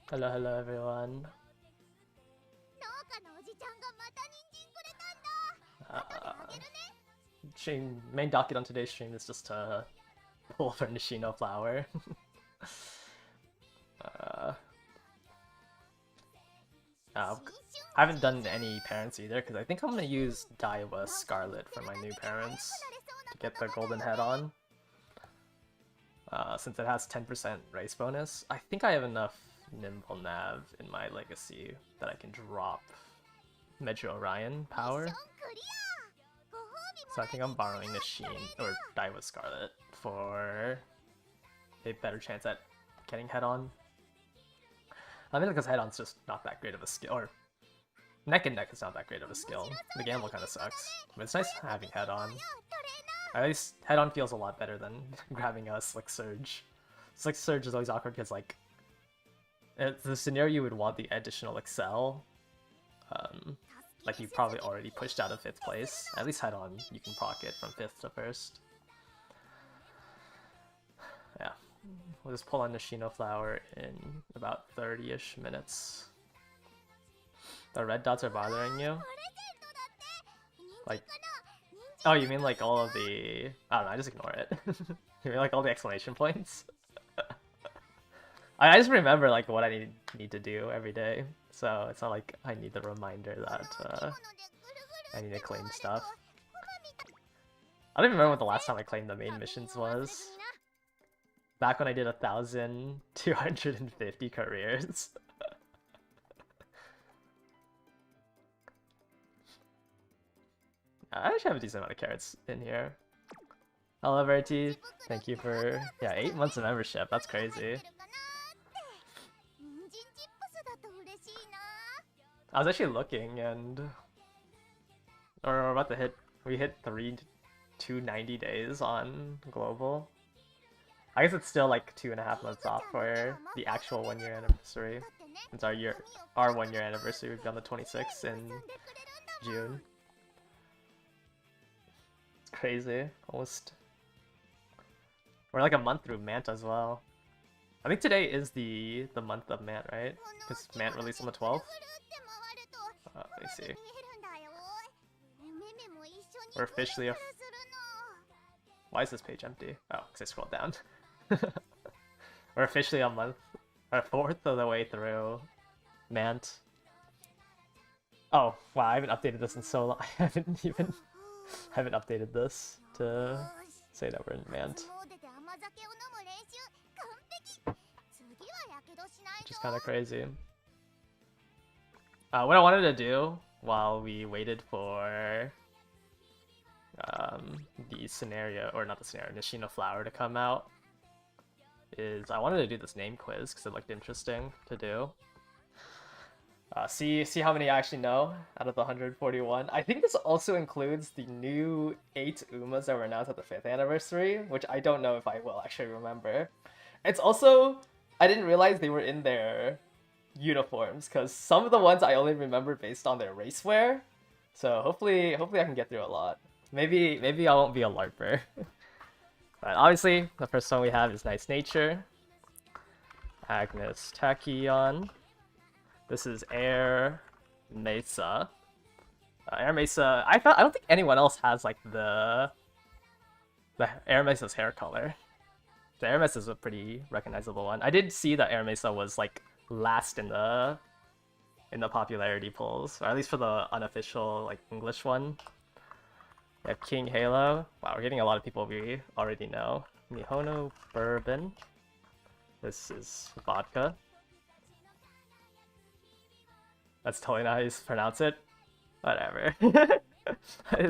Hello, hello everyone. Main docket on today's stream is just to pull for Nishino Flower. I haven't done any parents either because I think I'm gonna use Daiwa Scarlet for my new parents to get the golden head on. Since it has 10% race bonus, I think I have enough Nimble Nav in my legacy that I can drop Metro Orion power. So I think I'm borrowing Nishino or Daiwa Scarlet for a better chance at getting head on. I mean, because head on's just not that great of a skill, or neck and neck is not that great of a skill. The gamble kind of sucks, but it's nice having head on. At least head on feels a lot better than grabbing a Slick Surge. Slick Surge is always awkward because like it's the scenario you would want the additional excel. Like you probably already pushed out of 5th place. At least head on you can proc it from 5th to 1st. Yeah. We'll just pull on Nishino Flower in about 30-ish minutes. The red dots are bothering you? Like, oh, you mean like all of the... I don't know, I just ignore it. You mean like all the exclamation points? I just remember like what I need to do every day, so it's not like I need the reminder that I need to claim stuff. I don't even remember what the last time I claimed the main missions was. Back when I did 1,250 careers. I actually have a decent amount of carrots in here. Hello, Verity. Thank you for 8 months of membership. That's crazy. I was actually looking and we're about to hit. We hit 290 days on global. I guess it's still like 2.5 months off for the actual 1-year anniversary. Since our 1-year anniversary would be on the 26th in June. It's crazy. Almost. We're like a month through Mant as well. I think today is the month of Mant, right? Because Mant released on the 12th. Let me see. We're officially Why is this page empty? Oh, because I scrolled down. We're officially a month, or 4th of the way through Mant. Oh, wow, I haven't updated this in so long. I haven't updated this to say that we're in Mant. Which is kind of crazy. What I wanted to do while we waited for the scenario, or not the scenario, Nishino Flower to come out, is I wanted to do this name quiz because it looked interesting to do. See how many I actually know out of the 141. I think this also includes the new 8 Umas that were announced at the 5th anniversary, which I don't know if I will actually remember. It's also, I didn't realize they were in their uniforms, because some of the ones I only remember based on their race wear. So hopefully I can get through a lot. Maybe I won't be a LARPer. But obviously, the first one we have is Nice Nature. Agnes Tachyon. This is Air Mesa. Air Mesa, I don't think anyone else has like the Air Mesa's hair color. The Air Mesa is a pretty recognizable one. I did see that Air Mesa was like last in the popularity polls, or at least for the unofficial like English one. We have King Halo. Wow, we're getting a lot of people we already know. Mihono Bourbon. This is vodka. That's totally not how you pronounce it. Whatever.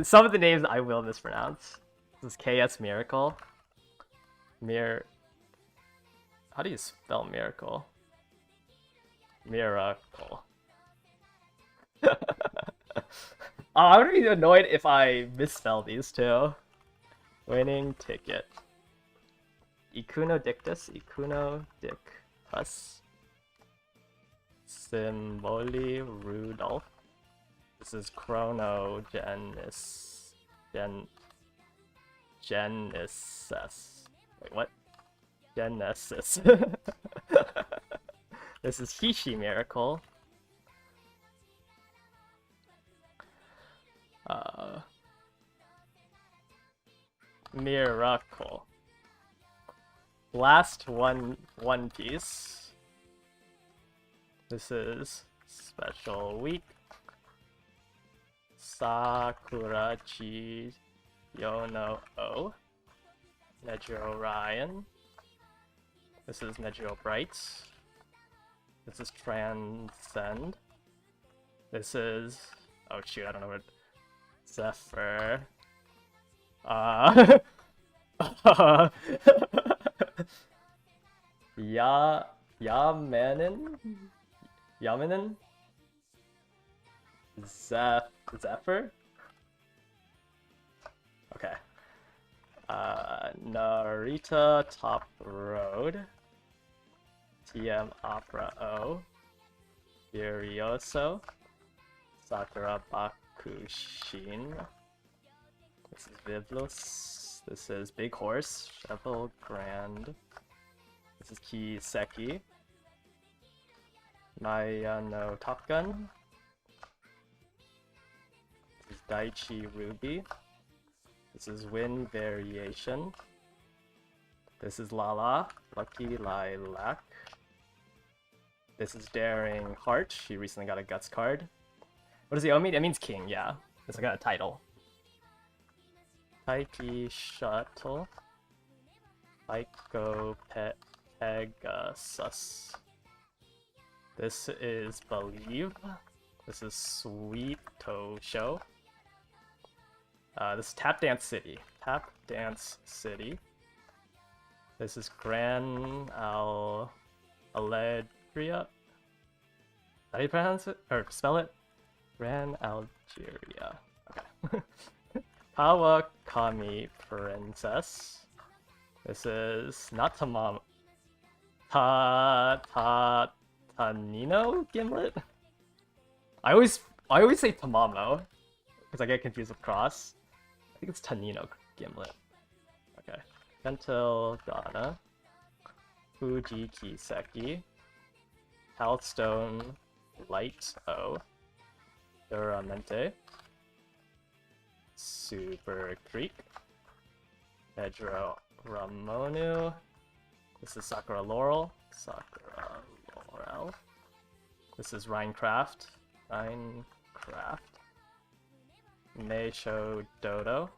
Some of the names I will mispronounce. This is KS Miracle. How do you spell miracle? Miracle. I would be annoyed if I misspell these two. Winning ticket. Ikuno Dictus, Ikuno Dictus. Symboli Rudolph. This is Genesis. Wait, what? Genesis. This is Hishi Miracle. Miracle. Last One Piece. This is Special Week. Sakurachi Yono O. Nejiro Ryan. This is Nejiro Bright. This is Transcend. This is... oh shoot, I don't know what... Zephyr. Yamanin? Zephyr? Okay. Narita Top Road. TM Opera O. Furioso. Sakura Bakushin. This is Vivlos. This is Big Horse. Shovel Grand. This is Kiseki. Maya no Top Gun. This is Daichi Ruby. This is Wind Variation. This is Lala, Lucky Lilac. This is Daring Heart. She recently got a Guts card. What does the O mean? It means king, yeah. It's like a title. Taiki Shuttle. Psycho Pegasus. This is Believe. This is Sweet Tosho. This is Tap Dance City. Tap Dance City. This is Gran Alegria. How do you pronounce it? Or spell it? Gran Algeria. Okay. Kawakami Princess. This is not Tamamo. Tanino Gimlet? I always say Tamamo because I get confused with Cross. I think it's Tanino Gimlet. Okay. Gentle Donna. Fuji Kiseki. Healthstone Light O. Duramente. Super Creek. Pedro Ramonu. This is Sakura Laurel. Sakura Laurel. This is Rhinecraft. Meisho Dodo.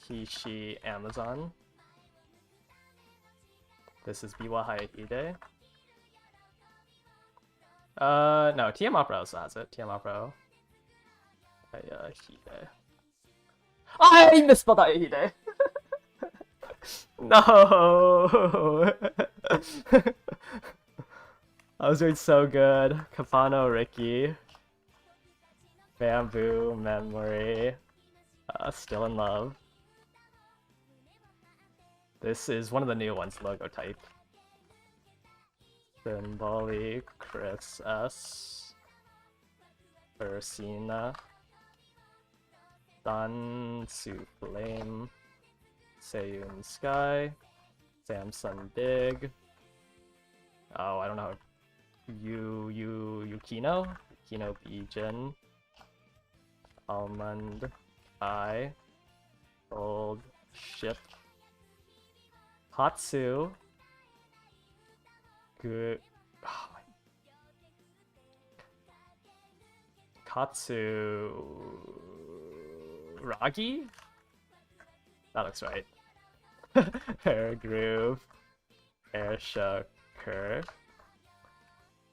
Kishi Amazon. This is Biwa Hayahide. No, TM Opera also has it. TM Opera. Hayahide. I misspelled Hayahide! No! I was doing so good. Kapano Ricky. Bamboo Memory. Still in Love. This is one of the new ones, logo type. Symboli Chris S. Ursina. Sun Su Flame. Seiyun Sky. Samsung Big. Oh, I don't know. Yukino? Yukino Bijin. Almond Eye. Gold Ship. Hatsu. Good. Oh my. Katsu. Ragi? That looks right. Hair Groove. Air Shaker.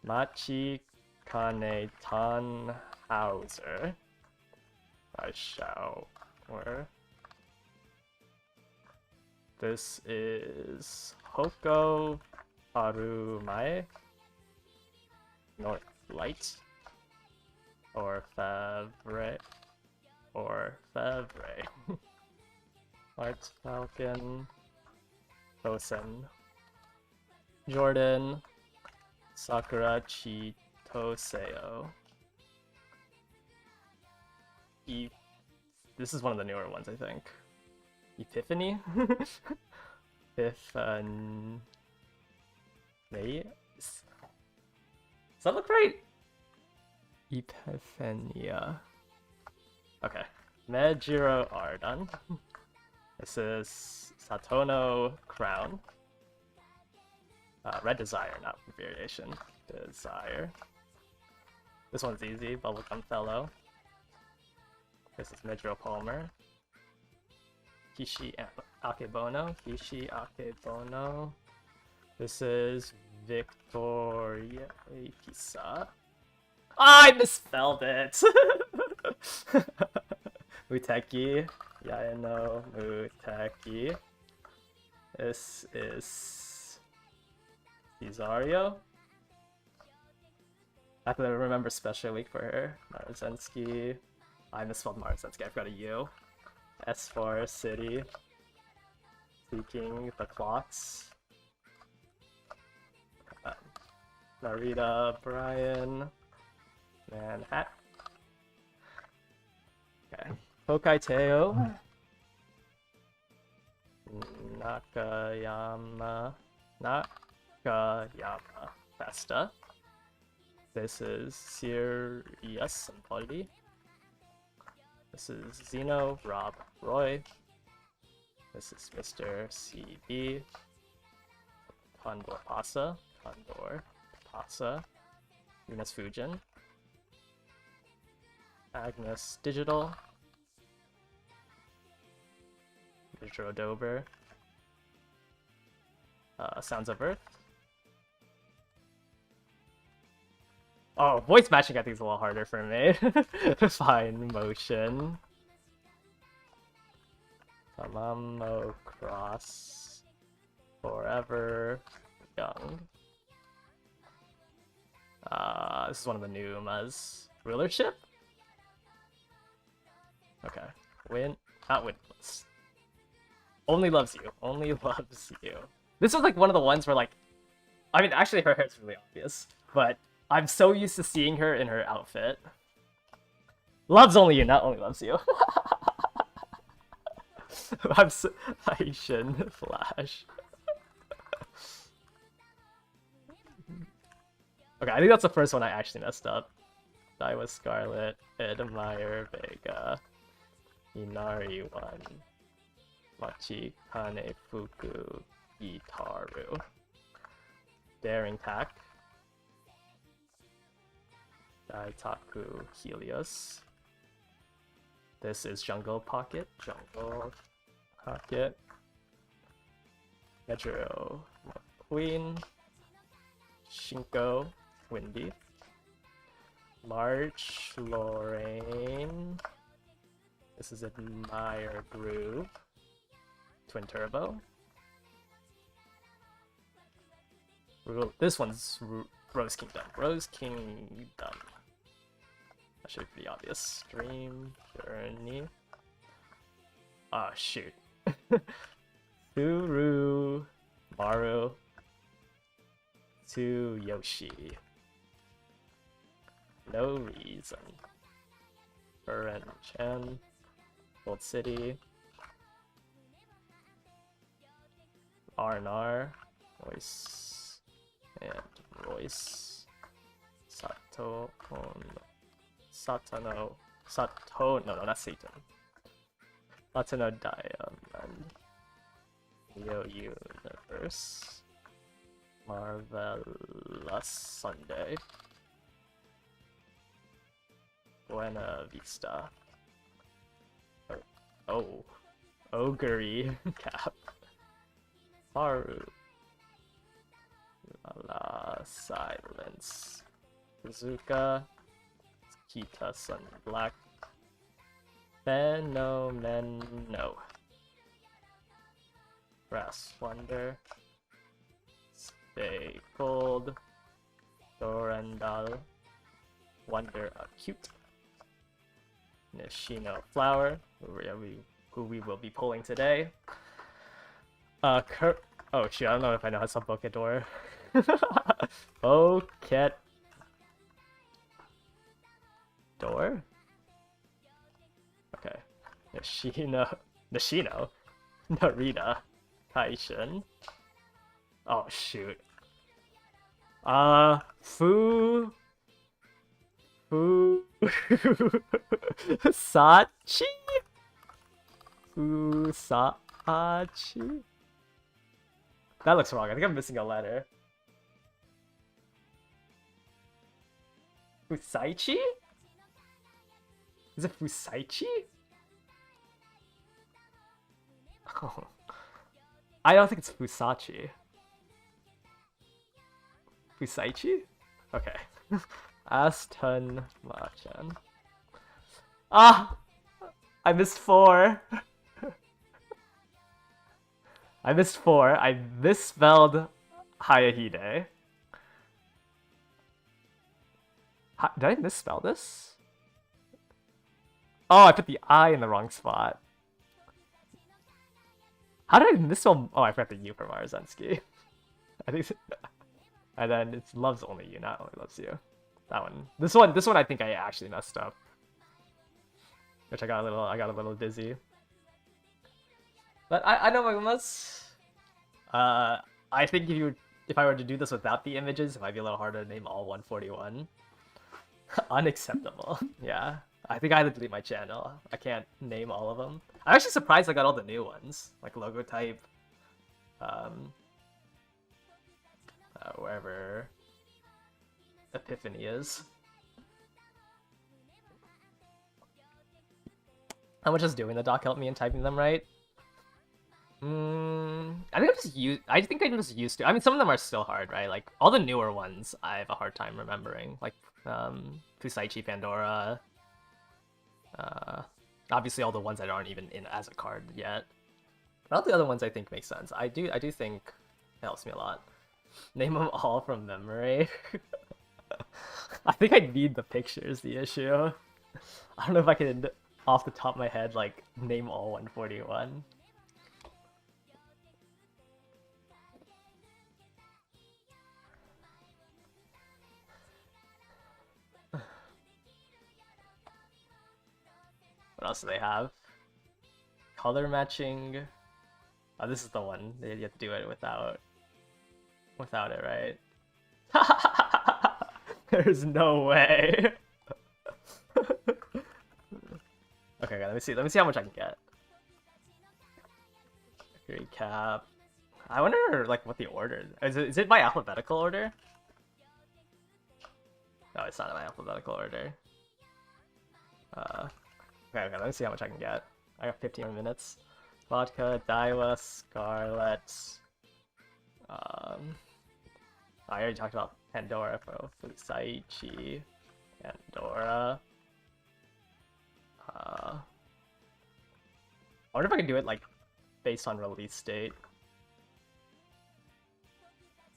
Machi Kane Tannhauser. I shower. This is Hoko Harumae. North Light. Or Favre. Art Falcon. Bosen. Jordan. Sakura Chitoseo. This is one of the newer ones, I think. Epiphany? Epiphany. Does that look right? Epiphania. Okay. Mejiro Ardan. This is Satono Crown. Red Desire, not Variation. Desire. This one's easy. Bubblegum Fellow. This is Mejiro Palmer. Kishi Akebono. Kishi Akebono. This is Victoria Pisa. I misspelled it! Muteki. Yaeno Muteki. This is Cesario. I have to remember Special Week for her. Marzensky. I misspelled Marzensky, I forgot a U. S4 City. Seeking the Clocks. Narita Brian. Manhattan. Okay. Hokaiteo. Nakayama. Nakayama Festa. This is Sirius and Polly. This is Zeno, Rob, Roy. This is Mr. CB. Condor Pasa. Condor Pasa. Venus Fujin. Agnes Digital. Digital Dober. Sounds of Earth. Oh, voice matching I think is a little harder for me. Fine Motion. Tamamo Cross. Forever Young. This is one of the new Umas. Rulership? Okay. Not Windless. Only Loves You. Only Loves You. This was like one of the ones where like, I mean actually her hair's really obvious, but I'm so used to seeing her in her outfit. Loves Only You, not Only Loves You. I'm so... Haitian Flash. Okay, I think that's the first one I actually messed up. Daiwa Scarlet, Edmire Vega, Inari 1, Machi Kane Fuku Gitaru, Daring Tack, Daitaku Helios. This is Jungle Pocket, Mejiro Queen, Shinko, Windy, March Lorraine. This is Admire Groove, Twin Turbo. This one's Rose Kingdom. Rose Kingdom. That should be pretty obvious. Stream Journey. Ah, shoot. Tsuru Maru to Yoshi. No Reason. Buren Chan. Gold City. R&R. Royce. And Royce. Sato. Satano. Sato. No, not Satan. Satano Diamond. Neo Universe. Marvelous Sunday. Buena Vista. Oh. Ogre Cap. Haru. La Silence. Bazooka. Kita Sun Black. Fenomeno. Brass Wonder. Stay Gold. Dorandal. Wonder Acute. Nishino Flower, who we will be pulling today. Oh shoot, I don't know if I know how to Bokador. Pocket door? Okay. Nishino? Narita. Taishin. Oh, shoot. Fu... Sachi? Fusachi? That looks wrong. I think I'm missing a letter. Fusaichi? Is it Fusaichi? Oh. I don't think it's Fusachi. Fusaichi? Okay. Aston Martin. Ah! I missed 4. I missed 4. I misspelled Hayahide. Did I misspell this? Oh, I put the I in the wrong spot. How did I misspell? Oh, I forgot the U for Marzensky. I think. And then it's loves only you, not only loves you. That one. This one I think I actually messed up. Which I got a little dizzy. But I know my Umas. I think if I were to do this without the images, it might be a little harder to name all 141. Unacceptable. Yeah. I think I had to delete my channel. I can't name all of them. I'm actually surprised I got all the new ones. Like logo type. Wherever Epiphany is. How much does doing the doc help me in typing them right? I think I'm just used to. I mean, some of them are still hard, right? Like all the newer ones, I have a hard time remembering. Like Fusaichi Pandora. Obviously, all the ones that aren't even in as a card yet. But all the other ones I think make sense. I do think it helps me a lot. Name them all from memory. I think I need the pictures. The issue. I don't know if I can, off the top of my head, like name all 141. What else do they have? Color matching. Oh, this is the one. You have to do it without it, right? There's no way. Okay, let me see how much I can get. Recap. I wonder like what the order is. It by alphabetical order? No, it's not in my alphabetical order. Okay, let me see how much I can get. I got 15 more minutes. Vodka, Daiwa, Scarlet. I already talked about Pandora, Fusaichi, Pandora. I wonder if I can do it like based on release date.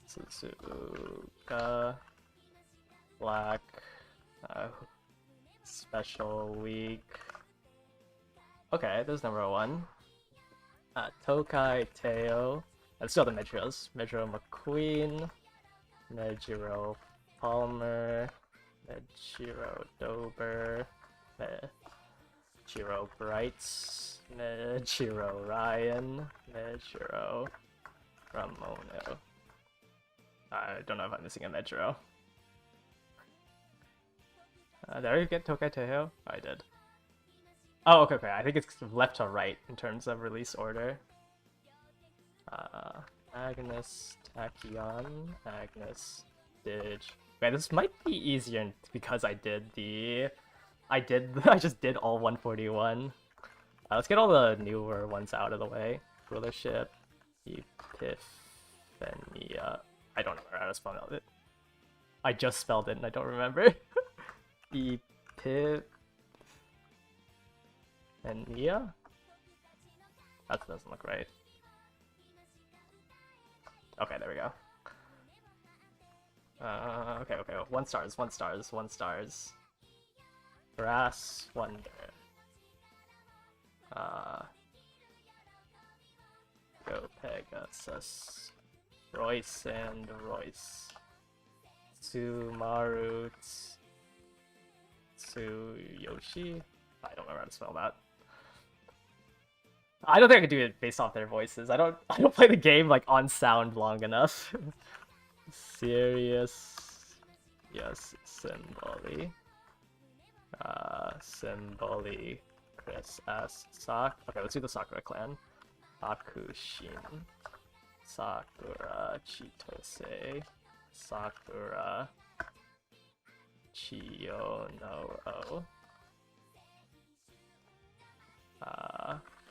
Suzuka, Black, Special Week. Okay, there's number 1. Tokai Teo. Let's do all the Mejiros. Mejiro McQueen, Mejiro Palmer, Mejiro Dober, Mejiro Brights, Mejiro Ryan, Mejiro Ramono. I don't know if I'm missing a Mejiro. Did I get Tokai Teo? Oh, I did. Oh, okay. I think it's left to right in terms of release order. Agnes, Tachyon, Agnes, Dig. Okay, this might be easier because I just did all 141. Let's get all the newer ones out of the way. Rulership, Epiphania. I don't know how to spell it. I just spelled it and I don't remember. Epiphania? That doesn't look right. Okay, there we go. Okay. 1 stars. Brass Wonder. Go Pegasus. Royce and Royce. Tsumaru Tsuyoshi? I don't remember how to spell that. I don't think I could do it based off their voices. I don't play the game like on sound long enough. Serious. Yes, Symboli. Symboli. Chris S. Okay, let's do the Sakura clan. Akushin. Sakura Chitose. Sakura Chiyono.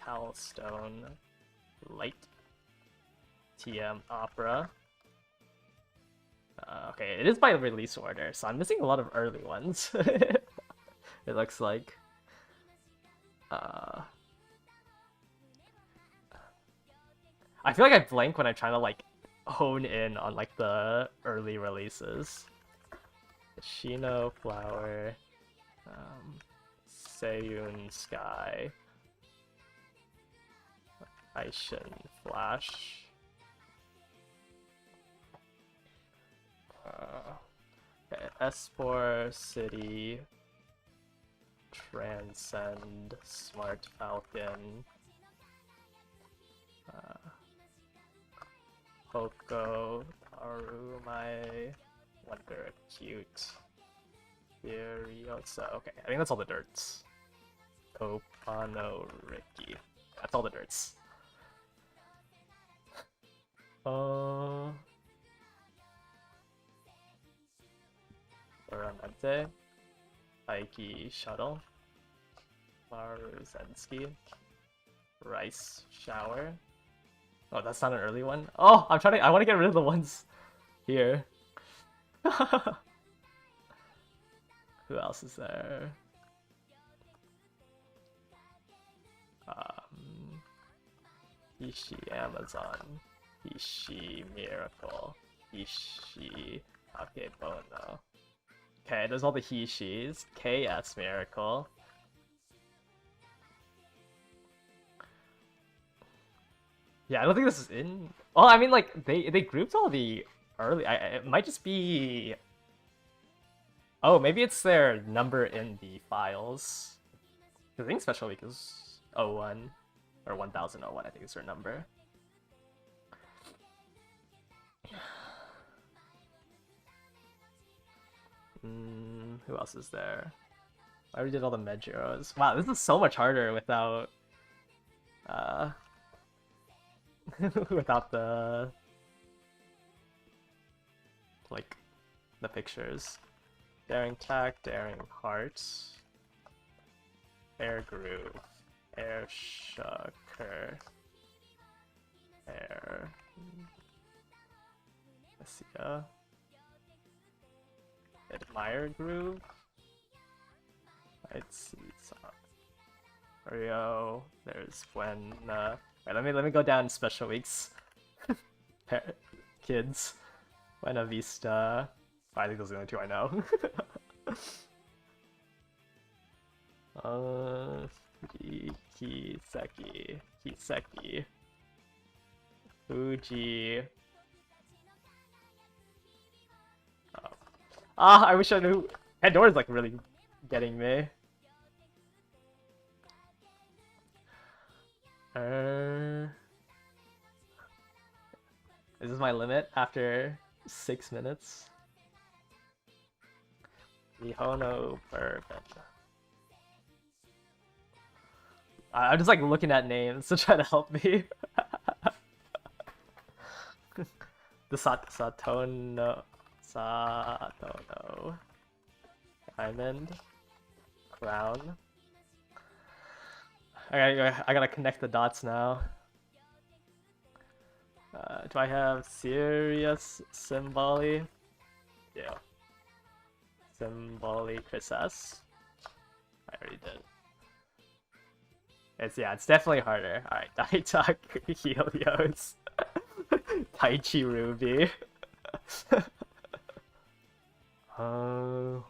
Calstone Light. TM Opera. Okay, it is by release order, so I'm missing a lot of early ones. It looks like. I feel like I blank when I'm trying to like hone in on like the early releases. Nishino Flower, Seiyun Sky, Aishin Flash. Okay, S4 City, Transcend, Smart Falcon, Hoko, Arumai, Wonder Cute, Furiosa. Okay, I think that's all the dirts. Kopano Ricky. That's all the dirts. Uramente, Aiki Shuttle, Maruzensky, Rice Shower. Oh, that's not an early one. Oh, I want to get rid of the ones here. Who else is there? Ishi Amazon, Ishi Miracle, Ishi Akebono. Okay, there's all the Hishis. KS Miracle. Yeah, I don't think this is in. Oh, I mean, like they grouped all the early. It might just be. Oh, maybe it's their number in the files. I think Special Week is 01 or 1001. I think is their number. Who else is there? I already did all the Mejiros. Wow, this is so much harder without without the like the pictures. Daring Tack, Daring Heart, Air Groove, Air Shocker, Air Messia. Admire Groove. I'd see some. Rio. There's when. Right, let me go down Special Weeks. Kids. Buena Vista. I think those are the only two I know. Kiseki. Fuji. I wish I knew. Pandora's like really getting me. Is this my limit after 6 minutes? Mihono Bourbon. I'm just like looking at names to try to help me. The Satono. Diamond. Crown. I gotta connect the dots now. Do I have Serious Symboli? Yeah. Symboli Chris S. I already did. It's definitely harder. Alright, Daitak Helios. Taichi Ruby. I'm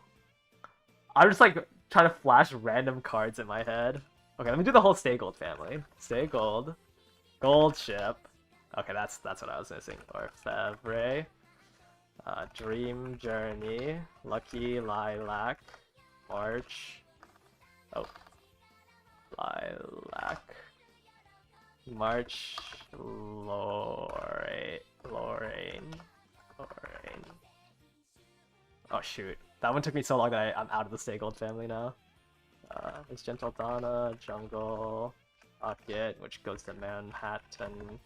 just like trying to flash random cards in my head. Okay, let me do the whole Stay Gold family. Stay Gold. Gold Ship. Okay, that's what I was missing. Orfevre. Dream Journey. Lucky Lilac. March. Oh. Lilac. March. Lorraine. Oh shoot. That one took me so long that I'm out of the Stay Gold family now. There's Gentle Donna, Jungle, Pocket, which goes to Manhattan,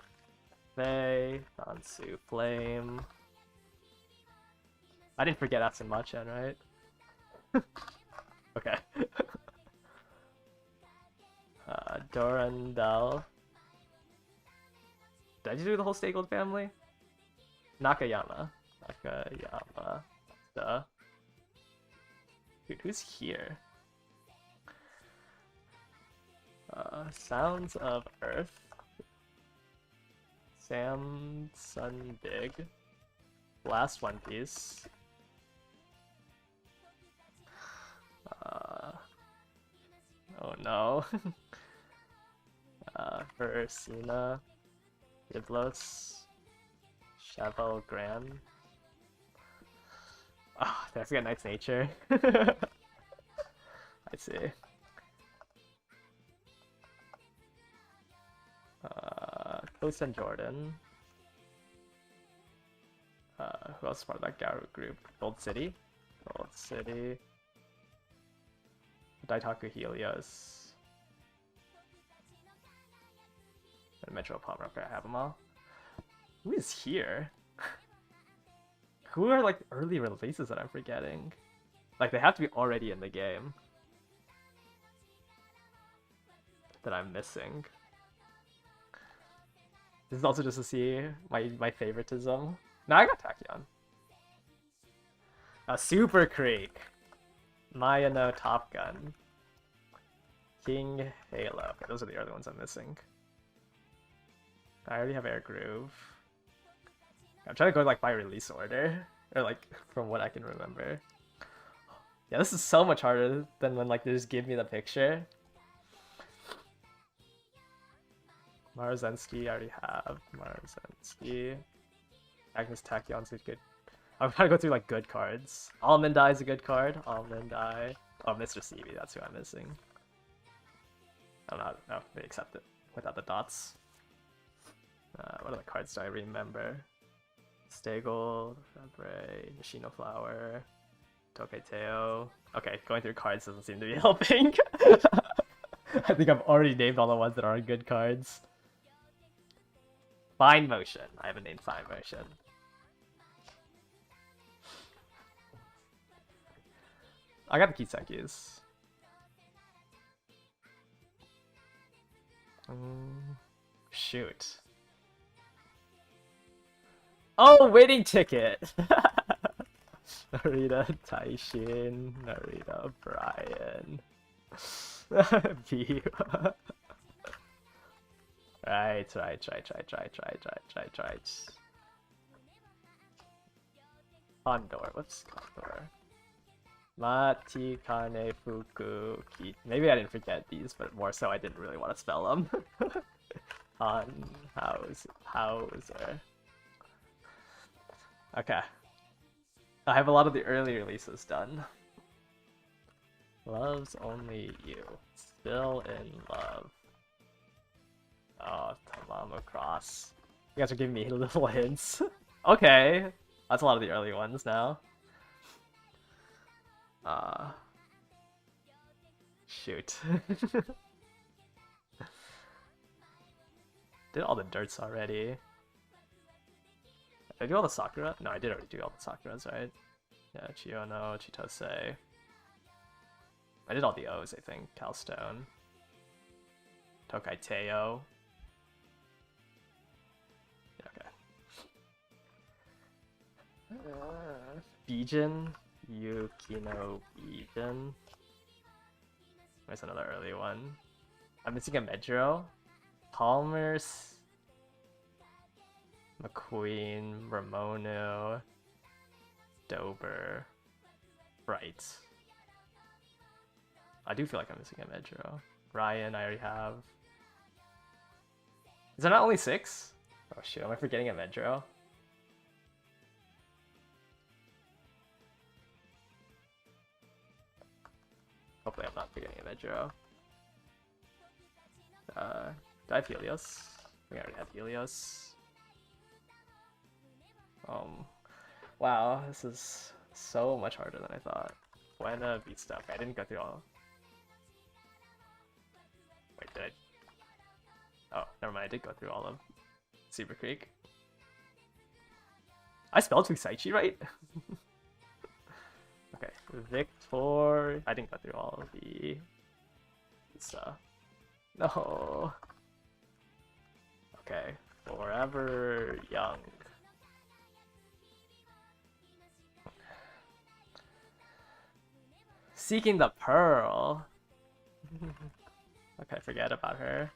Faye, Nansu, Flame. I didn't forget Atsumachen, right? Okay. Dorandel. Did I just do the whole Stay Gold family? Nakayama. Duh. Dude, who's here? Sounds of Earth. Sam Sun Big. Last One Piece. Oh no. Versina. Iblos. Cheval Grand. Oh, did I forget Knight's Nature? I see. Close and Jordan. Who else is part of that Garu group? Gold City? Gold City. Daitaku Helios. And Metro Palmer. Okay, I have them all. Who is here? Who are like early releases that I'm forgetting? Like they have to be already in the game that I'm missing. This is also just to see my favoritism. No, I got Tachyon. Super Creek. Maya no Top Gun. King Halo. Okay, those are the early ones I'm missing. I already have Air Groove. I'm trying to go like by release order. Or like from what I can remember. Yeah, this is so much harder than when like they just give me the picture. Marzensky, I already have Marzensky. Agnes Tachyon's a good. I'm trying to go through like good cards. Almond Eye is a good card. Almond Eye. Oh, Mr. Stevie, that's who I'm missing. I don't know. No, they accept it without the dots. What other cards do I remember? Stay Gold, Fabre, Nishino Flower, Toketeo. Okay, going through cards doesn't seem to be helping. I think I've already named all the ones that are good cards. Fine Motion. I haven't named Fine Motion. I got the Kisekis. Shoot. Oh, waiting ticket! Narita Taishin, Narita Brian. B. Right. Condor, what's Condor? Mati Kane Fuku Ki. Maybe I didn't forget these, but more so I didn't really want to spell them. Hauser. Okay. I have a lot of the early releases done. Love's Only You. Still in Love. Oh, Tamamo Cross. You guys are giving me little hints. Okay. That's a lot of the early ones now. Shoot. Did all the dirts already. Did I do all the Sakura? No, I did already do all the Sakuras, right? Yeah, Chiono, Chitose. I did all the O's, I think. Calstone. Tokai Teo. Yeah, okay. Bijin. Yukino Bijin. There's another early one. I'm missing a Medro. Palmer's. McQueen. Ramono. Dober. Right. I do feel like I'm missing a Medro. Ryan, I already have. Is there not only 6? Oh shoot, am I forgetting a Medro? Hopefully I'm not forgetting a Medro. Do I have Helios? I think I already have Helios. Wow, this is so much harder than I thought. Buena beat stuff. I didn't go through all. Wait, did I? Oh, never mind. I did go through all of Super Creek. I spelled Fusaichi right? Okay, Victor. I didn't go through all of the stuff. No. Okay, Forever Young. Seeking the Pearl. Okay, forget about her.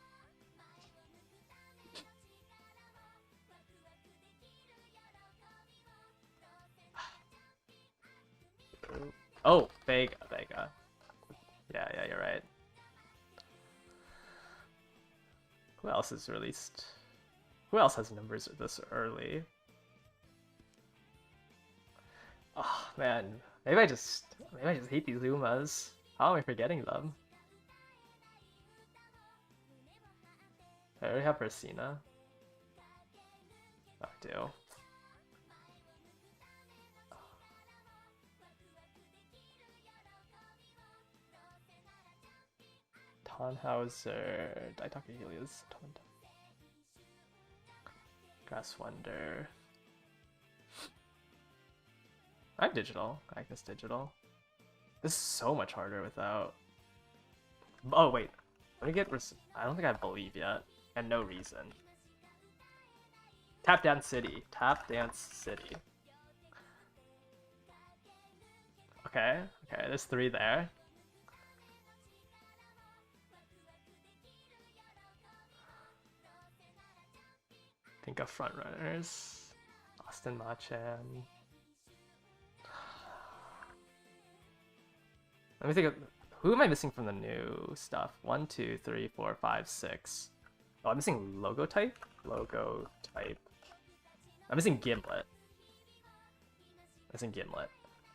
Oh, Vega. Yeah, you're right. Who else is released? Who else has numbers this early? Oh man, maybe I just hate these Lumas. How am I forgetting them? I already have Persina. Oh, I do. Tannhauser, Daitaka Helios, Grass Wonder. I'm digital. Agnes digital. This is so much harder without. Oh wait, let me get. I don't think I believe yet, and no reason. Tap Dance City. Tap Dance City. Okay, there's 3 there. Think of frontrunners. Austin Machan. Let me think of who am I missing from the new stuff? 1, 2, 3, 4, 5, 6. Oh, I'm missing logo type. I'm missing Gimlet.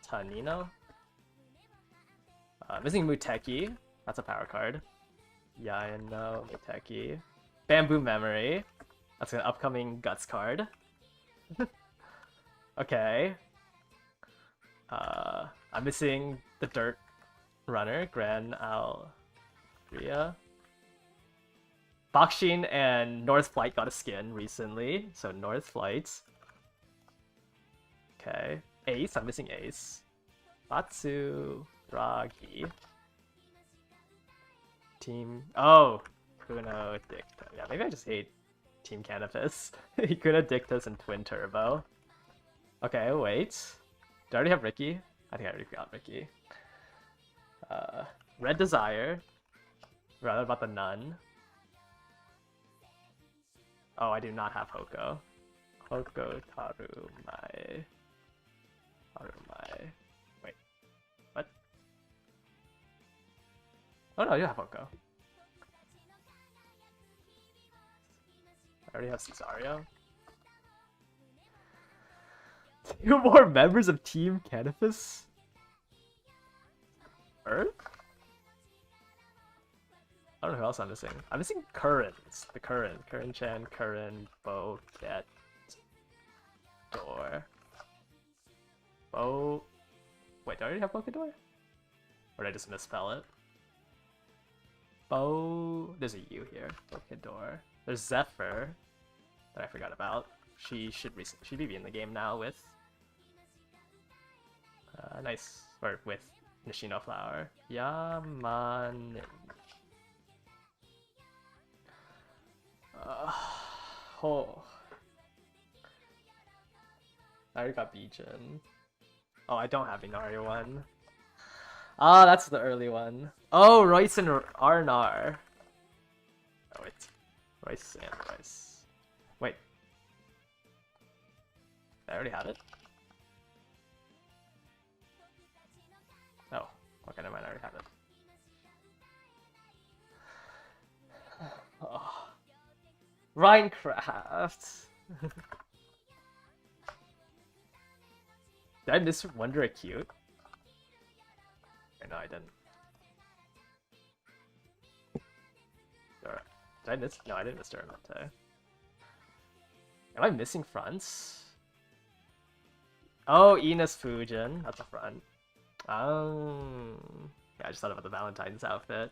Tanino. Missing Muteki. That's a power card. Yaino, Muteki. Bamboo Memory. That's an upcoming Guts card. Okay. I'm missing the Dirt Runner, Gran Alria. Bakshin and North Flight got a skin recently, so North Flight. Okay. Ace, I'm missing Ace. Batsu, Draghi. Team. Oh! Kuno Dicta. Yeah, maybe I just hate Team Canopus. Kuna Dictus and Twin Turbo. Okay, wait. Do I already have Ricky? I think I already got Ricky. Red Desire. Rather about the Nun. Oh, I do not have Hoko. Hoko Tarumai. Wait. What? Oh no, I do have Hoko. I already have Cesario. 2 more members of Team Canopus? Earth? I don't know who else I'm missing. I'm missing Currens. The Curren. Curren-chan, Curren, Bo, Ket, Door. Bo... Wait, do I already have Bokador? Or did I just misspell it? Bo... There's a U here. Bokador. There's Zephyr that I forgot about. She should be in the game now with... nice. Or with Nishino Flower. Yaman... oh. I already got Bijan. Oh, I don't have Inari one. Ah, that's the early one. Oh, Royce and Arnar. Oh, wait. Royce and Royce. Wait. I already have it? Oh, okay, never mind, I already have it. Oh. Minecraft. Did I miss Wonder Acute? Or no, I didn't. Or, did I miss? No, I didn't miss Duramente. Am I missing fronts? Oh, Ines Fujin. That's a front. Oh. Yeah, I just thought about the Valentine's outfit.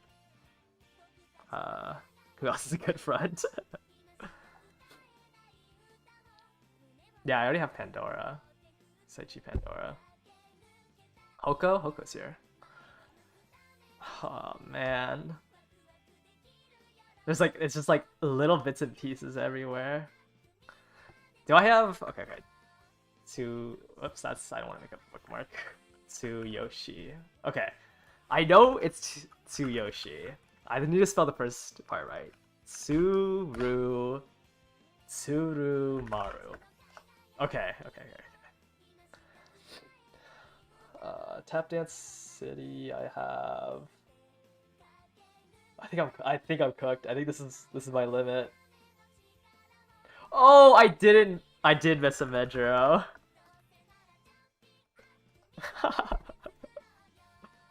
Who else is a good front? Yeah, I already have Pandora. Seichi Pandora. Hoko? Hoko's here. Oh, man. There's like, it's just like little bits and pieces everywhere. Do I have... Okay, okay. Whoops, that's... I don't want to make a bookmark. Tsuyoshi. Okay. I know it's Tsuyoshi. I need to spell the first part right. Tsurumaru. Okay, okay, okay. Tap Dance City, I have... I think I'm cooked. I think this is my limit. Oh, I did miss a Medro.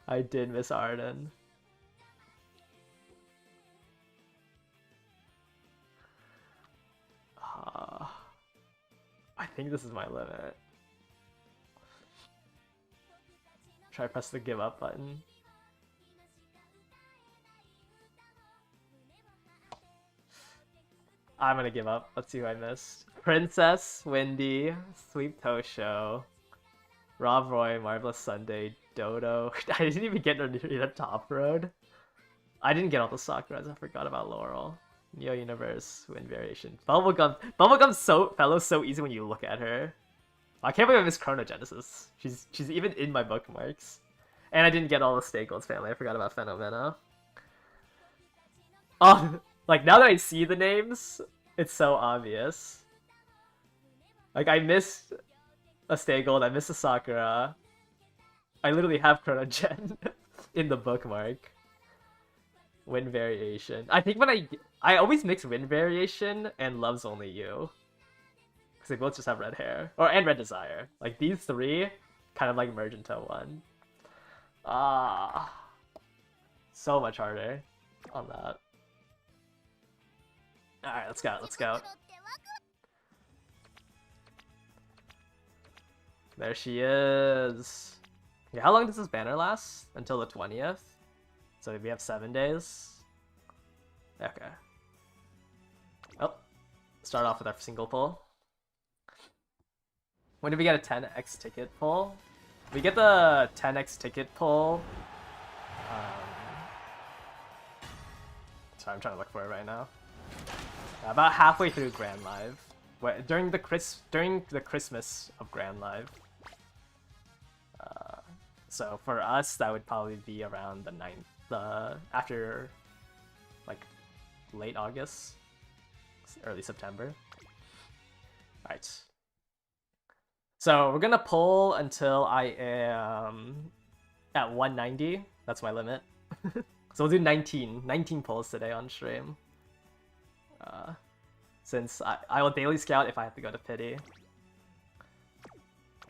I did miss Arden. I think this is my limit. Try press the give up button. I'm gonna give up. Let's see who I missed. Princess, Wendy, Sweep Tosho, Rob Roy, Marvelous Sunday, Dodo. I didn't even get a top road. I didn't get all the Sakuras. I forgot about Laurel. Neo Universe, Wind Variation. Bubblegum's so easy when you look at her. I can't believe I missed Chronogenesis. She's even in my bookmarks. And I didn't get all the Stay Gold's family. I forgot about Phenomena. Oh, like now that I see the names, it's so obvious. Like I missed a Stay Gold, I missed a Sakura. I literally have Chronogen in the bookmark. Wind Variation. I think when I always mix Wind Variation and Love's Only You. Because they both just have red hair. And Red Desire. Like these three kind of like merge into one. So much harder on that. Alright, let's go, let's go. There she is. Okay, how long does this banner last? Until the 20th? So we have 7 days. Okay. Oh, start off with our single pull. When did we get a 10x ticket pull? We get the 10x ticket pull. Sorry, I'm trying to look for it right now. About halfway through Grand Live, during the Christmas of Grand Live. So for us, that would probably be around the 9th, after like late August, early September. Alright. So we're gonna pull until I am at 190. That's my limit. So we'll do 19 pulls today on stream. Since I will daily scout if I have to go to pity.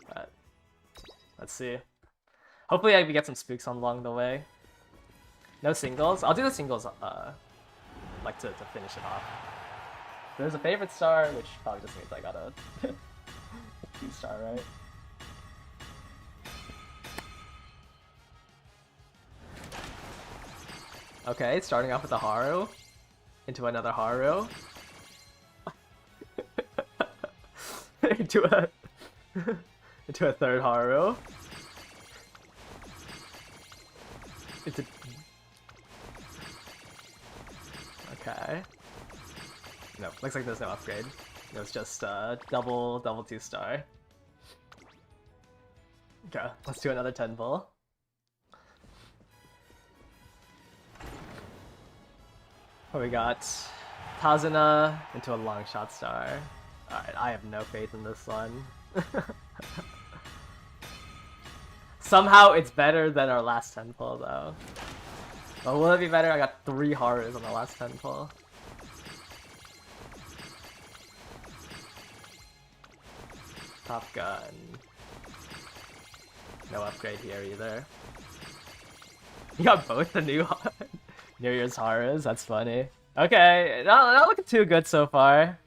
But let's see. Hopefully I get some spooks along the way. No singles. I'll do the singles like to finish it off. There's a favorite star, which probably just means I got a 2-star, right? Okay, starting off with a Haru. Into another Haru. into a third Haru. Okay. No, looks like there's no upgrade. It was just double 2-star. Okay, let's do another 10 pull. We got Tazuna into a long shot star. Alright, I have no faith in this one. Somehow it's better than our last 10 pull though. But will it be better? I got 3 Harus on the last 10 pull. Top Gun. No upgrade here either. You got both the new New Year's horrors. That's funny. Okay, not looking too good so far.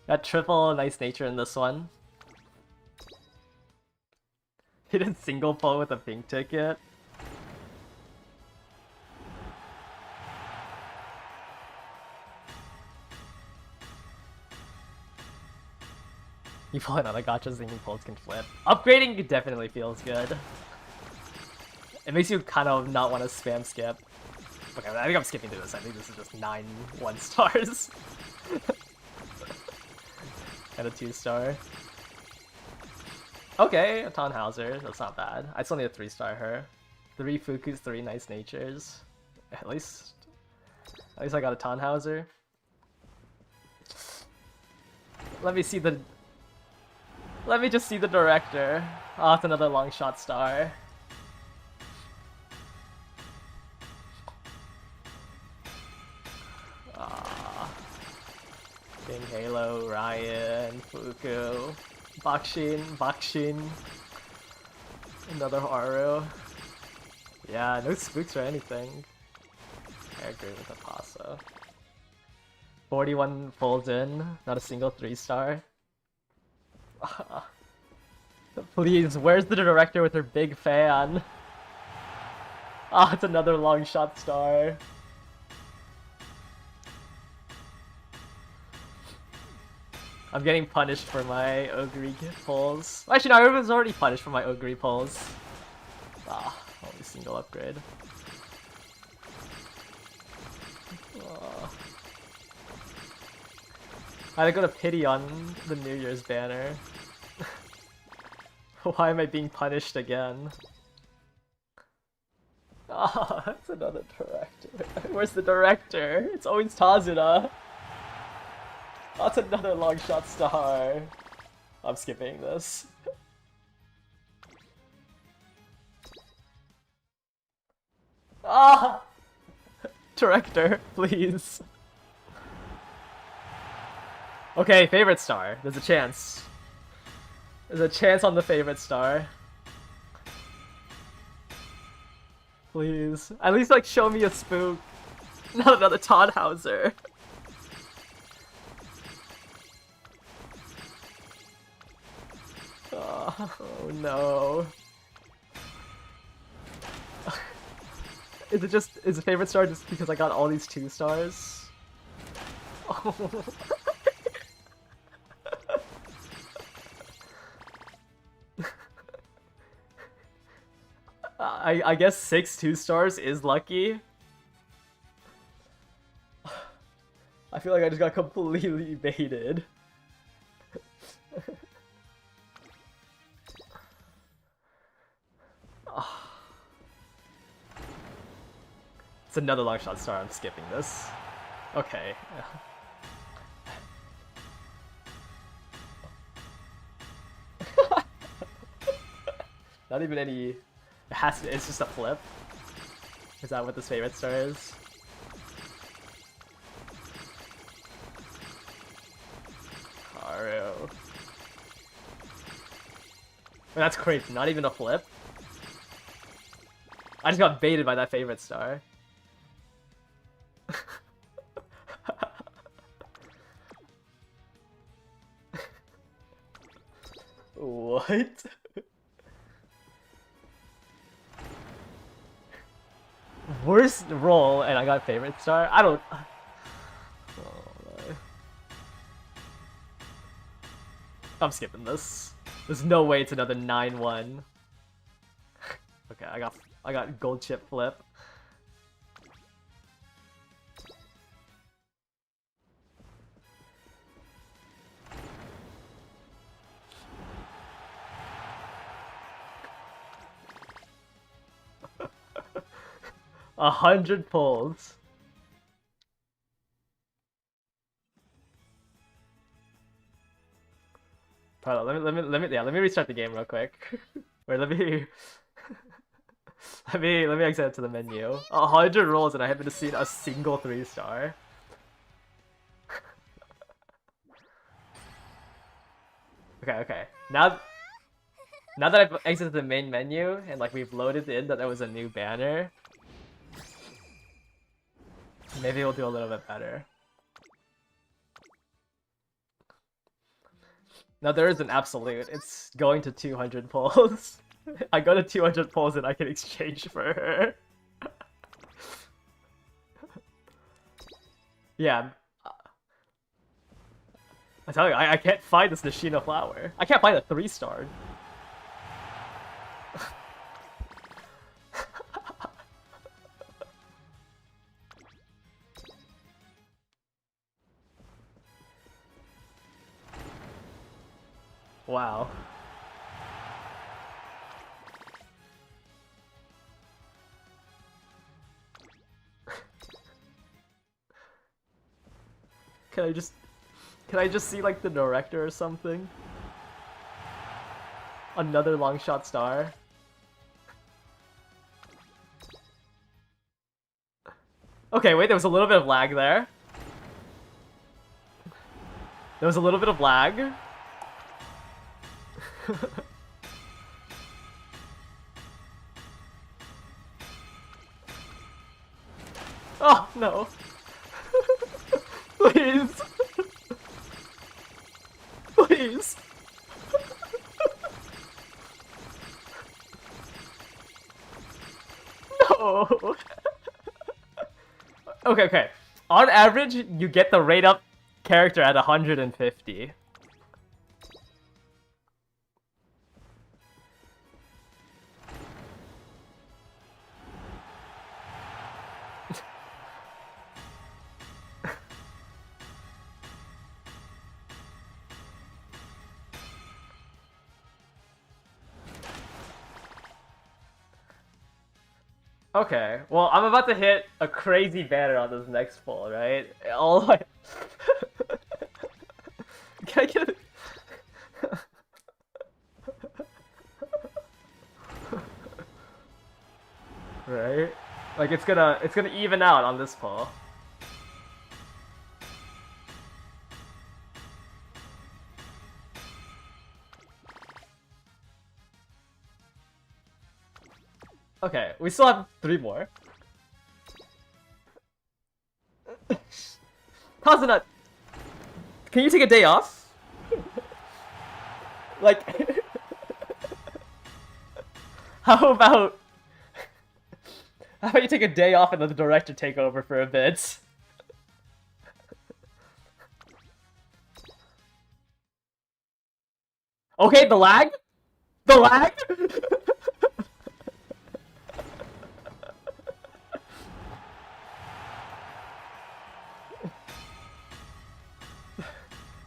Got triple nice nature in this one. He did single pull with a pink ticket. You pull another gacha thinking pulls can flip. Upgrading definitely feels good. It makes you kind of not want to spam skip. Okay, I think I'm skipping through this. I think this is just 9 1-stars. And a 2-star. Okay, a Tannhauser. That's not bad. I still need a 3-star her. 3 Fukus, 3 nice natures. At least I got a Tannhauser. Let me just see the director. Oh, it's another long shot star. King Halo, Ryan, Fuku, Bakshin. Another Haru. Yeah, no spooks or anything. I agree with the Paso. 41 folds in, not a single 3-star. Please, where's the director with her big fan? Ah, it's another long shot star. I'm getting punished for my Ogre pulls. Actually, no, I was already punished for my Ogre pulls. Ah, only single upgrade. I got a pity on the New Year's banner. Why am I being punished again? Ah, that's another director. Where's the director? It's always Tazuna. That's another long shot star. I'm skipping this. Ah! Director, please. Okay, favorite star. There's a chance. There's a chance on the favorite star. Please. At least, like, show me a spook. Not another Tannhauser. Oh no. Is the favorite star just because I got all these 2-stars? Oh. I guess 6 2-stars is lucky. I feel like I just got completely baited. It's another long shot star. I'm skipping this. Okay. Not even any. It has to. It's just a flip. Is that what this favorite star is? Haru. That's crazy. Not even a flip. I just got baited by that favorite star. What? Worst roll and I got favorite star? I don't... Oh, no. I'm skipping this. There's no way it's another 9-1. Okay, I got gold chip flip. A 100 pulls. Hold on, let me restart the game real quick. Wait, let me exit to the menu. 100 rolls and I haven't seen a single 3-star. Okay. Now Now that I've exited the main menu and like we've loaded in that there was a new banner, maybe we'll do a little bit better. Now there is an absolute. It's going to 200 pulls. I go to 200 pulls and I can exchange for her. Yeah. I tell you, I can't find this Nishino Flower. I can't find a 3-star. Wow. Can I just see like the director or something? Another long shot star. Okay, wait, there was a little bit of lag there. There was a little bit of lag. Oh, no. Please. Please. No. Okay. On average, you get the rate up character at 150. Okay, well, I'm about to hit a crazy banner on this next pull, right? All I... Can I get it? Right? Like it's gonna even out on this pull. Okay, we still have 3 more. Kazuna, can you take a day off? Like, how about you take a day off and let the director take over for a bit? Okay, the lag? The lag?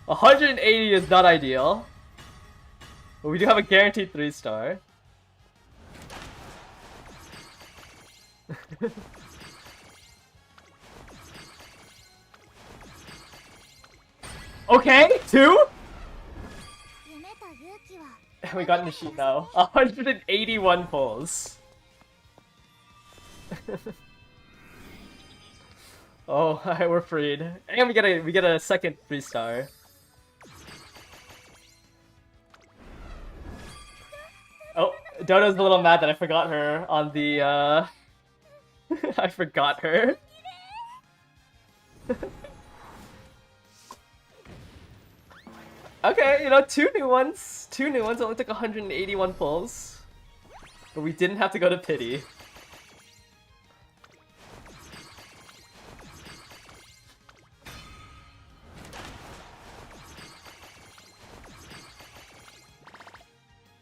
$180 is not ideal. But we do have a guaranteed 3-star. Okay, 2? We got Nishino. 181 pulls. Oh, alright, we're freed. And we get a second 3-star. Oh, Dodo's a little mad that I forgot her on the I forgot her. Okay, you know, 2 new ones. 2 new ones only took 181 pulls. But we didn't have to go to pity.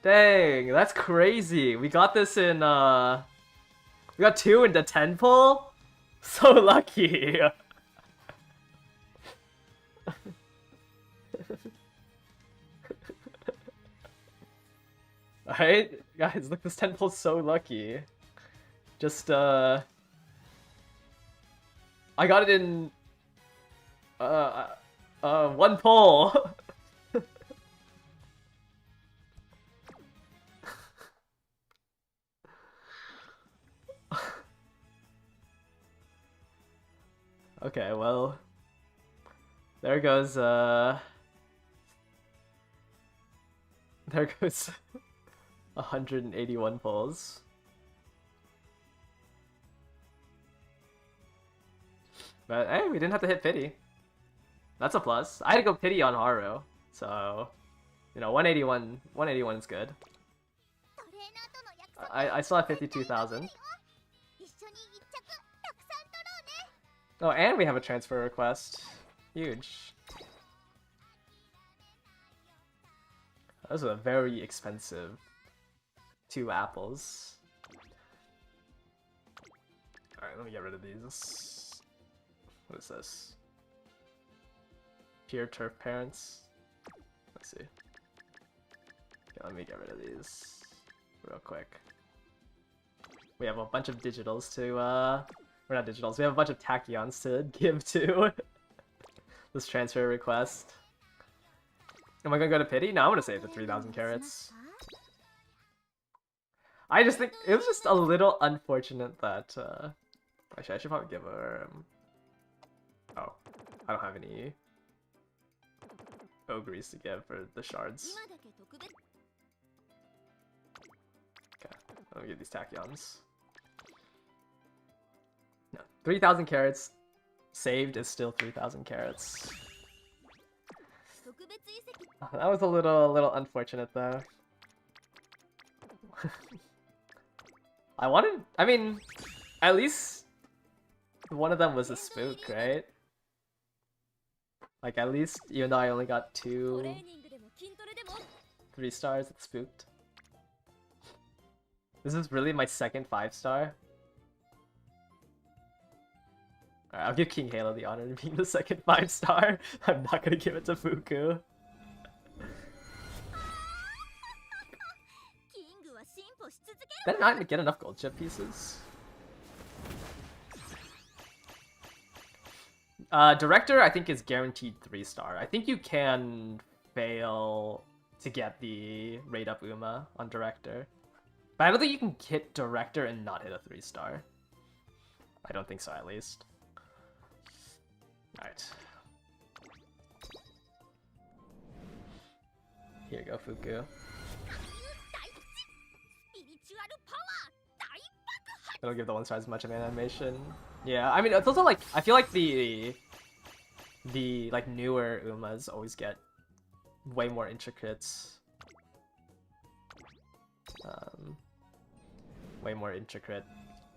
Dang, that's crazy. We got this in, we got 2 into 10 pull? So lucky. Alright, guys, look, this 10 pull's so lucky. Just, I got it in, 1 pull. Okay, well, there goes, there goes 181 pulls. But hey, we didn't have to hit pity. That's a plus. I had to go pity on Haru, so you know 181 is good. I still have 52,000. Oh, and we have a transfer request. Huge. Those are very expensive 2 apples. Alright, let me get rid of these. What is this? Pure turf parents. Let's see. Okay, let me get rid of these real quick. We have a bunch of digitals to, we're not digitals, we have a bunch of tachyons to give to this transfer request. Am I gonna go to pity? No, I'm gonna save the 3,000 carats. I just think it was just a little unfortunate that, actually I should probably give her, oh, I don't have any ogres to give for the shards. Okay, let me get these tachyons. No, 3,000 carats saved is still 3,000 carats. That was a little unfortunate though. I mean, at least one of them was a spook, right? Like at least, even though I only got 3 stars, it's spooked. This is really my second 5-star. Alright, I'll give King Halo the honor of being the second 5-star. I'm not gonna give it to Fuku. Did I not get enough gold chip pieces? Director, I think, is guaranteed 3-star. I think you can fail to get the rate up Uma on Director. But I don't think you can hit Director and not hit a 3-star. I don't think so, at least. Alright. Here you go, Fuku. I don't give the 1-star as much of an animation. Yeah, I mean, it's also like, I feel like the like newer Umas always get way more intricate,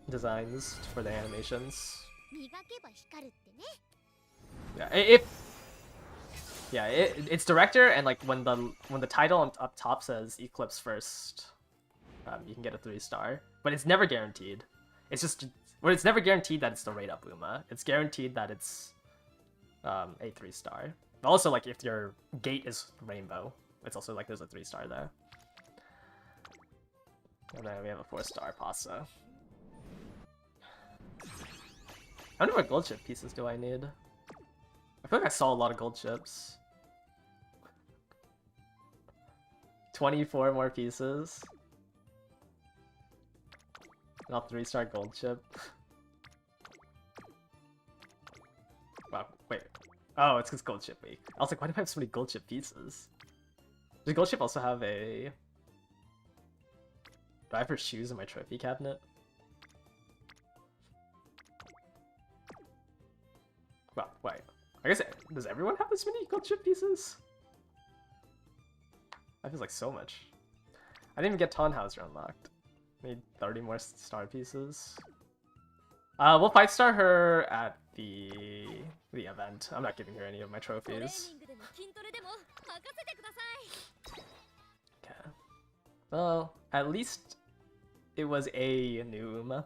designs for the animations. Yeah, it's director, and like when the title up top says Eclipse first, you can get a 3-star, but it's never guaranteed. It's just, well, it's never guaranteed that it's the rate up Uma. It's guaranteed that it's a 3-star. Also, like if your gate is rainbow, it's also like there's a 3-star there. And then we have a 4-star Pasa. I wonder what gold chip pieces do I need? I feel like I saw a lot of gold chips. 24 more pieces. Not 3-star gold chip. Wow, wait. Oh, it's because gold chip week. I was like, why do I have so many gold chip pieces? Does gold chip also have a... Do I have her shoes in my trophy cabinet? Well, wait. I guess, does everyone have this many gold chip pieces? That feels like so much. I didn't even get Tannhauser unlocked. Need 30 more star pieces. We'll 5-star her at the event. I'm not giving her any of my trophies. Okay. Well, at least it was a new Uma.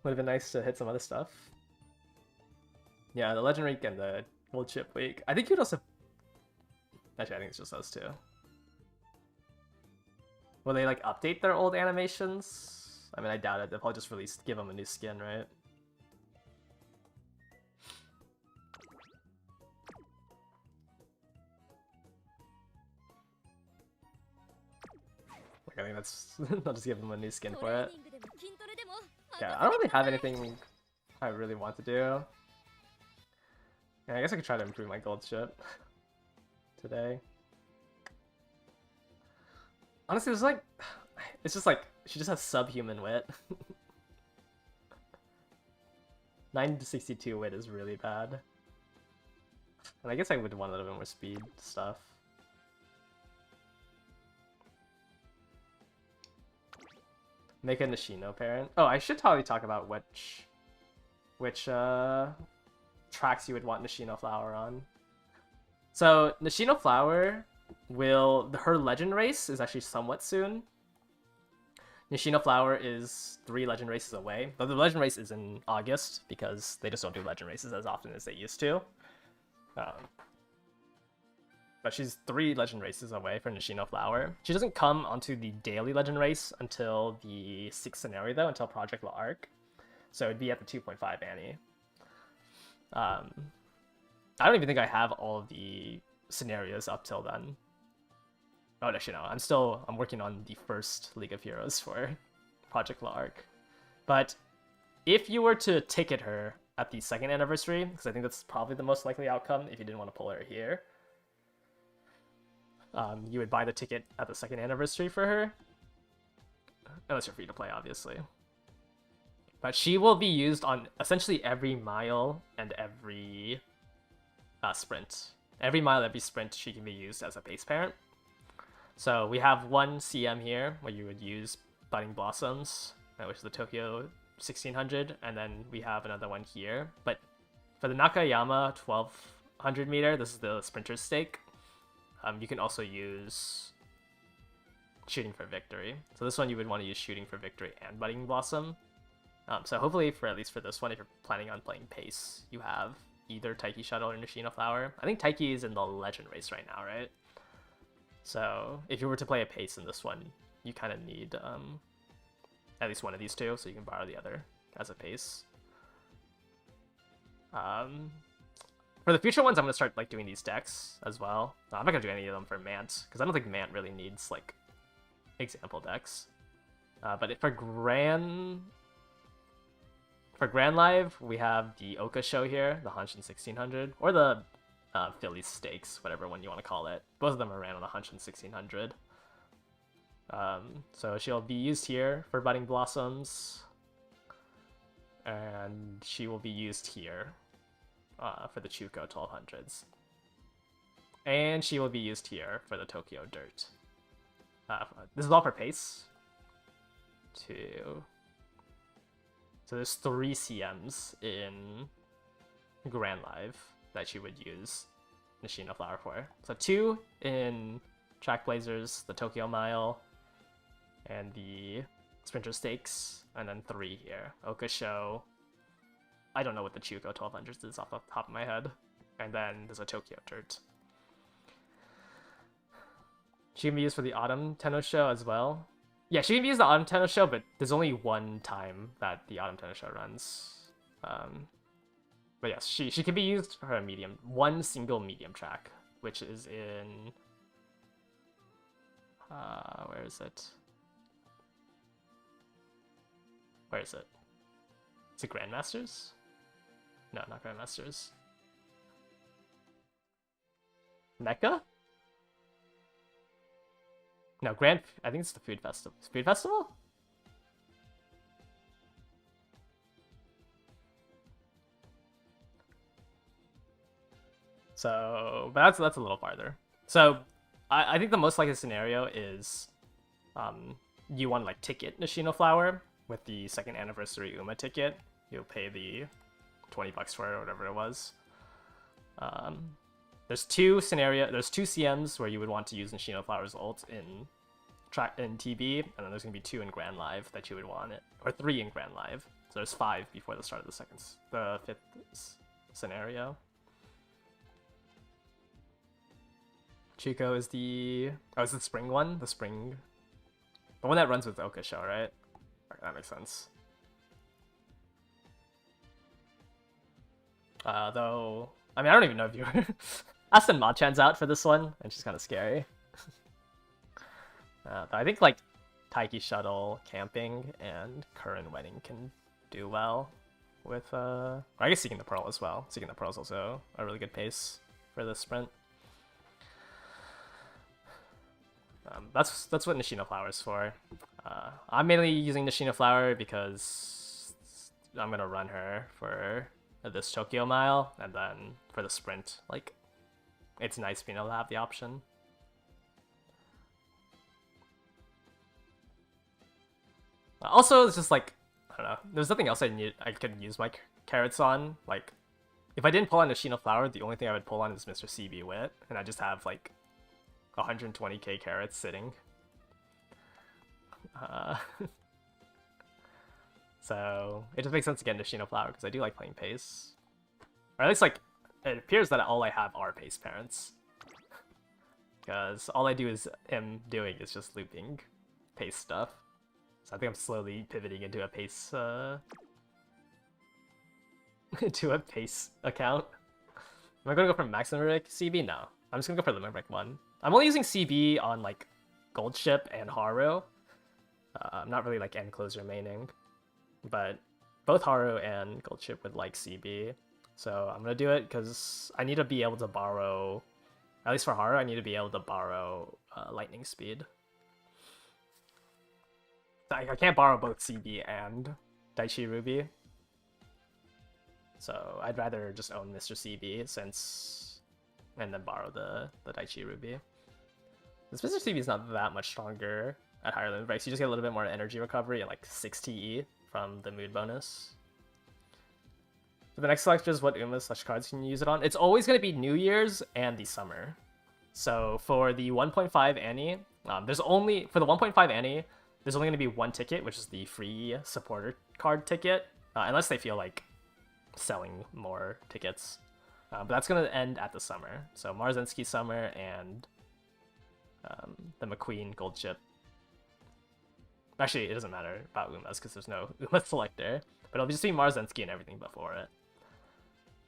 Would have been nice to hit some other stuff. Yeah, the Legend Week and the Gold Chip Week. I think you'd also... Actually, I think it's just those two. Will they, like, update their old animations? I mean, I doubt it. They'll probably just give them a new skin, right? Like, I think that's... I'll just give them a new skin for it. Yeah, I don't really have anything I really want to do. Yeah, I guess I could try to improve my gold chip today. Honestly, it's like, it's just like she just has subhuman wit. 9 to 62 wit is really bad. And I guess I would want a little bit more speed stuff. Make a Nishino parent. Oh, I should totally talk about which tracks you would want Nishino Flower on. So Nishino Flower her legend race is actually somewhat soon. Nishino Flower is 3 legend races away. Though the legend race is in August because they just don't do legend races as often as they used to. But she's 3 legend races away from Nishino Flower. She doesn't come onto the daily legend race until the 6th scenario though, until Project La Arc. So it'd be at the 2.5 Annie. I don't even think I have all of the scenarios up till then. Oh, actually no, I'm working on the first League of Heroes for Project La Arc. But if you were to ticket her at the 2nd anniversary, because I think that's probably the most likely outcome if you didn't want to pull her here, you would buy the ticket at the 2nd anniversary for her. Unless you're free to play, obviously. But she will be used on essentially every mile and every sprint. Every mile, every sprint, she can be used as a base parent. So we have one CM here where you would use Budding Blossoms, which is the Tokyo 1600, and then we have another one here. But for the Nakayama 1200 meter, this is the sprinter's stake. You can also use Shooting for Victory. So this one you would want to use Shooting for Victory and Budding Blossom. So hopefully, at least for this one, if you're planning on playing pace, you have either Taiki Shuttle or Nishino Flower. I think Taiki is in the legend race right now, right? So if you were to play a pace in this one, you kind of need at least one of these two, so you can borrow the other as a pace. For the future ones, I'm gonna start like doing these decks as well. No, I'm not gonna do any of them for Mant because I don't think Mant really needs like example decks. But for Grand Live, we have the Oka show here, the Hanshin 1600, or the Philly Stakes, whatever one you want to call it. Both of them are ran on the Hanshin 1600. So she'll be used here for Budding Blossoms, and she will be used here for the Chuko 1200s. And she will be used here for the Tokyo Dirt. This is all for pace. 2. So there's 3 CMs in Grand Live that you would use Nishino Flower for. So 2 in Track Blazers, the Tokyo Mile, and the Sprinter Stakes, and then 3 here. Oka Show. I don't know what the Chuko 1200s is off the top of my head. And then there's a Tokyo Dirt. She can be used for the Autumn Tenno Show as well. Yeah, she can be used the Autumn Tenno Show, but there's only one time that the Autumn Tenno Show runs. But yes, she can be used for a medium, one single medium track, which is in where is it? Where is it? Is it Grandmasters? No, not Grandmasters. Mecca? No, I think it's the Food Festival. Food Festival? So, but that's a little farther. So, I think the most likely scenario is, you want to like ticket Nishino Flower with the 2nd anniversary Uma ticket. You'll pay the $20 for it or whatever it was. There's 2 CMs where you would want to use Nishino Flower's ult in TB, and then there's gonna be 2 in Grand Live that you would want it, or 3 in Grand Live. So there's 5 before the start of the 5th scenario. Chico is the is the spring one? The one that runs with Oka Show, right? Okay, that makes sense. Though, I mean, I don't even know if you Aston Machan's out for this one, and she's kind of scary. I think like Taiki Shuttle, Camping, and Current Wedding can do well with I guess Seeking the Pearl as well. Seeking the Pearl is also a really good pace for this sprint. That's what Nishino Flower is for. I'm mainly using Nishino Flower because I'm gonna run her for this Tokyo Mile, and then for the sprint, like, it's nice being able to have the option. Also, it's just like, I don't know, there's nothing else I could use my carrots on. Like, if I didn't pull on Nishino Flower, the only thing I would pull on is Mr. CB Wit, and I just have like 120k carrots sitting. So it just makes sense to get Nishino Flower because I do like playing pace. Or at least, like, it appears that all I have are pace parents. Because all I am doing is just looping pace stuff. So I think I'm slowly pivoting into a pace into a pace account. Am I gonna go for maximum rank CB? No. I'm just gonna go for limit rank 1. I'm only using CB on like Gold Ship and Haru. I'm not really like end closer maining. But both Haru and Gold Ship would like CB. So I'm gonna do it because I need to be able to borrow, at least for Haru, I need to be able to borrow lightning speed. I can't borrow both CB and Daichi Ruby. So I'd rather just own Mr. CB and then borrow the Daichi Ruby. This Mr. CB is not that much stronger at higher limit breaks. You just get a little bit more energy recovery and like 6 TE from the mood bonus. For the next selection is what Umas/cards can you use it on. It's always going to be New Year's and the summer. So for the 1.5 Annie, for the 1.5 Annie, there's only going to be one ticket, which is the free supporter card ticket, unless they feel like selling more tickets. But that's going to end at the summer. So Marzensky summer and the McQueen gold chip. Actually, it doesn't matter about Umas because there's no Uma selector, but it'll just be Marzensky and everything before it.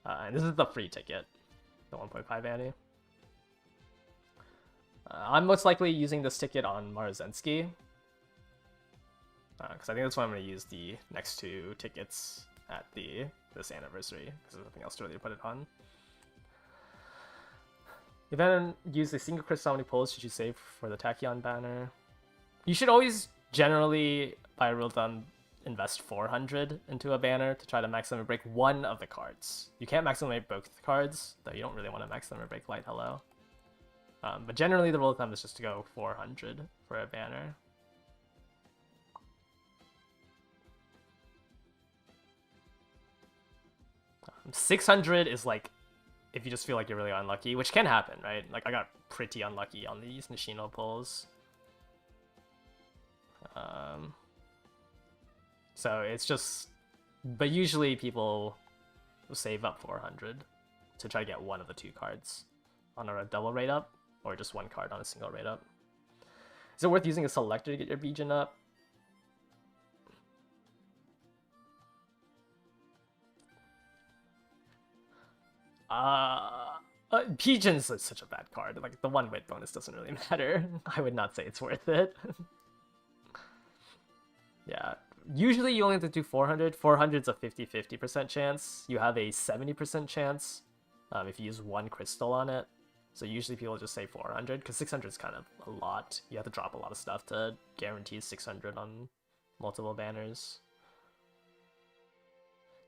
And this is the free ticket, the 1.5 Annie. I'm most likely using this ticket on Marzensky, because I think that's why I'm going to use the next 2 tickets at this anniversary, because there's nothing else to really put it on. If I don't use a single crystal, how many pulls should you save for the Tachyon banner? You should always generally, by rule of thumb, invest 400 into a banner to try to maximum break one of the cards. You can't maximum both cards, though you don't really want to maximum break Light Hello. But generally the rule of thumb is just to go 400 for a banner. 600 is like, if you just feel like you're really unlucky, which can happen, right? Like, I got pretty unlucky on these Nishino pulls. So it's just, but usually people save up 400 to try to get one of the 2 cards on a double rate up, or just 1 card on a single rate up. Is it worth using a selector to get your Bijin up? Bijin's such a bad card. Like, the 1 wit bonus doesn't really matter. I would not say it's worth it. Yeah, usually you only have to do 400. 400's a 50-50% chance. You have a 70% chance if you use 1 crystal on it. So usually people just say 400, because 600 is kind of a lot. You have to drop a lot of stuff to guarantee 600 on multiple banners.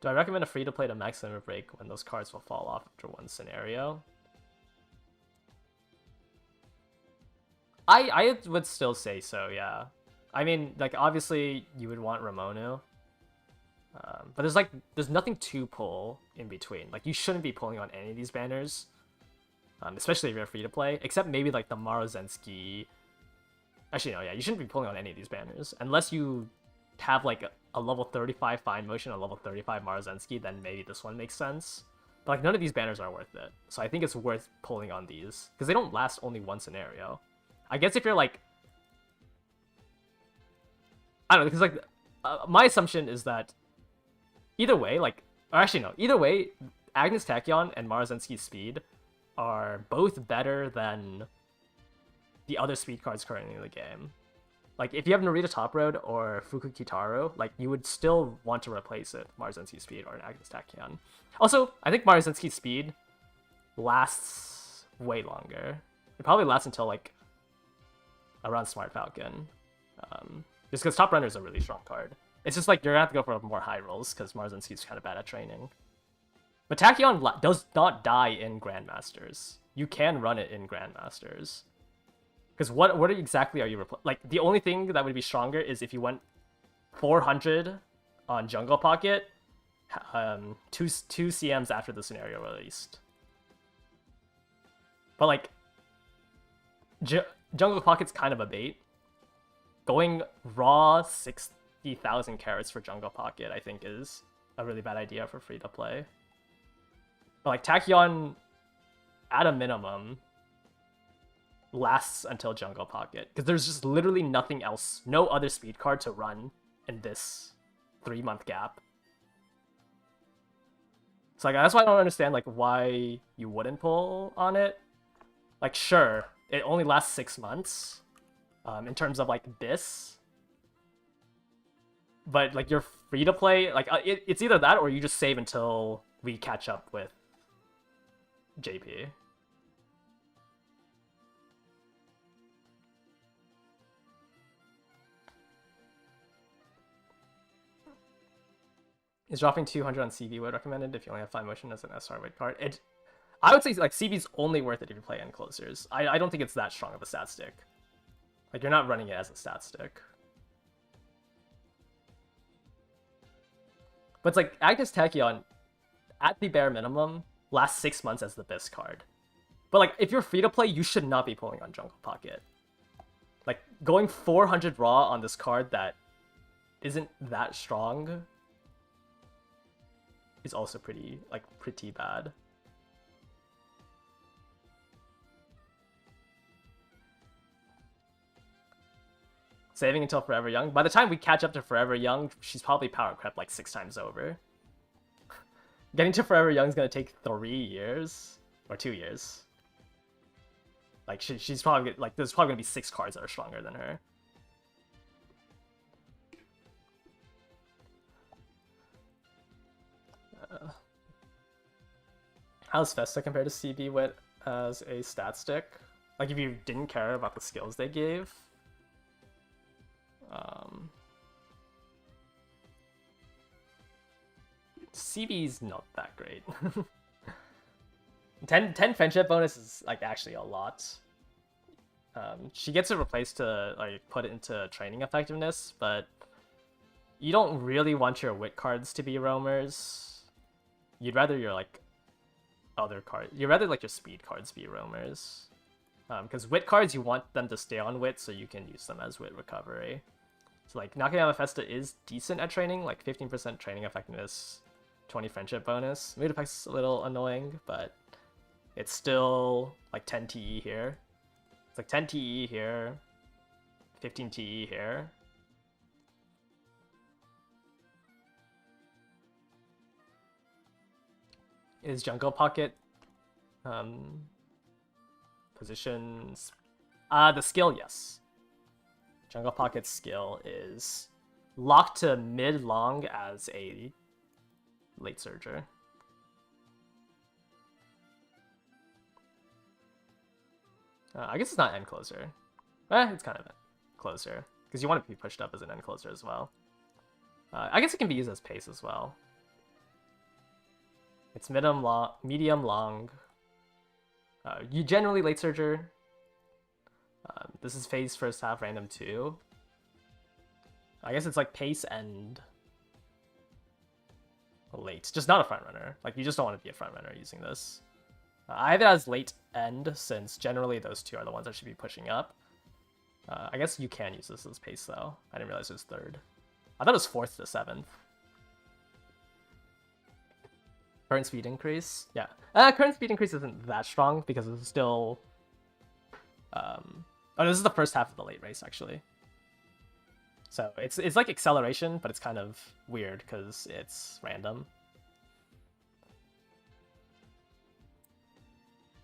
Do I recommend a free-to-play to maximum break when those cards will fall off after 1 scenario? I would still say so, yeah. I mean, like, obviously you would want Ramono, but there's nothing to pull in between. Like, you shouldn't be pulling on any of these banners, especially if you're free to play, except maybe like the Marozensky. Actually, no, yeah, you shouldn't be pulling on any of these banners unless you have like a level 35 Fine Motion, a level 35 Marozensky. Then maybe this one makes sense. But like, none of these banners are worth it, so I think it's worth pulling on these because they don't last only 1 scenario. I guess if you're like, I don't know, because like my assumption is that either way, like, or actually no, either way, Agnes Tachyon and Marzensky's speed are both better than the other speed cards currently in the game. Like, if you have Narita Top Road or Fuku Kitaro, like, you would still want to replace it with Marzensky's speed or an Agnes Tachyon. Also, I think Marzensky's speed lasts way longer. It probably lasts until like around Smart Falcon. Just because Top Runner is a really strong card. It's just like you're gonna have to go for more high rolls because Marzinski's kind of bad at training. But Tachyon does not die in Grandmasters. You can run it in Grandmasters. Because what exactly are you like? The only thing that would be stronger is if you went 400 on Jungle Pocket, two CMs after the scenario released. But like, Jungle Pocket's kind of a bait. Going raw 60,000 carats for Jungle Pocket, I think, is a really bad idea for free to play. But like Tachyon, at a minimum, lasts until Jungle Pocket because there's just literally nothing else, no other speed card to run in this 3-month gap. So like that's why I don't understand like why you wouldn't pull on it. Like sure, it only lasts 6 months in terms of like this, but like you're free to play. Like it's either that or you just save until we catch up with JP. Is dropping 200 on CB would recommended if you only have 5 motion as an SR weight card? I would say like CB's only worth it if you play end closers. I don't think it's that strong of a stat stick. Like you're not running it as a stat stick. But it's like Agnes Tachyon, at the bare minimum, lasts 6 months as the best card. But like if you're free to play, you should not be pulling on Jungle Pocket. Like going 400 raw on this card that isn't that strong is also pretty bad. Saving until Forever Young. By the time we catch up to Forever Young, she's probably power crept like 6 times over. Getting to Forever Young is gonna take 3 years or 2 years. Like she's probably like there's probably gonna be 6 cards that are stronger than her. How's Festa compared to CB Wit as a stat stick? Like if you didn't care about the skills they gave. CB's not that great. 10 friendship bonus is like actually a lot. She gets it replaced to like put it into training effectiveness, but you don't really want your wit cards to be roamers. You'd rather your like other cards. You'd rather like your speed cards be roamers. Because wit cards, you want them to stay on wit so you can use them as wit recovery. So like Nakayama Festa is decent at training, like 15% training effectiveness, 20 friendship bonus. Mood effect's a little annoying, but it's still like 10 TE here. It's like 10 TE here, 15 TE here. Is Jungle Pocket positions? The skill, yes. Jungle Pocket's skill is locked to mid-long as a late surger. I guess it's not end closer. It's kind of closer because you want it to be pushed up as an end closer as well. I guess it can be used as pace as well. It's medium long. You generally late surger. This is phase first half random 2. I guess it's like pace and late. Just not a front runner. Like you just don't want to be a front runner using this. I have it as late end since generally those two are the ones that should be pushing up. I guess you can use this as pace though. I didn't realize it was 3rd. I thought it was 4th to 7th. Current speed increase? Yeah. Current speed increase isn't that strong because it's still... Oh, this is the first half of the late race, actually. So it's like acceleration, but it's kind of weird because it's random.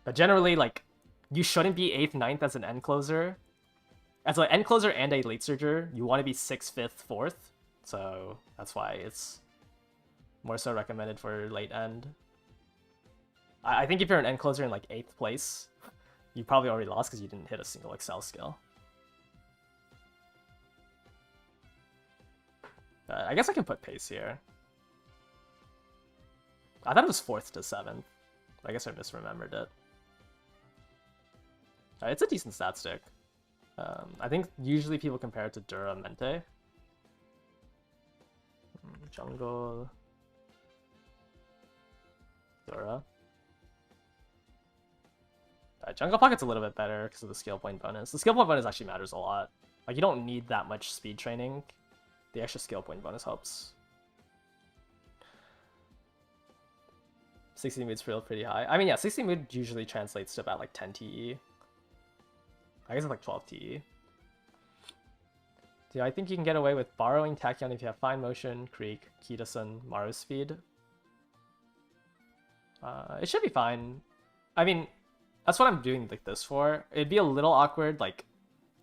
But generally, like, you shouldn't be 8th, 9th as an end closer. As an end closer and a late surger, you want to be 6th, 5th, 4th. So that's why it's more so recommended for late end. I think if you're an end closer in like 8th place, you probably already lost because you didn't hit a single Excel skill. I guess I can put pace here. I thought it was 4th to 7th. I guess I misremembered it. It's a decent stat stick. I think usually people compare it to Duramente. Jungle. Dura. Jungle Pocket's a little bit better because of the skill point bonus. The skill point bonus actually matters a lot. Like, you don't need that much speed training. The extra skill point bonus helps. 60 mood's feel pretty high. I mean, yeah, 60 mood usually translates to about like 10 TE. I guess it's like 12 TE. Do I think you can get away with borrowing Tachyon if you have Fine Motion, Creek, Kitasun, Maru Speed? It should be fine. I mean, that's what I'm doing like this for. It'd be a little awkward, like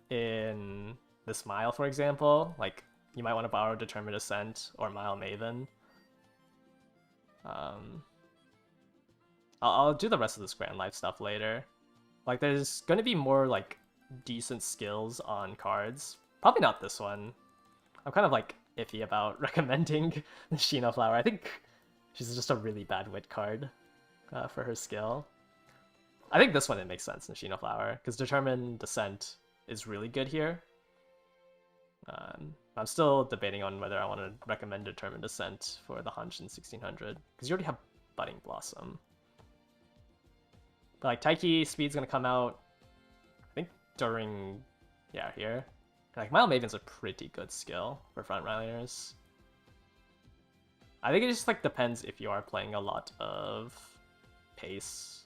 in this Mile, for example. Like, you might want to borrow Determined Ascent or Mile Maven. I'll do the rest of this Grand Life stuff later. Like, there's gonna be more like decent skills on cards. Probably not this one. I'm kind of like iffy about recommending Nishino Flower. I think she's just a really bad wit card for her skill. I think this one it makes sense, Nishino Flower, because Determined Descent is really good here. I'm still debating on whether I want to recommend Determined Descent for the Hunch in 1600, because you already have Budding Blossom. But like Taiki Speed's gonna come out, I think during, yeah, here. Like Mile Maven's a pretty good skill for frontliners. I think it just like depends if you are playing a lot of pace.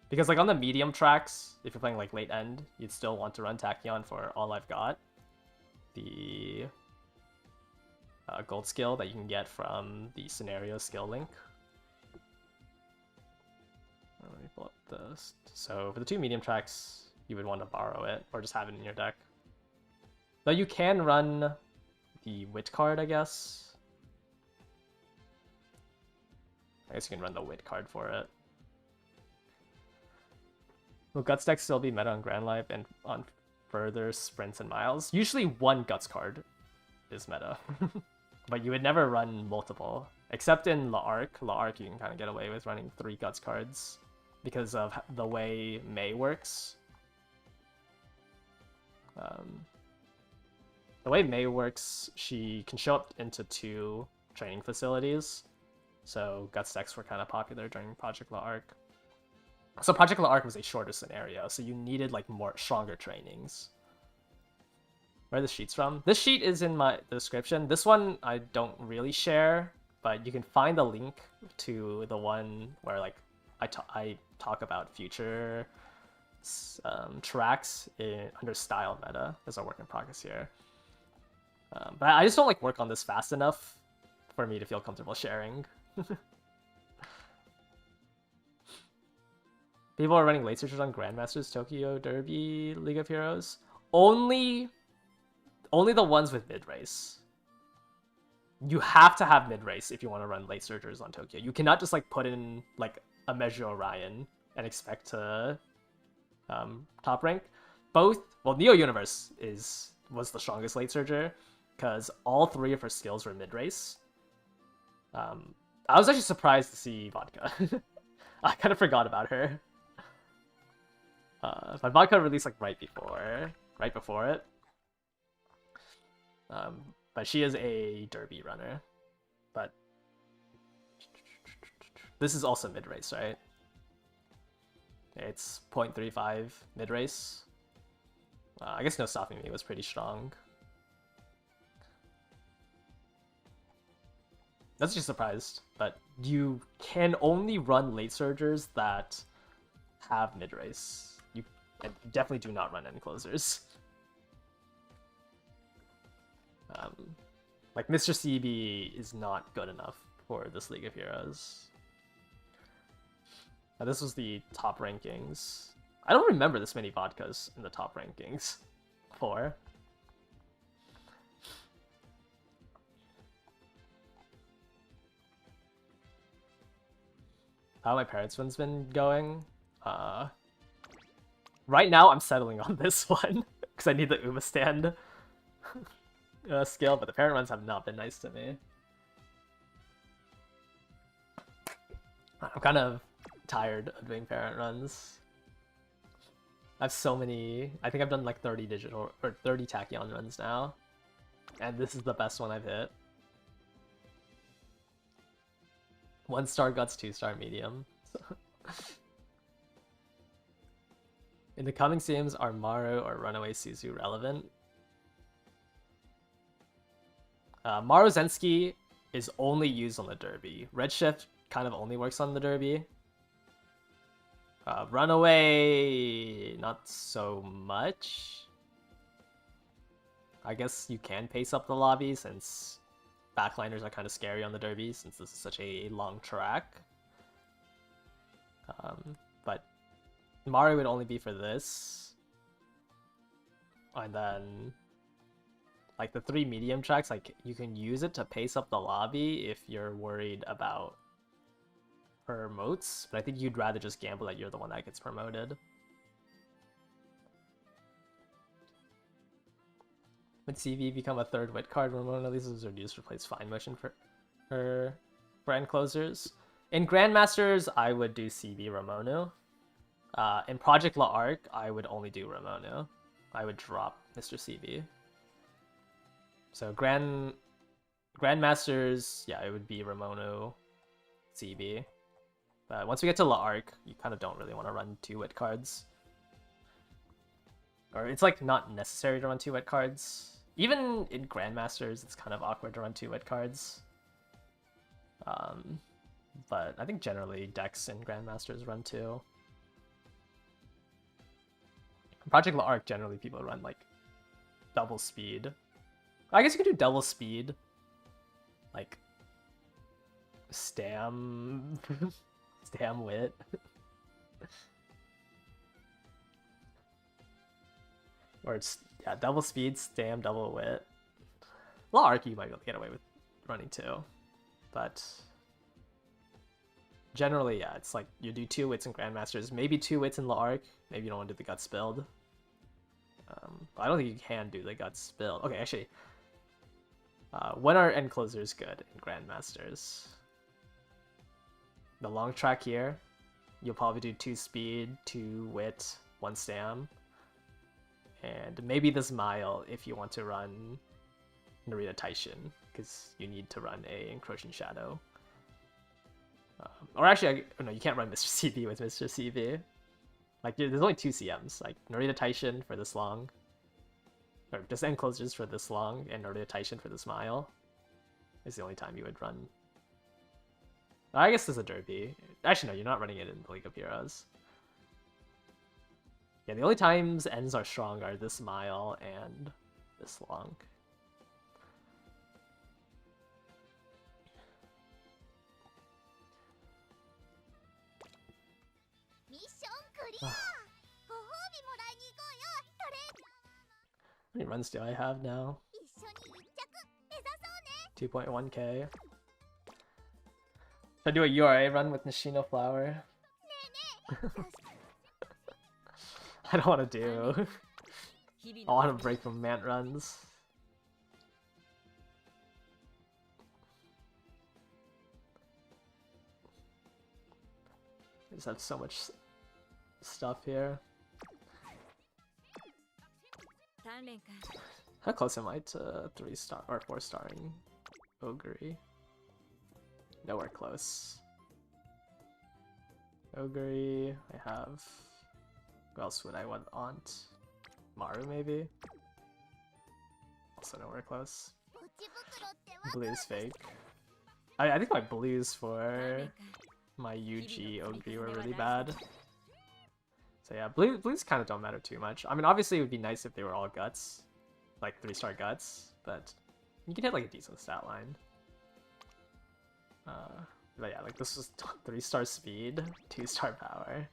Because like on the medium tracks, if you're playing like late end, you'd still want to run Tachyon for All I've Got. The gold skill that you can get from the scenario skill link. Let me pull up this. So for the 2 medium tracks, you would want to borrow it or just have it in your deck. Though you can run the Wit card, I guess. I guess you can run the Wit card for it. Will Guts deck still be meta on Grand Life and on further sprints and miles? Usually one Guts card is meta. But you would never run multiple. Except in La Arc. La Arc you can kind of get away with running 3 Guts cards because of the way Mei works. The way Mei works, she can show up into 2 training facilities. So Guts decks were kind of popular during Project La Arc. So Project La Arc was a shorter scenario, so you needed like stronger trainings. Where are the sheets from? This sheet is in my description. This one I don't really share, but you can find the link to the one where like I talk about future tracks under style meta as a work in progress here. But I just don't like work on this fast enough for me to feel comfortable sharing. People are running late searches on Grandmasters, Tokyo Derby, League of Heroes. Only the ones with mid-race. You have to have mid-race if you want to run late searchers on Tokyo. You cannot just like put in like a Measure Orion and expect to top rank. Both, well, Neo Universe was the strongest late searcher because all 3 of her skills were mid-race. I was actually surprised to see Vodka. I kind of forgot about her. But Vodka released like right before it. But she is a Derby runner. But this is also mid-race, right? It's 0.35 mid-race. I guess No Stopping Me was pretty strong. That's just surprised, but you can only run late surgers that have mid-race. You definitely do not run any closers. Like Mr. CB is not good enough for this League of Heroes. Now, this was the top rankings. I don't remember this many vodkas in the top rankings before. How my parents' one's been going? Right now I'm settling on this one because I need the Uma stand. skill, but the parent runs have not been nice to me. I'm kind of tired of doing parent runs. I have so many. I think I've done like 30 digital or 30 tachyon runs now, and this is the best one I've hit. 1-star guts, 2-star medium. In the coming sims, are Maru or Runaway Suzu relevant? Maru Zenski is only used on the Derby. Redshift kind of only works on the Derby. Runaway, not so much. I guess you can pace up the lobby since backliners are kind of scary on the Derby since this is such a long track. But Mario would only be for this. And then like the 3 medium tracks, like you can use it to pace up the lobby if you're worried about promotes, but I think you'd rather just gamble that you're the one that gets promoted. Would CV become a 3rd wit card? Ramona Lisa's reduced to replace fine motion for brand closers. In Grandmasters, I would do CV Ramono. In Project La Arc, I would only do Ramono. I would drop Mr. CV. So Grandmasters, yeah, it would be Ramono, CB. But once we get to La Arc, you kind of don't really want to run 2 wit cards. Or it's like not necessary to run 2 wit cards. Even in Grandmasters, it's kind of awkward to run 2 wit cards. But I think generally decks in Grandmasters run 2. Project La Arc, generally people run like double speed. I guess you could do double speed. Like Stam wit. Or it's, yeah, double speed, Stam, double wit. La Arc you might be able to get away with running 2. But generally, yeah, it's like you do 2 wits in Grandmasters, maybe 2 wits in La Arc, maybe you don't want to do the guts build. But I don't think you can do the guts build. Okay, actually, when are end closers good in Grandmasters? The long track here, you'll probably do 2 speed, 2 wit, 1 stam. And maybe this mile if you want to run Narita Taishin, because you need to run a Encroaching Shadow. Or actually, no, you can't run Mr. CB with Mr. CB. Like, there's only 2 CMs, like Narita Taishin for this long, or just end closers for this long, and Narita Taishin for this mile. Is the only time you would run. I guess there's a Derby. Actually, no, you're not running it in the League of Heroes. Yeah, the only times ends are strong are this mile and this long. How many runs do I have now? 2.1k. Should I do a URA run with Nishino Flower? I don't want to do. I want to break from Mant runs. I just have so much stuff here. How close am I to 3-star or 4-starring Ogre? Nowhere close. Ogre, I have. Who else would I want? Maru, maybe? Also nowhere close. Blue's fake. I think my blues for my UG Ogre were really bad. So yeah, blues kind of don't matter too much. I mean, obviously it would be nice if they were all guts. Like 3-star guts, but you can hit like a decent stat line. But yeah, like this was 3-star speed, 2-star power.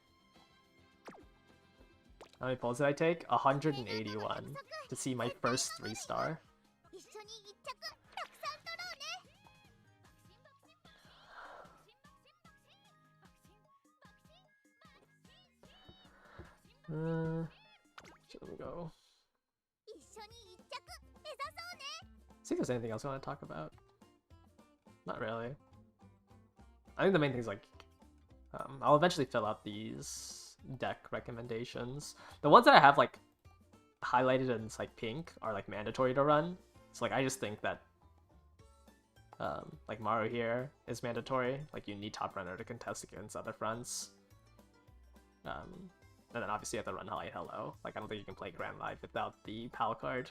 How many pulls did I take? 181 to see my first 3-star. Should we go? See if there's anything else I want to talk about. Not really. I think the main thing is like, I'll eventually fill out these deck recommendations. The ones that I have like highlighted in like pink are like mandatory to run. So like I just think that like Maru here is mandatory. Like you need top runner to contest against other fronts. And then obviously you have to run Hi Hello. Like I don't think you can play Grand Live without the PAL card.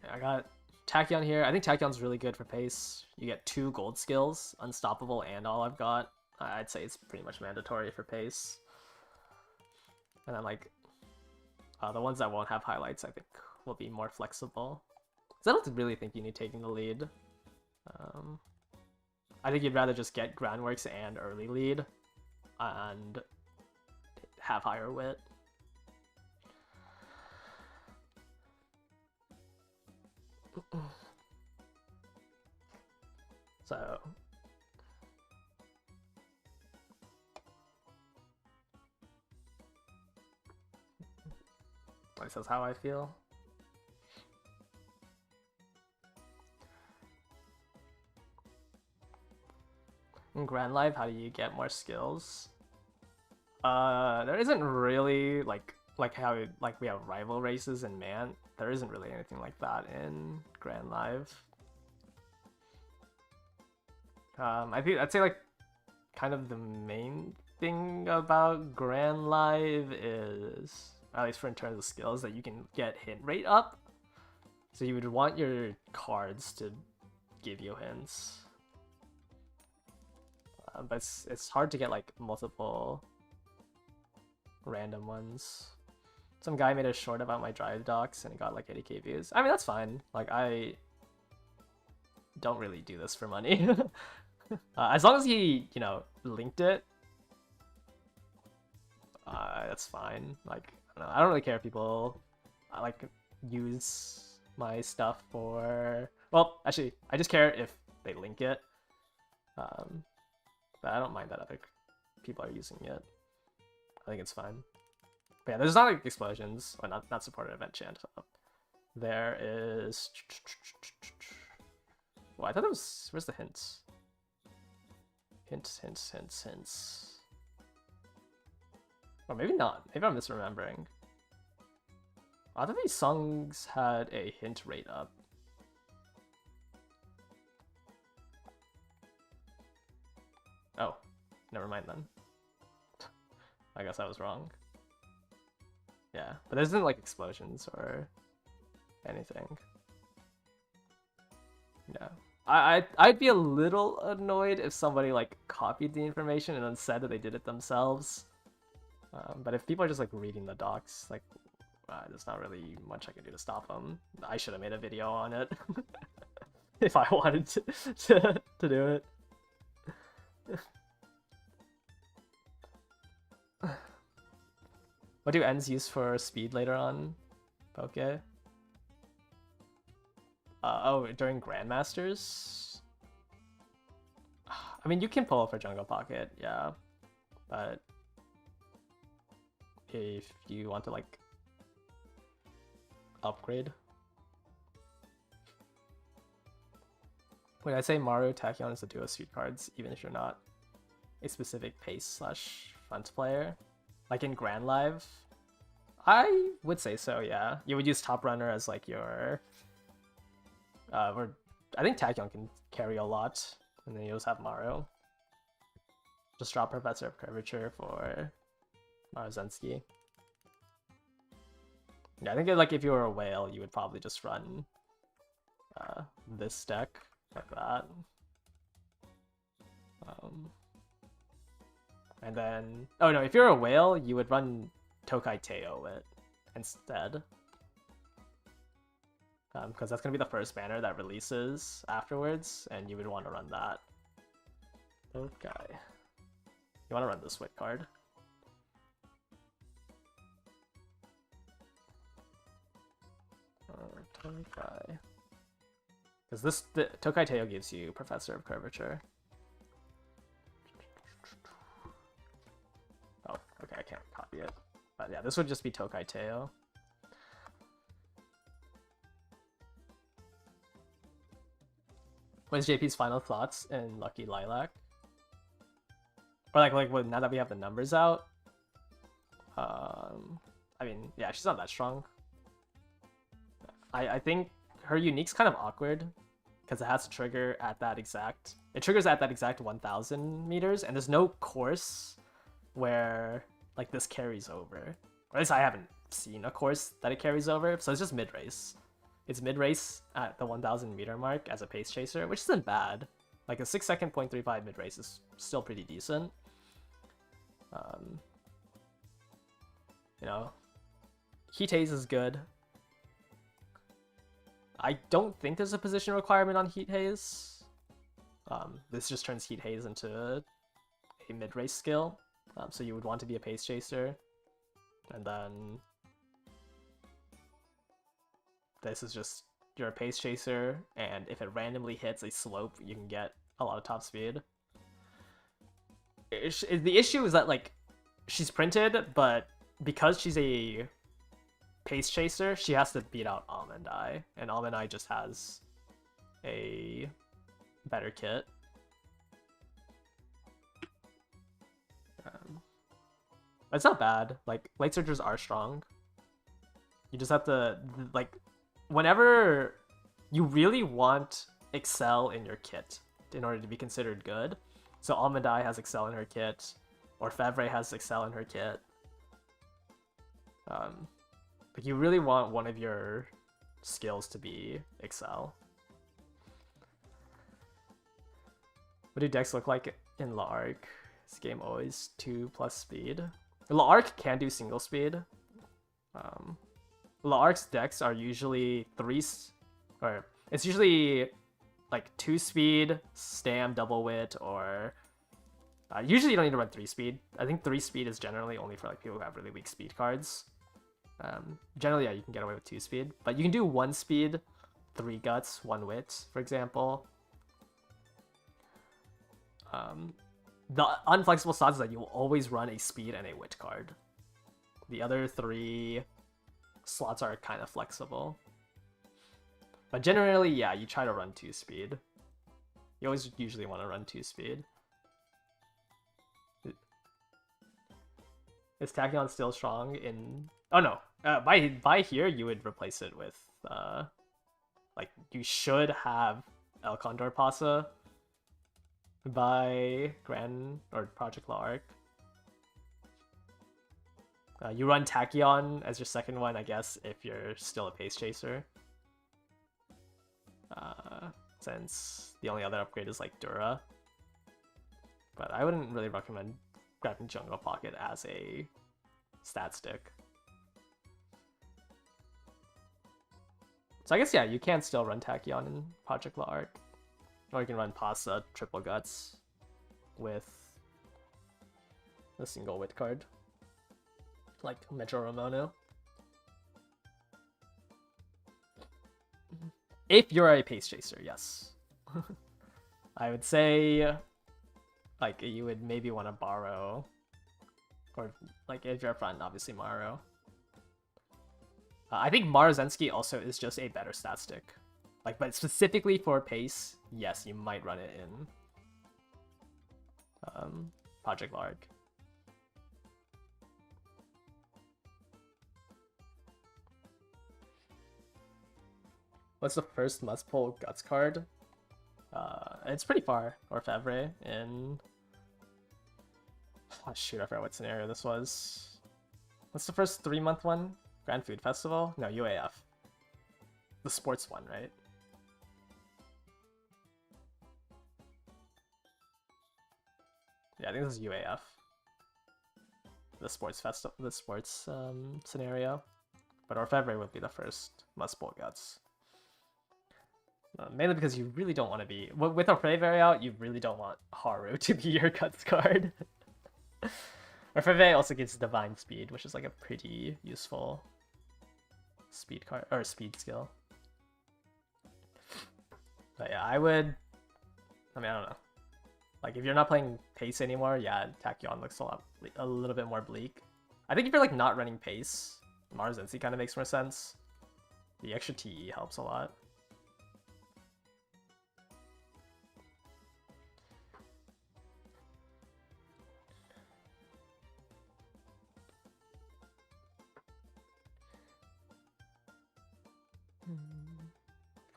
Yeah, I got Tachyon here. I think Tachyon's really good for pace. You get 2 gold skills, Unstoppable and All I've Got. I'd say it's pretty much mandatory for pace. And then like the ones that won't have highlights I think will be more flexible. Because I don't really think you need taking the lead. I think you'd rather just get Groundworks and early lead and have higher wit. So this is how I feel. In Grand Life, how do you get more skills? There isn't really like how we have rival races in Man. There isn't really anything like that in Grand Live. I'd say like kind of the main thing about Grand Live is, at least for in terms of skills, that you can get hint rate up. So you would want your cards to give you hints. But it's hard to get like multiple random ones. Some guy made a short about my drive docs and it got like 80k views. I mean, that's fine. Like, I don't really do this for money. As long as he, you know, linked it, that's fine. Like, I don't really care if people like use my stuff for. Well, actually, I just care if they link it. But I don't mind that other people are using it. I think it's fine. But yeah, there's not like explosions, or not supported event chant up. There is. Well, I thought it was. Where's the hints? Hints. Or maybe not. Maybe I'm misremembering. I thought these songs had a hint rate up. Oh, never mind then. I guess I was wrong. Yeah, but there isn't like explosions or anything. Yeah, I'd be a little annoyed if somebody like copied the information and then said that they did it themselves. But if people are just like reading the docs, like there's not really much I can do to stop them. I should have made a video on it if I wanted to do it. What do ends use for speed later on, Poke? Oh, during Grandmasters? I mean, you can pull for Jungle Pocket, yeah. But if you want to, like, upgrade. Wait, I say Maru Tachyon is a duo suit cards, even if you're not a specific pace/front player. Like in Grand Live, I would say so, yeah. You would use Top Runner as like your... or I think Tachyon can carry a lot, and then you just have Maru. Just drop Professor of Curvature for Maruzensky. Yeah, I think like if you were a whale, you would probably just run this deck like that. And then, oh no, if you're a whale, you would run Tokai Teo it instead. Because that's going to be the first banner that releases afterwards, and you would want to run that. Okay. You want to run this Wit card. Tokai. Because the Tokai Teo gives you Professor of Curvature. Oh, okay, I can't copy it. But yeah, this would just be Tokai Teo. What is JP's final thoughts in Lucky Lilac? Or like what, now that we have the numbers out? I mean, yeah, she's not that strong. I think her unique's kind of awkward because it has to trigger at that exact. It triggers at that exact 1,000 meters, and there's no course where like this carries over. Or at least I haven't seen a course that it carries over, so it's just mid race. It's mid race at the 1,000 meter mark as a pace chaser, which isn't bad. Like a 6-second 0.35 mid race is still pretty decent. You know, Heat Haze is good. I don't think there's a position requirement on Heat Haze. This just turns Heat Haze into a mid-race skill. So you would want to be a pace chaser. And then this is just, you're a pace chaser, and if it randomly hits a slope, you can get a lot of top speed. The issue is that, like, she's printed, but because she's a pace chaser, she has to beat out Almond Eye, and Almond Eye just has a better kit. It's not bad. Like, Light Surgers are strong. You just have to, like, whenever you really want Excel in your kit in order to be considered good. So Almond Eye has Excel in her kit, or Favre has Excel in her kit. Like, you really want one of your skills to be Excel. What do decks look like in LARC? This game always 2+ speed. LARC can do single speed. LARC's decks are usually it's usually like 2 speed, Stam, double wit, or usually you don't need to run 3 speed. I think 3 speed is generally only for like people who have really weak speed cards. Generally, yeah, you can get away with 2 speed, but you can do 1 speed, 3 guts, 1 wit, for example. The unflexible slots is that you will always run a speed and a wit card. The other 3 slots are kind of flexible. But generally, yeah, you try to run 2 speed. You always usually want to run 2 speed. Is Tachyon still strong in... Oh no, by here you would replace it with, like, you should have El Condor Pasa by Grand or Project LARC. You run Tachyon as your second one, I guess, if you're still a pace chaser. Since the only other upgrade is like Dura. But I wouldn't really recommend grabbing Jungle Pocket as a stat stick. So I guess, yeah, you can still run Tachyon in Project LARC. Or you can run Pasa, triple guts, with a single wit card. Like Metro Ramono. If you're a pace chaser, yes. I would say, like, you would maybe want to borrow, or like if you're a front, obviously Maro. I think Marozensky also is just a better stat stick. Like, but specifically for pace, yes, you might run it in Project LARC. What's the first must pull guts card? It's pretty far. Orfevre in... Oh shoot, I forgot what scenario this was. What's the first 3-month one? Grand Food Festival? No, UAF. The sports one, right? Yeah, I think this is UAF. The sports festival, the sports scenario. But Orfevre would be the first must pull guts. Mainly because you really don't want to be... With Orfevre out, you really don't want Haru to be your guts card. Orfevre also gives Divine Speed, which is like a pretty useful speed card, or speed skill. But yeah, I mean, I don't know. Like, if you're not playing pace anymore, yeah, Tachyon looks a little bit more bleak. I think if you're like not running pace, Marzensi kind of makes more sense. The extra TE helps a lot.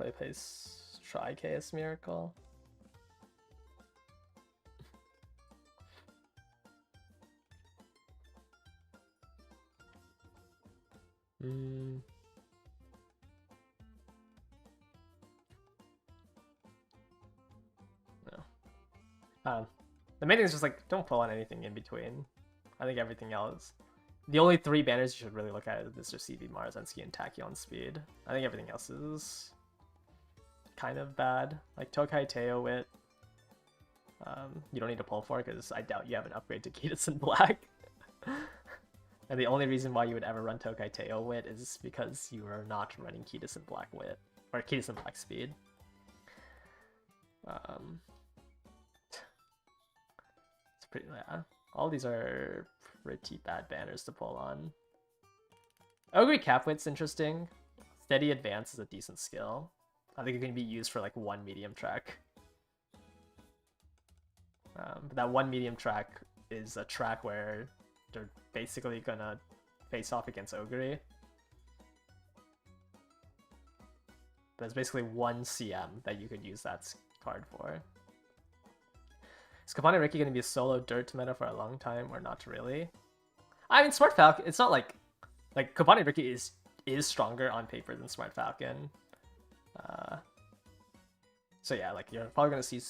play pace. Try KS Miracle. No. The main thing is just like don't pull on anything in between. I think everything else. The only 3 banners you should really look at is Mr. CV, Marzensky, and Tachyon Speed. I think everything else is kind of bad. Like Tokai Teo Wit. You don't need to pull for because I doubt you have an upgrade to Kitasen Black. And the only reason why you would ever run Tokai Teo Wit is because you are not running Kitasen Black Wit. Or Kitasen Black Speed. It's pretty, yeah. All these are pretty bad banners to pull on. Ogre Capwit's interesting. Steady Advance is a decent skill. I think it can be used for like 1 medium track. But that 1 medium track is a track where they're basically gonna face off against Ogre. But it's basically 1 CM that you could use that card for. Is Kapane Riki gonna be a solo dirt meta for a long time or not really? I mean, Smart Falcon, it's not like Kapane Riki is stronger on paper than Smart Falcon. So yeah, like you're probably gonna see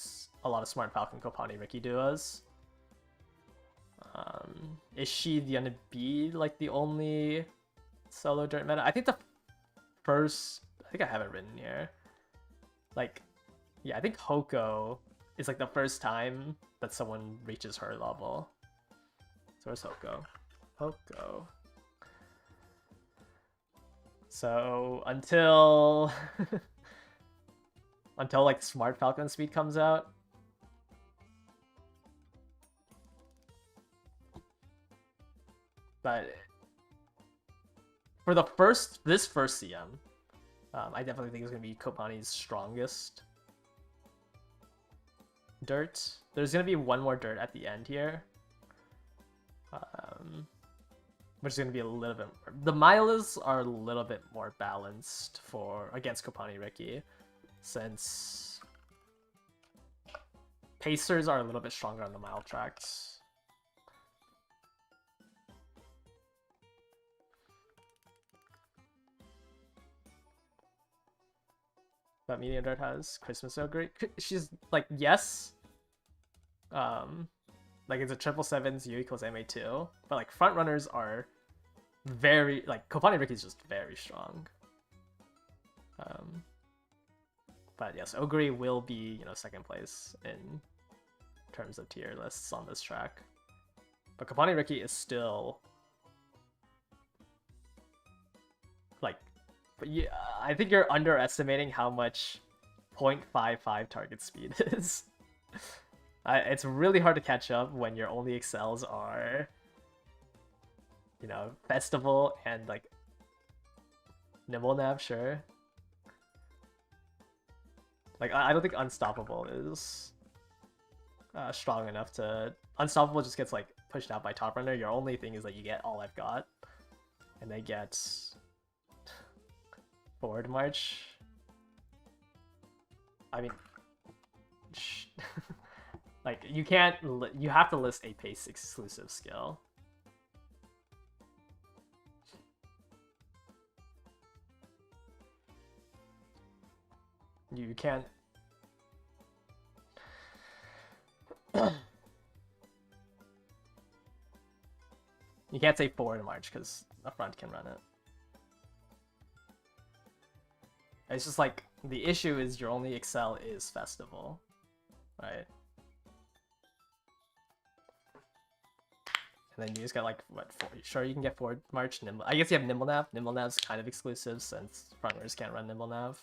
a lot of Smart Falcon Kopani Riki duos. Is she gonna be like the only solo dirt meta? I think the first, I think I have it written here. Like, yeah, I think Hoko is like the first time that someone reaches her level. So where's Hoko? Hoko. So until until like Smart Falcon Speed comes out. But for this first CM, I definitely think it's gonna be Kopani's strongest dirt. There's gonna be one more dirt at the end here, which is gonna be a little bit more. The Milas are a little bit more balanced against Kopani Riki, since Pacers are a little bit stronger on the mile tracks. But Medium Dirt has Christmas Ogre. She's like, yes. Like it's a 777's U equals MA2. But like front runners are very, like Kopani Riki is just very strong. But yes, Ogre will be, second place in terms of tier lists on this track. But Kopani Riki is still like, but yeah, I think you're underestimating how much 0.55 target speed is. It's really hard to catch up when your only excels are, Festival and like Nimble Nav, sure. Like I don't think Unstoppable is strong enough to. Unstoppable just gets like pushed out by Top Runner. Your only thing is that you get All I've Got, and they get Forward March. I mean, like you can't. You have to list a pace exclusive skill. You can't. You can't say Forward March because a front can run it. It's just like the issue is your only excel is Festival, right? And then you just got like what? Sure, you can get Forward March, Nimble. I guess you have Nimble Nav. Nimble Nav's kind of exclusive since front runners can't run Nimble Nav.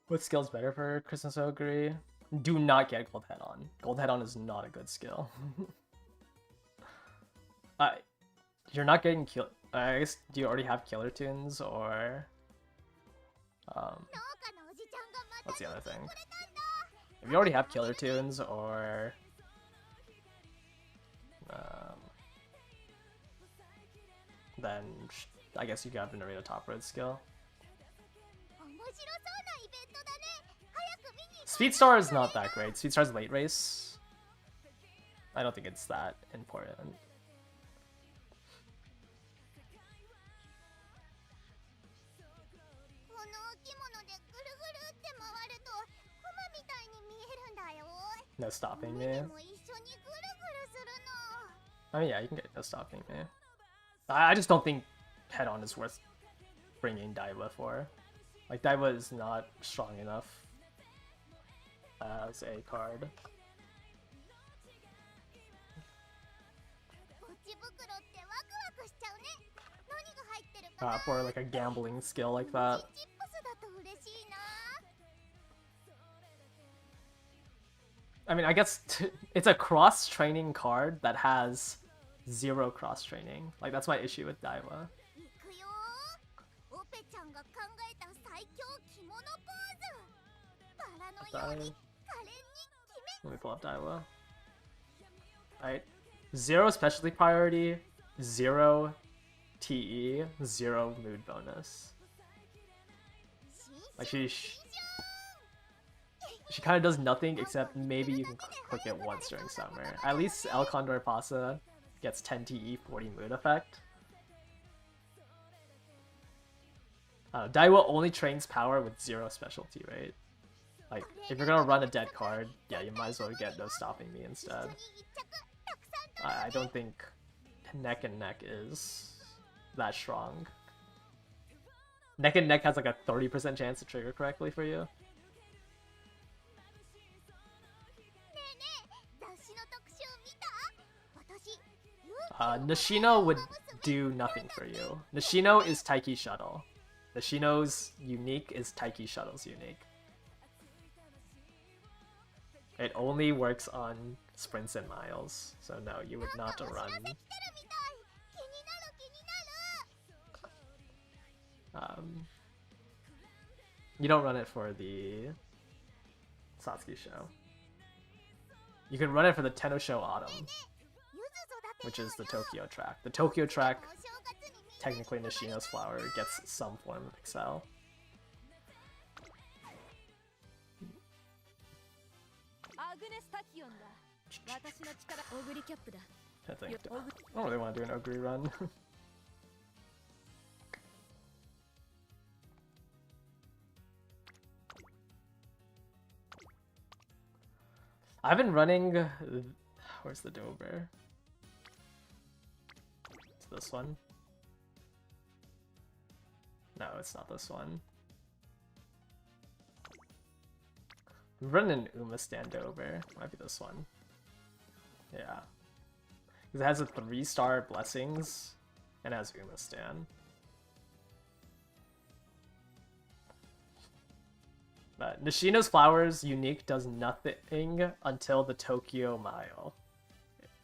What skill's better for Christmas Ogre? Do not get Gold Head On. Gold Head On is not a good skill. You're not getting kill. I guess, do you already have killer tunes, or what's the other thing? If you already have killer tunes, or then I guess you got an arena top road skill. Speedstar is not that great. Speedstar's late race. I don't think it's that important. No stopping me. I mean, yeah, you can get no stopping me. I just don't think head-on is worth bringing Daiwa for. Like, Daiwa is not strong enough as a card. For like a gambling skill like that. I mean, I guess it's a cross-training card that has 0 cross-training. Like, that's my issue with Daiwa. Let me pull up Daiwa. Alright. 0 specialty priority, 0 TE, 0 mood bonus. Like, she kind of does nothing except maybe you can click it once during summer. At least El Condor Pasa gets 10 TE, 40 mood effect. Daiwa only trains power with 0 specialty rate. Like, if you're gonna run a dead card, yeah, you might as well get no stopping me instead. I don't think neck and neck is that strong. Neck and neck has like a 30% chance to trigger correctly for you. Nishino would do nothing for you. Nishino is Taiki Shuttle. Nishino's unique is Taiki Shuttle's unique. It only works on sprints and miles, so no, you would not run. You don't run it for the Satsuki show. You can run it for the Tenno Show Autumn, which is the Tokyo track. The Tokyo track, technically Nishino's Flower, gets some form of Excel. I think I don't really want to do an Ogre run. I've been running. Where's the Dober? It's this one. No, it's not this one. I'm running an Uma stand Dober. Might be this one. Yeah. Because it has a 3-star blessings and has Uma stand. But Nishino's Flowers unique does nothing until the Tokyo Mile.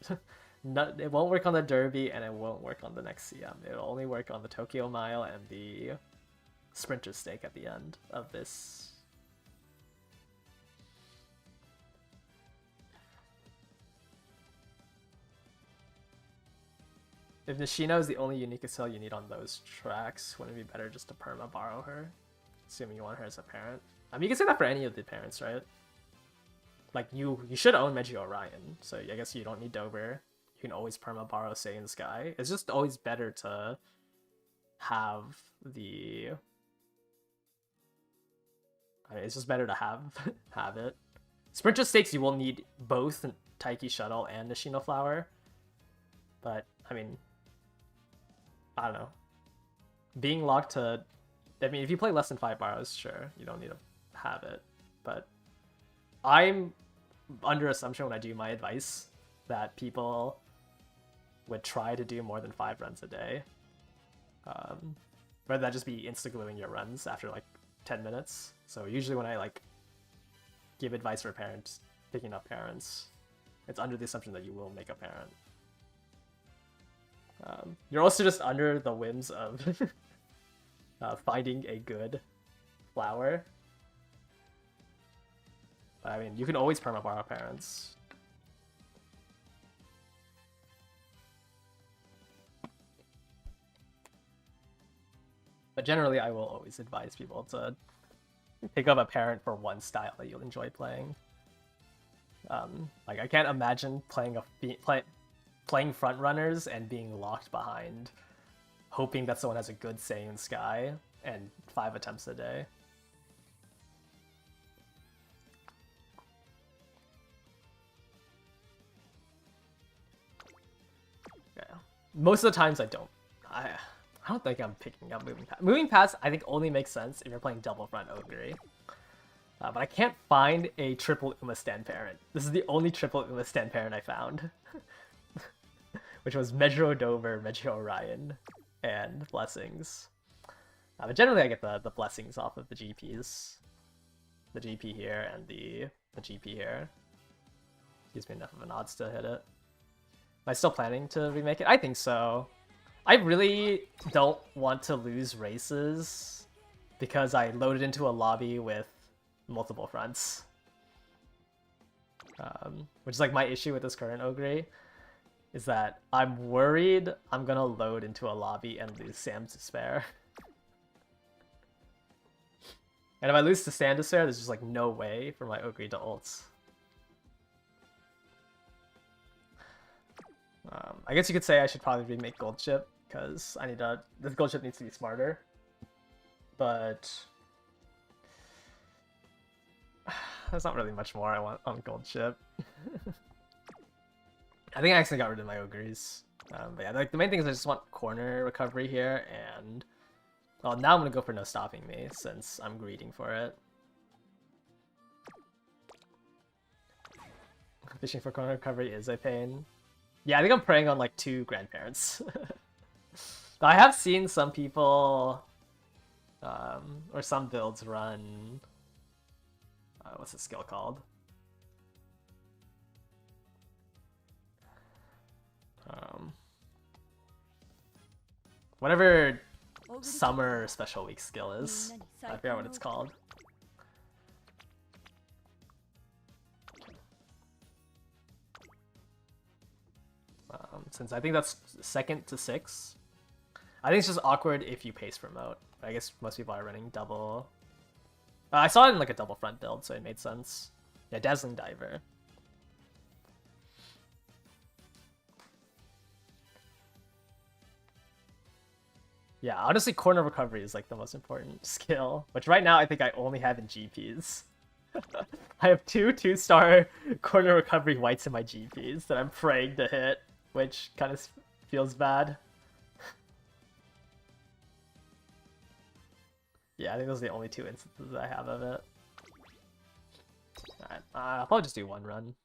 It won't work on the Derby and it won't work on the next CM. It'll only work on the Tokyo Mile and the Sprinter Stake at the end of this. If Nishino is the only unique Excel you need on those tracks, wouldn't it be better just to perma borrow her? Assuming you want her as a parent. I mean, you can say that for any of the parents, right? Like, you should own Meiji Orion, so I guess you don't need Dober. You can always perma borrow Saiyan Sky. It's just always better to have the... I mean, it's just better to have it. Sprinter Stakes, you will need both Taiki Shuttle and Nishino Flower. But, I mean... I don't know. Being locked to... I mean, if you play less than 5 borrows, sure, you don't need to have it. But I'm under assumption when I do my advice that people would try to do more than 5 runs a day. Rather than just be insta-gluing your runs after like 10 minutes. So usually when I like give advice for parents, picking up parents, it's under the assumption that you will make a parent. You're also just under the whims of finding a good flower. But, I mean, you can always perma borrow parents. But generally, I will always advise people to pick up a parent for one style that you'll enjoy playing. Like, I can't imagine playing front runners and being locked behind, hoping that someone has a good Saiyan Sky and 5 attempts a day. Yeah. Most of the times I don't. I don't think I'm picking up Moving Pass. Moving Pass, I think, only makes sense if you're playing double front Ogre. But I can't find a triple Uma stand parent. This is the only triple Uma stand parent I found. Which was Measure Dover, Measure Orion, and Blessings. But generally I get the Blessings off of the GPs. The GP here and the GP here. Gives me enough of an odds to hit it. Am I still planning to remake it? I think so. I really don't want to lose races because I loaded into a lobby with multiple fronts. Which is like my issue with this current Ogre, is that I'm worried I'm gonna load into a lobby and lose Sam to Spare. And if I lose to Sam to Spare, there's just like no way for my Ogre to ult. I guess you could say I should probably remake Gold Chip, because I need to. This Gold Chip needs to be smarter. But there's not really much more I want on Gold Chip. I think I actually got rid of my Ogres. But yeah, like the main thing is I just want corner recovery here, and well, now I'm gonna go for no stopping me since I'm greeting for it. Fishing for corner recovery is a pain. Yeah, I think I'm preying on like 2 grandparents. I have seen some people, or some builds run, what's the skill called? Whatever summer special week skill is. I forget what it's called. Since I think that's 2nd to 6. I think it's just awkward if you pace promote. I guess most people are running double. I saw it in like a double front build, so it made sense. Yeah, Dazzling Diver. Yeah, honestly, corner recovery is like the most important skill, which right now I think I only have in GPs. I have 2 2-star corner recovery whites in my GPs that I'm praying to hit, which kind of feels bad. Yeah, I think those are the only 2 instances I have of it. Alright, I'll probably just do 1 run.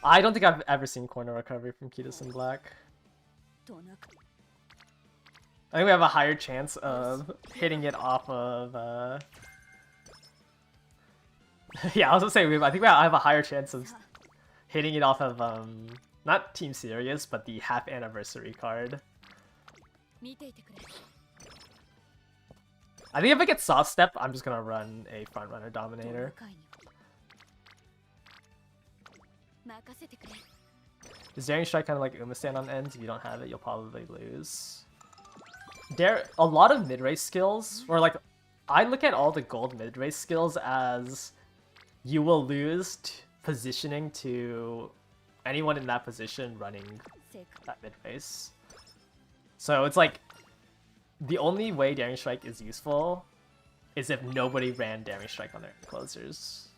I don't think I've ever seen corner recovery from Kitas in Black. I think we have a higher chance of hitting it off of, yeah, I was gonna say, I think I have a higher chance of hitting it off of, not Team Serious, but the half anniversary card. I think if I get Soft Step, I'm just gonna run a Front Runner Dominator. Is Daring Strike kind of like Uma Stand on ends? If you don't have it, you'll probably lose. A lot of mid-race skills, or like, I look at all the gold mid-race skills as you will lose positioning to anyone in that position running that mid-race. So it's like, the only way Daring Strike is useful is if nobody ran Daring Strike on their closers.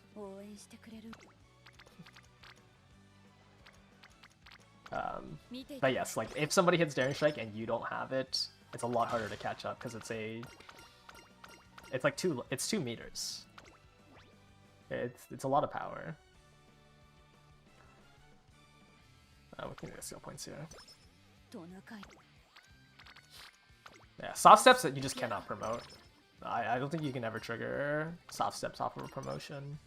But yes, like if somebody hits Daring Strike and you don't have it, it's a lot harder to catch up because it's like 2 meters. It's a lot of power. We can get skill points here. Yeah, soft steps that you just cannot promote. I don't think you can ever trigger soft steps off of a promotion.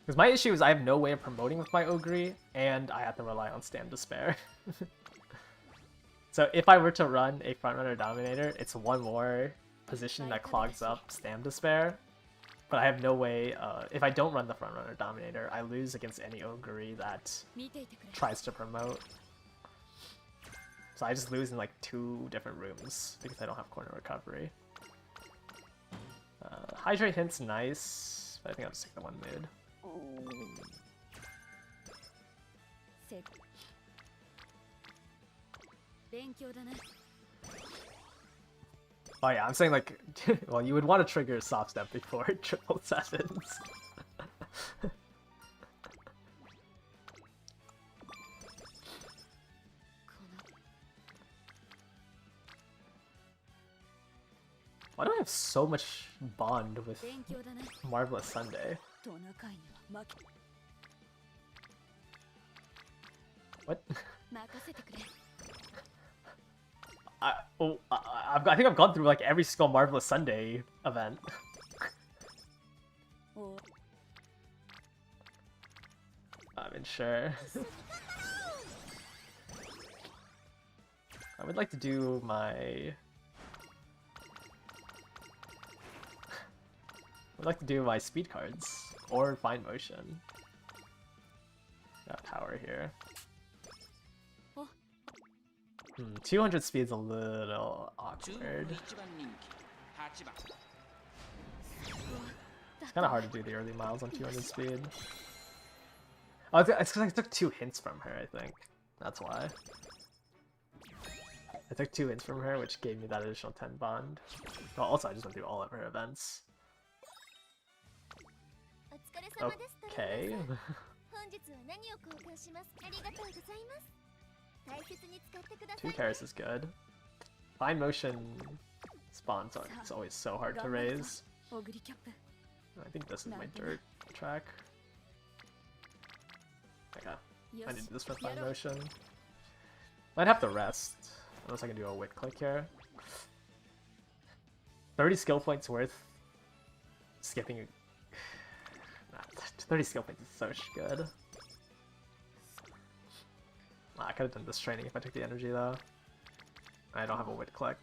Because my issue is I have no way of promoting with my Ogre, and I have to rely on Stand Despair. So if I were to run a Frontrunner Dominator, it's one more position that clogs up Stand Despair. But I have no way, if I don't run the Frontrunner Dominator, I lose against any Ogre that tries to promote. So I just lose in like 2 different rooms because I don't have corner recovery. Hydrate Hint's nice, but I think I'll just take the 1 mood. Oh yeah, I'm saying like, well, you would want to trigger soft step before 777s. Why do I have so much bond with Marvelous Sunday? What? I think I've gone through like every single Marvelous Sunday event. I'm unsure. I would like to do my... I would like to do my speed cards, or Fine Motion. Got power here. 200 speed's a little awkward. It's kind of hard to do the early miles on 200 speed. Oh, it's because I took 2 hints from her, I think. That's why. I took 2 hints from her, which gave me that additional 10 bond. Well, also I just went through all of her events. Okay. 2 carrots is good. Fine Motion spawns are it's always so hard to raise. I think this is my dirt track. Okay, I need this for Fine Motion. Might have to rest, unless I can do a wit click here. 30 skill points worth skipping. 30 skill points is so good. I could have done this training if I took the energy though. I don't have a wit click.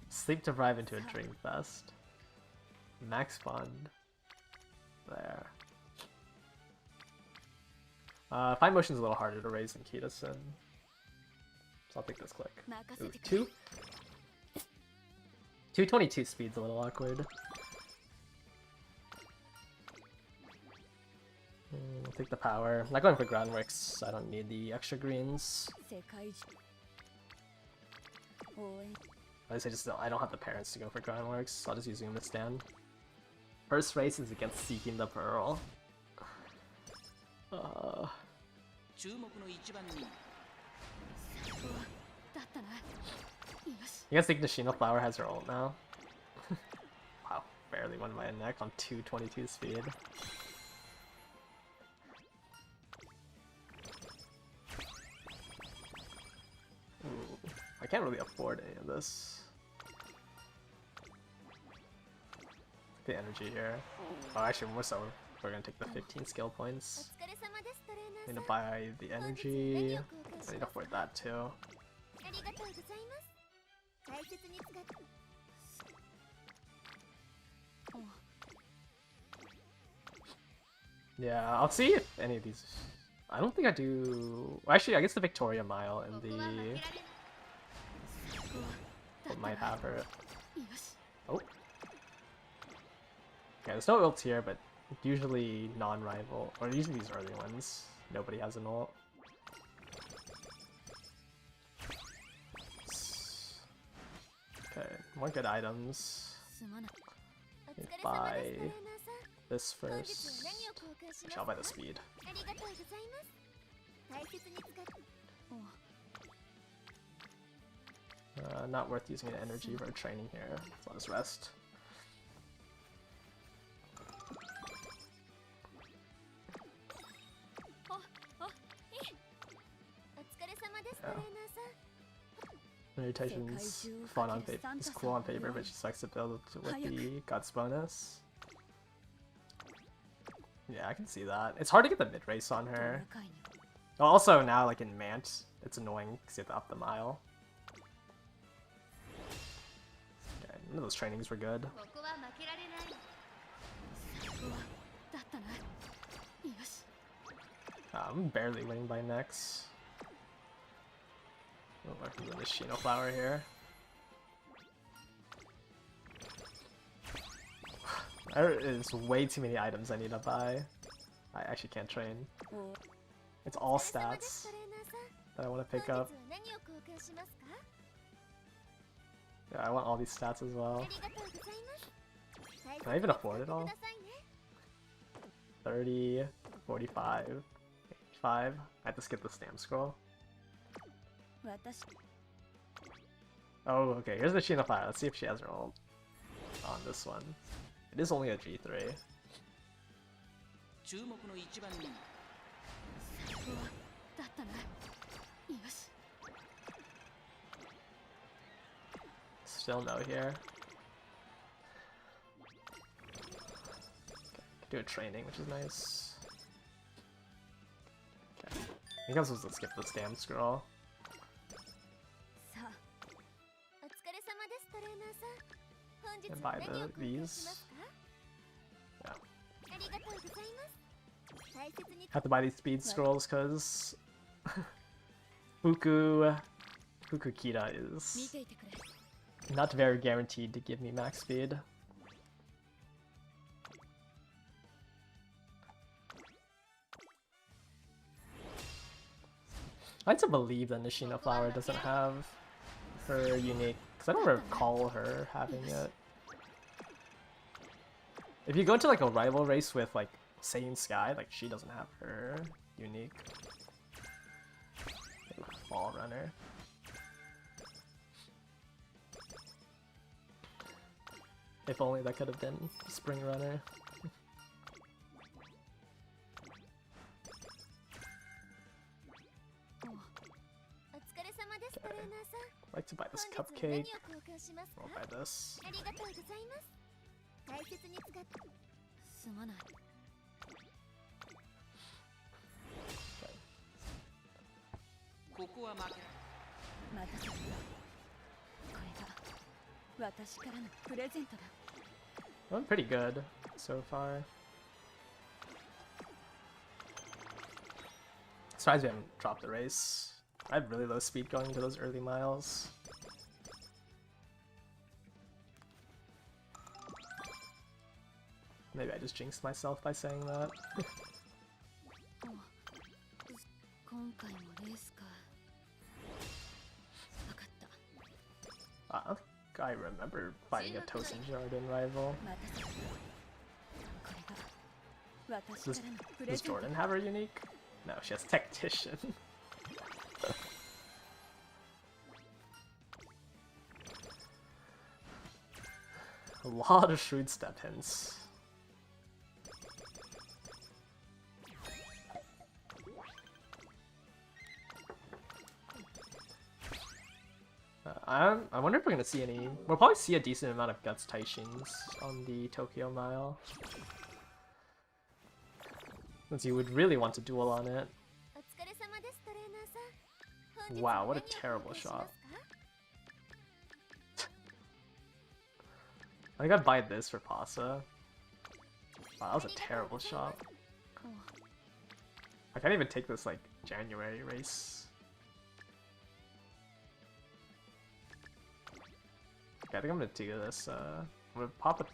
Sleep Deprive into a Drink Fest. Max Fund. There. Fine Motion's a little harder to raise than Kitasen. So I'll take this click. Ooh, 222 speed's a little awkward. I'll take the power. I'm not going for Groundworks, I don't need the extra greens. At least I don't have the parents to go for Groundworks, so I'll just use Uma Stand. First race is against Seeking the Pearl. I guess think Nishino Flower has her ult now. Wow, barely won my neck on 222 speed. Ooh, I can't really afford any of this. The energy here. Oh, actually, more so, we're gonna take the 15 skill points. I need to buy the energy. I need to afford that too. Yeah, I'll see if any of these. I don't think I do. Well, actually, I guess the Victoria Mile and the. What might have her. Oh. Okay, there's no ults here, but usually non-rival, or usually these early ones, nobody has an ult. Okay, more good items. Let me buy this first. Actually, I'll buy the speed. Not worth using an energy for training here, so I'll just rest. Meditation's fun on paper. It's cool on paper, but she sucks to build with the guts bonus. Yeah, I can see that. It's hard to get the mid race on her. Also now, like in Mant, it's annoying because you have to up the mile. Okay, none of those trainings were good. I'm barely winning by next. Oh, working with the Nishino Flower here. There is way too many items I need to buy. I actually can't train. It's all stats that I want to pick up. Yeah, I want all these stats as well. Can I even afford it all? 30, 45, 85. I have to skip the stamp scroll. Oh, okay, here's the Nishino Flower. Let's see if she has her ult on this one. It is only a G3. Still no here. Okay, do a training, which is nice. Okay. I think I was supposed to skip the stamp scroll. And buy these. Yeah. Have to buy these speed scrolls because Fuku Kita is not very guaranteed to give me max speed. I like to believe that Nishino Flower doesn't have her unique, because I don't recall her having it. If you go into like a rival race with like Saiyan Sky, like she doesn't have her unique. Fall runner. If only that could have been Spring Runner. Okay. I'd like to buy this cupcake. I'll buy this. I'm pretty good so far. Surprised we haven't dropped the race. I have really low speed going into those early miles. Maybe I just jinxed myself by saying that. I remember fighting a Tosin Jordan rival. Does Jordan have her unique? No, she has Tactician. A lot of shrewd step hints. I wonder if we're gonna see any. We'll probably see a decent amount of Guts Taishins on the Tokyo Mile. Since you would really want to duel on it. Wow, what a terrible shot. I think I'd buy this for Pasa. Wow, that was a terrible shot. I can't even take this like January race. Okay, I think I'm gonna do this. I'm gonna pop a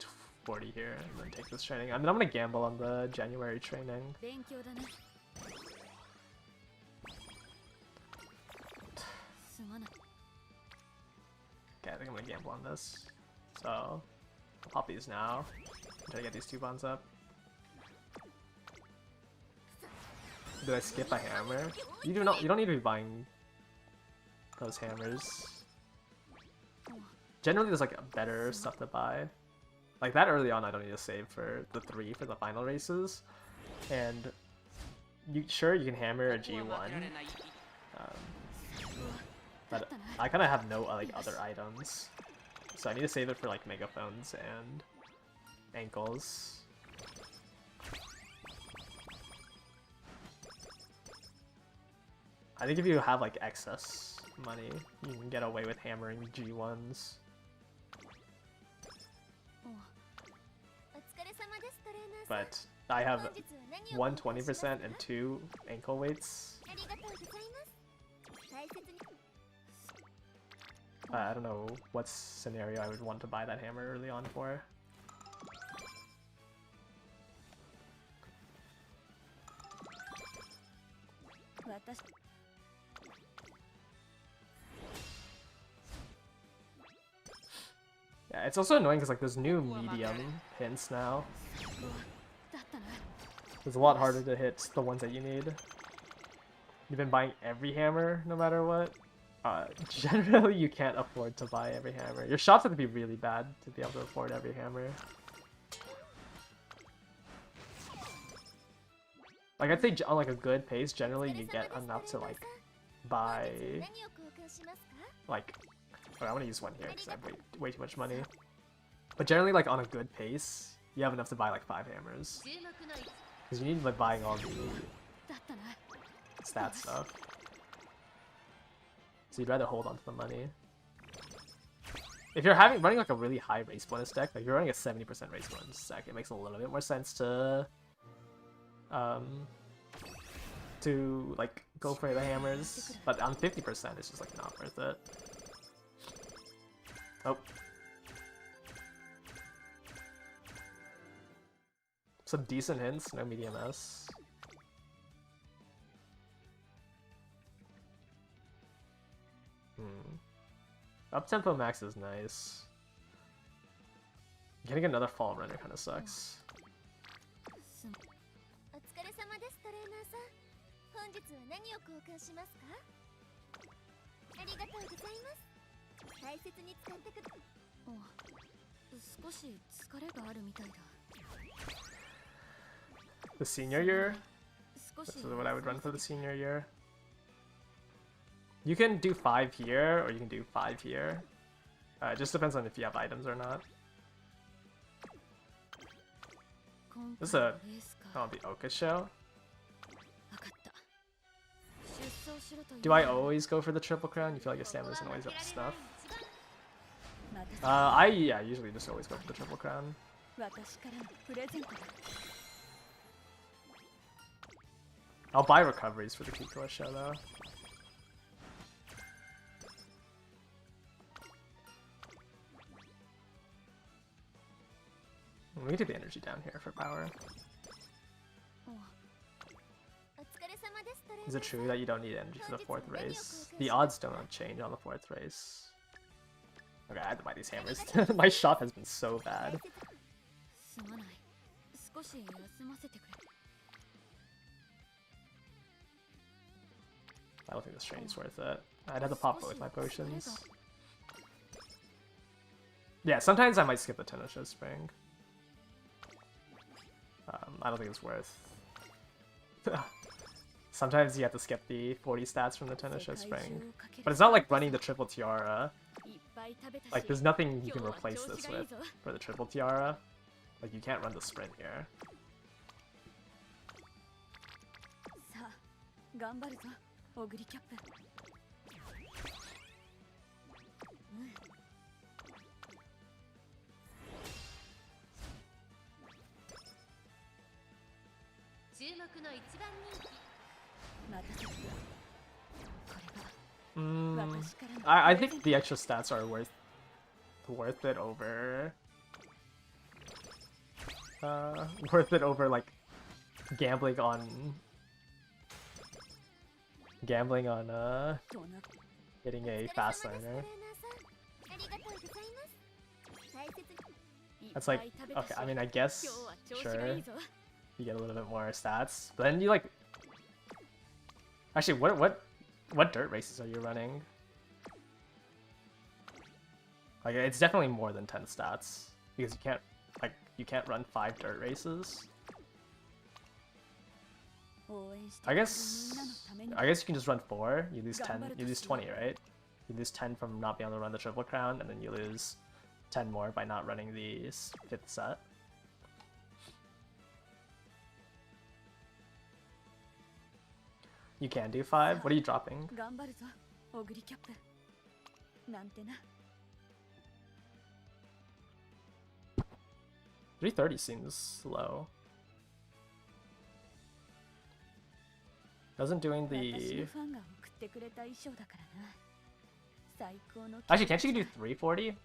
40 here and then take this training. I mean, I'm gonna gamble on the January training. Okay, I think I'm gonna gamble on this. So, I'll pop these now. Try to get these two bonds up. Do I skip a hammer? You don't need to be buying those hammers. Generally, there's like better stuff to buy. Like that early on, I don't need to save for the 3 for the final races. And you can hammer a G1. But I kind of have no like other items, so I need to save it for like megaphones and ankles. I think if you have like excess money, you can get away with hammering G1s. But I have 120% and 2 ankle weights. I don't know what scenario I would want to buy that hammer early on for. Yeah, it's also annoying because like there's new medium hints now. It's a lot harder to hit the ones that you need. You've been buying every hammer no matter what. Generally you can't afford to buy every hammer. Your shops have to be really bad to be able to afford every hammer. Like I'd say on like a good pace, generally you get enough to like buy like, oh, I want to use one here because I have way too much money. But generally like on a good pace, you have enough to buy like 5 hammers. Because you need like buying all the stat stuff. So you'd rather hold on to the money. If you're running like a really high race bonus deck, like you're running a 70% race bonus deck, it makes a little bit more sense to like go for the hammers. But on 50%, it's just like not worth it. Oh. Some decent hints, no medium S. Up tempo max is nice. Getting another fall runner kind of sucks. The senior year? This is what I would run for the senior year. You can do 5 here, or you can do 5 here. It just depends on if you have items or not. This is the Oka show. Do I always go for the triple crown? You feel like your stamina isn't always up to snuff? I usually just always go for the triple crown. I'll buy recoveries for the Kikoa show though. We can do the energy down here for power. Is it true that you don't need energy for the 4th race? The odds don't change on the 4th race. Okay, I had to buy these hammers. My shop has been so bad. I don't think this training's worth it. I'd have to pop both my potions. Yeah, sometimes I might skip the Tenosho Spring. I don't think it's worth. Sometimes you have to skip the 40 stats from the Tenosho Spring. But it's not like running the triple tiara. Like, there's nothing you can replace this with for the triple tiara. Like, you can't run the sprint here. I think the extra stats are worth it over like gambling on getting a fast learner. That's like, okay, I mean, I guess, sure, you get a little bit more stats, but then you like, actually, what dirt races are you running? Like, it's definitely more than 10 stats, because you can't run 5 dirt races. I guess you can just run 4, you lose 10, you lose 20, right? You lose 10 from not being able to run the Triple Crown, and then you lose 10 more by not running the 5th set. You can do 5? What are you dropping? 330 seems low. Doesn't doing the... Actually, can't you do 340?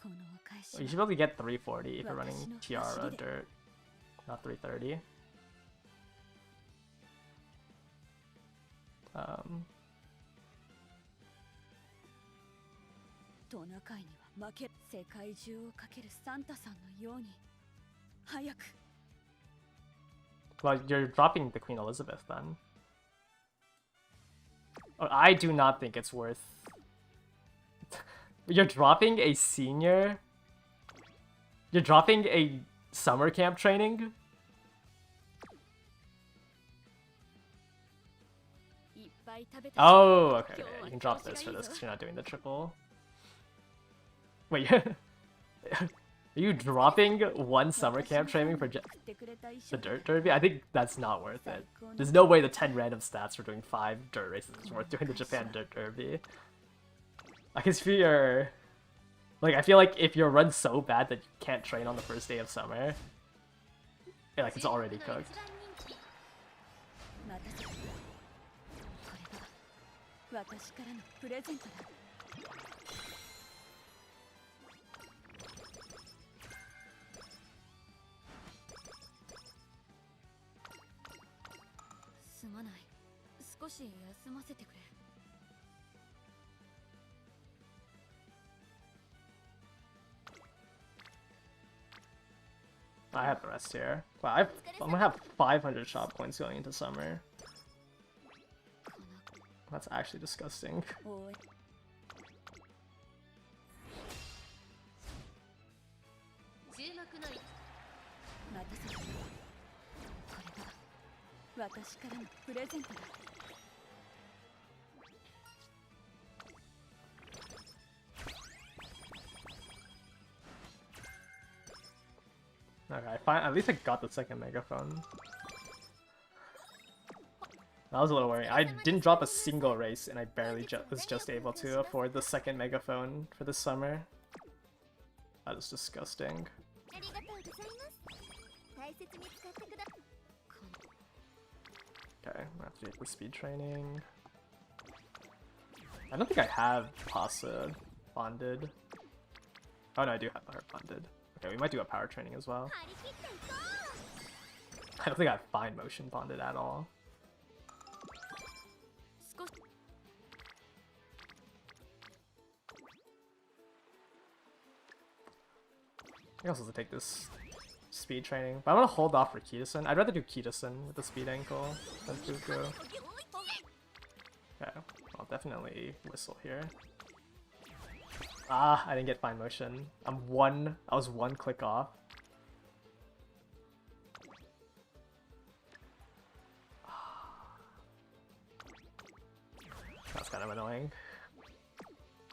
Well, you should be able to get 340 if you're running Tiara, Dirt, not 330. Well, you're dropping the Queen Elizabeth then. Oh, I do not think it's worth... You're dropping a senior? You're dropping a summer camp training? Oh, okay, yeah, you can drop this for this because you're not doing the triple. Wait, are you dropping one summer camp training for the Dirt Derby? I think that's not worth it. There's no way the 10 random stats for doing 5 dirt races is worth doing the Japan Dirt Derby. I can see your... Like, I feel like if your run's so bad that you can't train on the first day of summer, yeah, like, it's already cooked. I have the rest here. Wow, I'm gonna have 500 shop points going into summer. That's actually disgusting. Okay, fine. At least I got the second megaphone. That was a little worrying. I didn't drop a single race, and I barely was just able to afford the second megaphone for this summer. That is disgusting. Okay, I have to get the speed training. I don't think I have Pasa bonded. Oh no, I do have her bonded. Okay, we might do a power training as well. I don't think I have fine motion bonded at all. I also have to take this speed training, but I'm gonna hold off for Kitasen. I'd rather do Kitasen with the speed ankle than Fuku. Okay, I'll definitely whistle here. Ah, I didn't get fine motion. I was one click off. That's kind of annoying.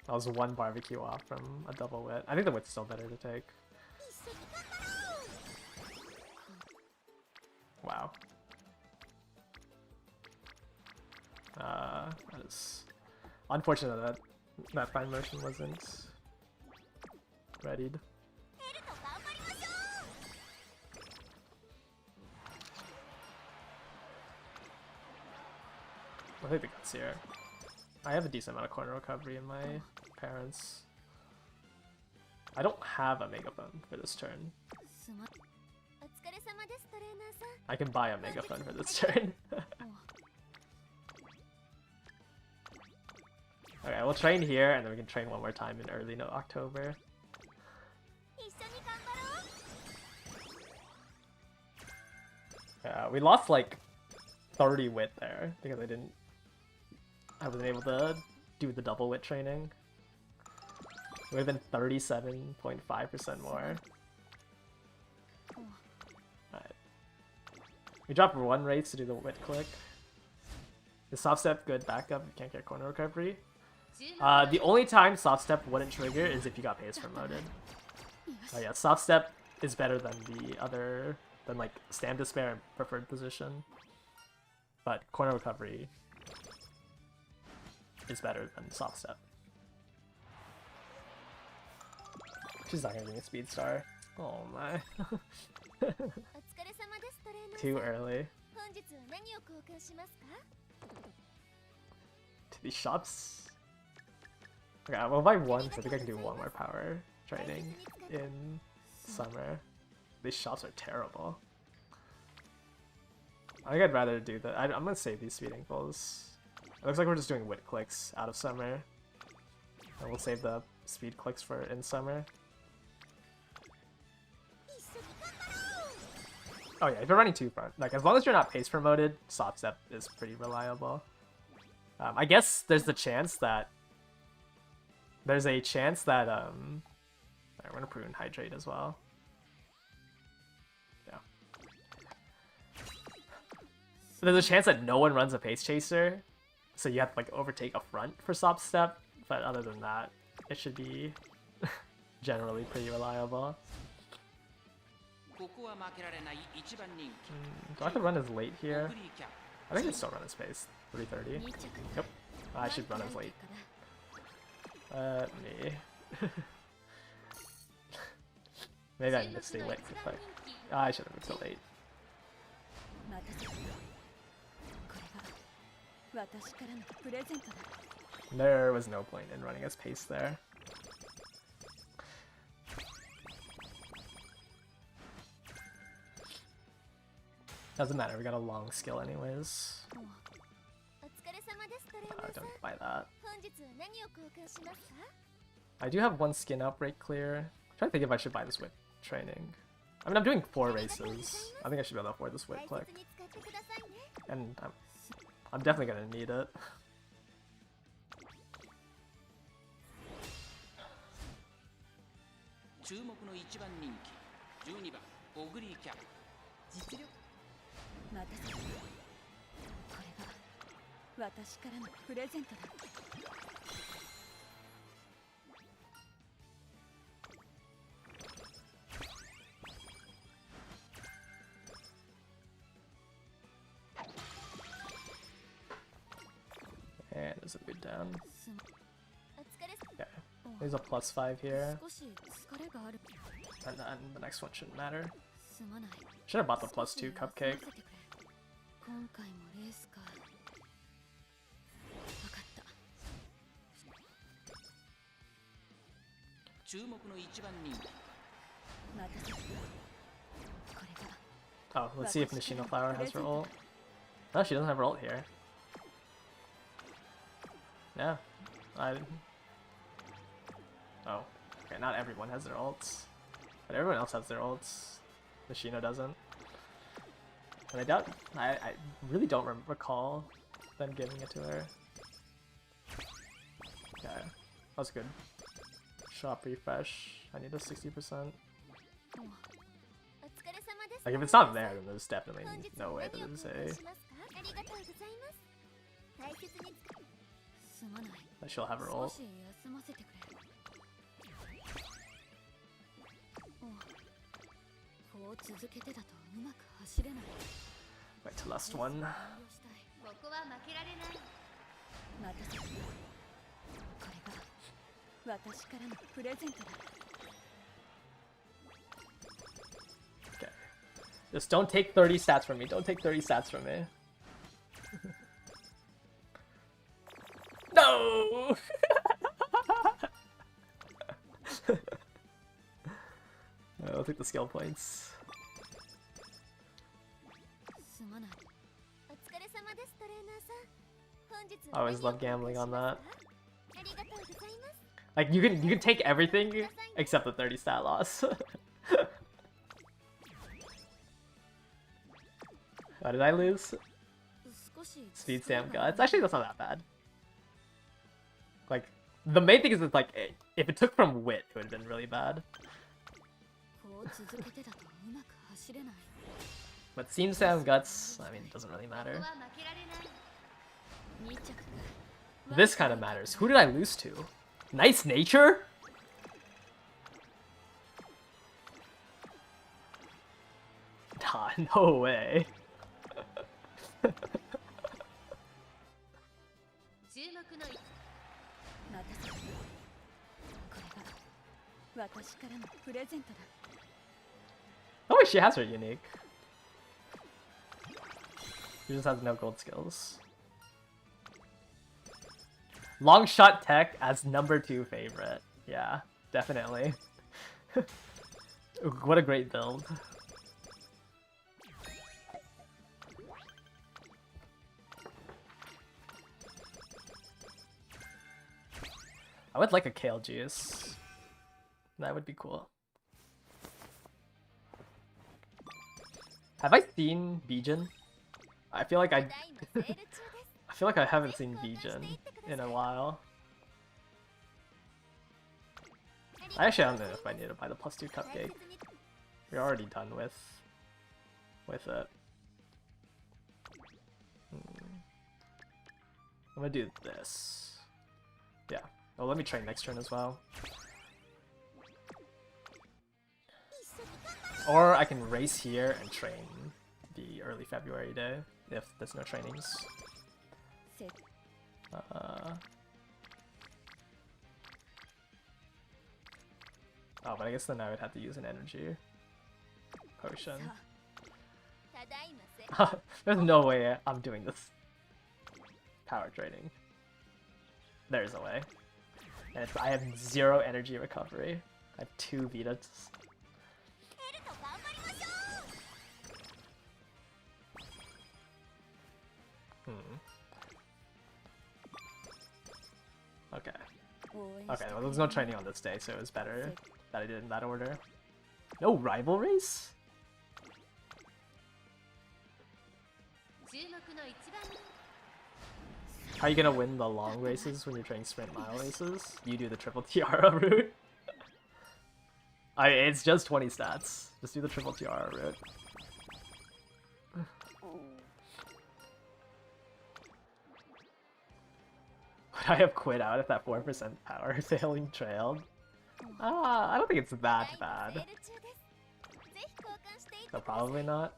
I was one barbecue off from a double wit. I think the wit's still better to take. Wow. That is unfortunate that that fine motion wasn't readied. I think the guts here. I have a decent amount of corner recovery in my parents. I don't have a megaphone for this turn. I can buy a megaphone for this turn. Okay, we'll train here, and then we can train one more time in early October. Yeah, we lost like 30 wit there because I wasn't able to do the double wit training. It would have been 37.5% more. Alright. We dropped one race to do the wit click. The soft step, good backup, you can't get corner recovery. The only time soft step wouldn't trigger is if you got pace promoted. Oh yeah, soft step is better than the other, than like stand despair and preferred position. But corner recovery is better than soft step. She's not gonna give me a speed star. Oh my. Too early. To these shops? Okay, I will buy one because I think I can do one more power training in summer. These shops are terrible. I think I'd rather do that. I'm gonna save these speed ankles. It looks like we're just doing wit clicks out of summer. And we'll save the speed clicks for in summer. Oh yeah, if you're running two front, like as long as you're not pace promoted, soft step is pretty reliable. I guess there's a chance that we're gonna prune hydrate as well. Yeah. So there's a chance that no one runs a pace chaser, so you have to like overtake a front for soft step. But other than that, it should be generally pretty reliable. Do I have to run as late here? I think I can still run as pace. 3:30. Yep. I should run as late. Me. Maybe I missed a late. I should have moved so late. There was no point in running as pace there. Doesn't matter, we got a long skill anyways. Don't buy that. I do have one skin outbreak clear. I'm trying to think if I should buy this whip training. I mean, I'm doing 4 races. I think I should be able to afford this whip click. And I'm definitely gonna need it. And there's a boot down. Okay, there's a +5 here. And then the next one shouldn't matter. Should have bought the +2 cupcake. Oh, let's see if Nishino Flower has her ult. No, she doesn't have her ult here. Yeah, oh, okay, not everyone has their ults. But everyone else has their ults. Nishino doesn't. And I really don't recall them giving it to her. Okay, that was good. Shop refresh. I need a 60%. Like, if it's not there, then there's definitely no way that it's that she'll have her ult. Wait till last one. Okay. Just don't take 30 stats from me. Don't take 30 stats from me. No! I'll take the skill points. I always love gambling on that. Like you can take everything except the 30 stat loss. What did I lose? Speed stamp guts. Actually, that's not that bad. Like the main thing is that like if it took from wit, it would have been really bad. But Steam Sound Guts, I mean, it doesn't really matter. This kind of matters. Who did I lose to? Nice Nature? Nah, no way. Oh wait, she has her unique. She just has no gold skills. Long shot tech as number 2 favorite. Yeah, definitely. What a great build. I would like a Kale Juice. That would be cool. Have I seen Bijin? I feel like I feel like I haven't seen Bijin in a while. I actually don't know if I need to buy the +2 cupcake. We're already done with it. I'm gonna do this. Yeah. Oh, let me train next turn as well. Or I can race here and train the early February day if there's no trainings. Oh, but I guess then I would have to use an energy potion. There's no way I'm doing this power training. There's a way. And I have 0 energy recovery. I have 2 Vitas. Okay. Okay, well there's no training on this day, so it was better that I did it in that order. No rival race? How are you gonna win the long races when you're training sprint mile races? You do the triple tiara route. It's just 20 stats. Just do the triple tiara route. Would I have quit out if that 4% power failing trailed? I don't think it's that bad. So probably not.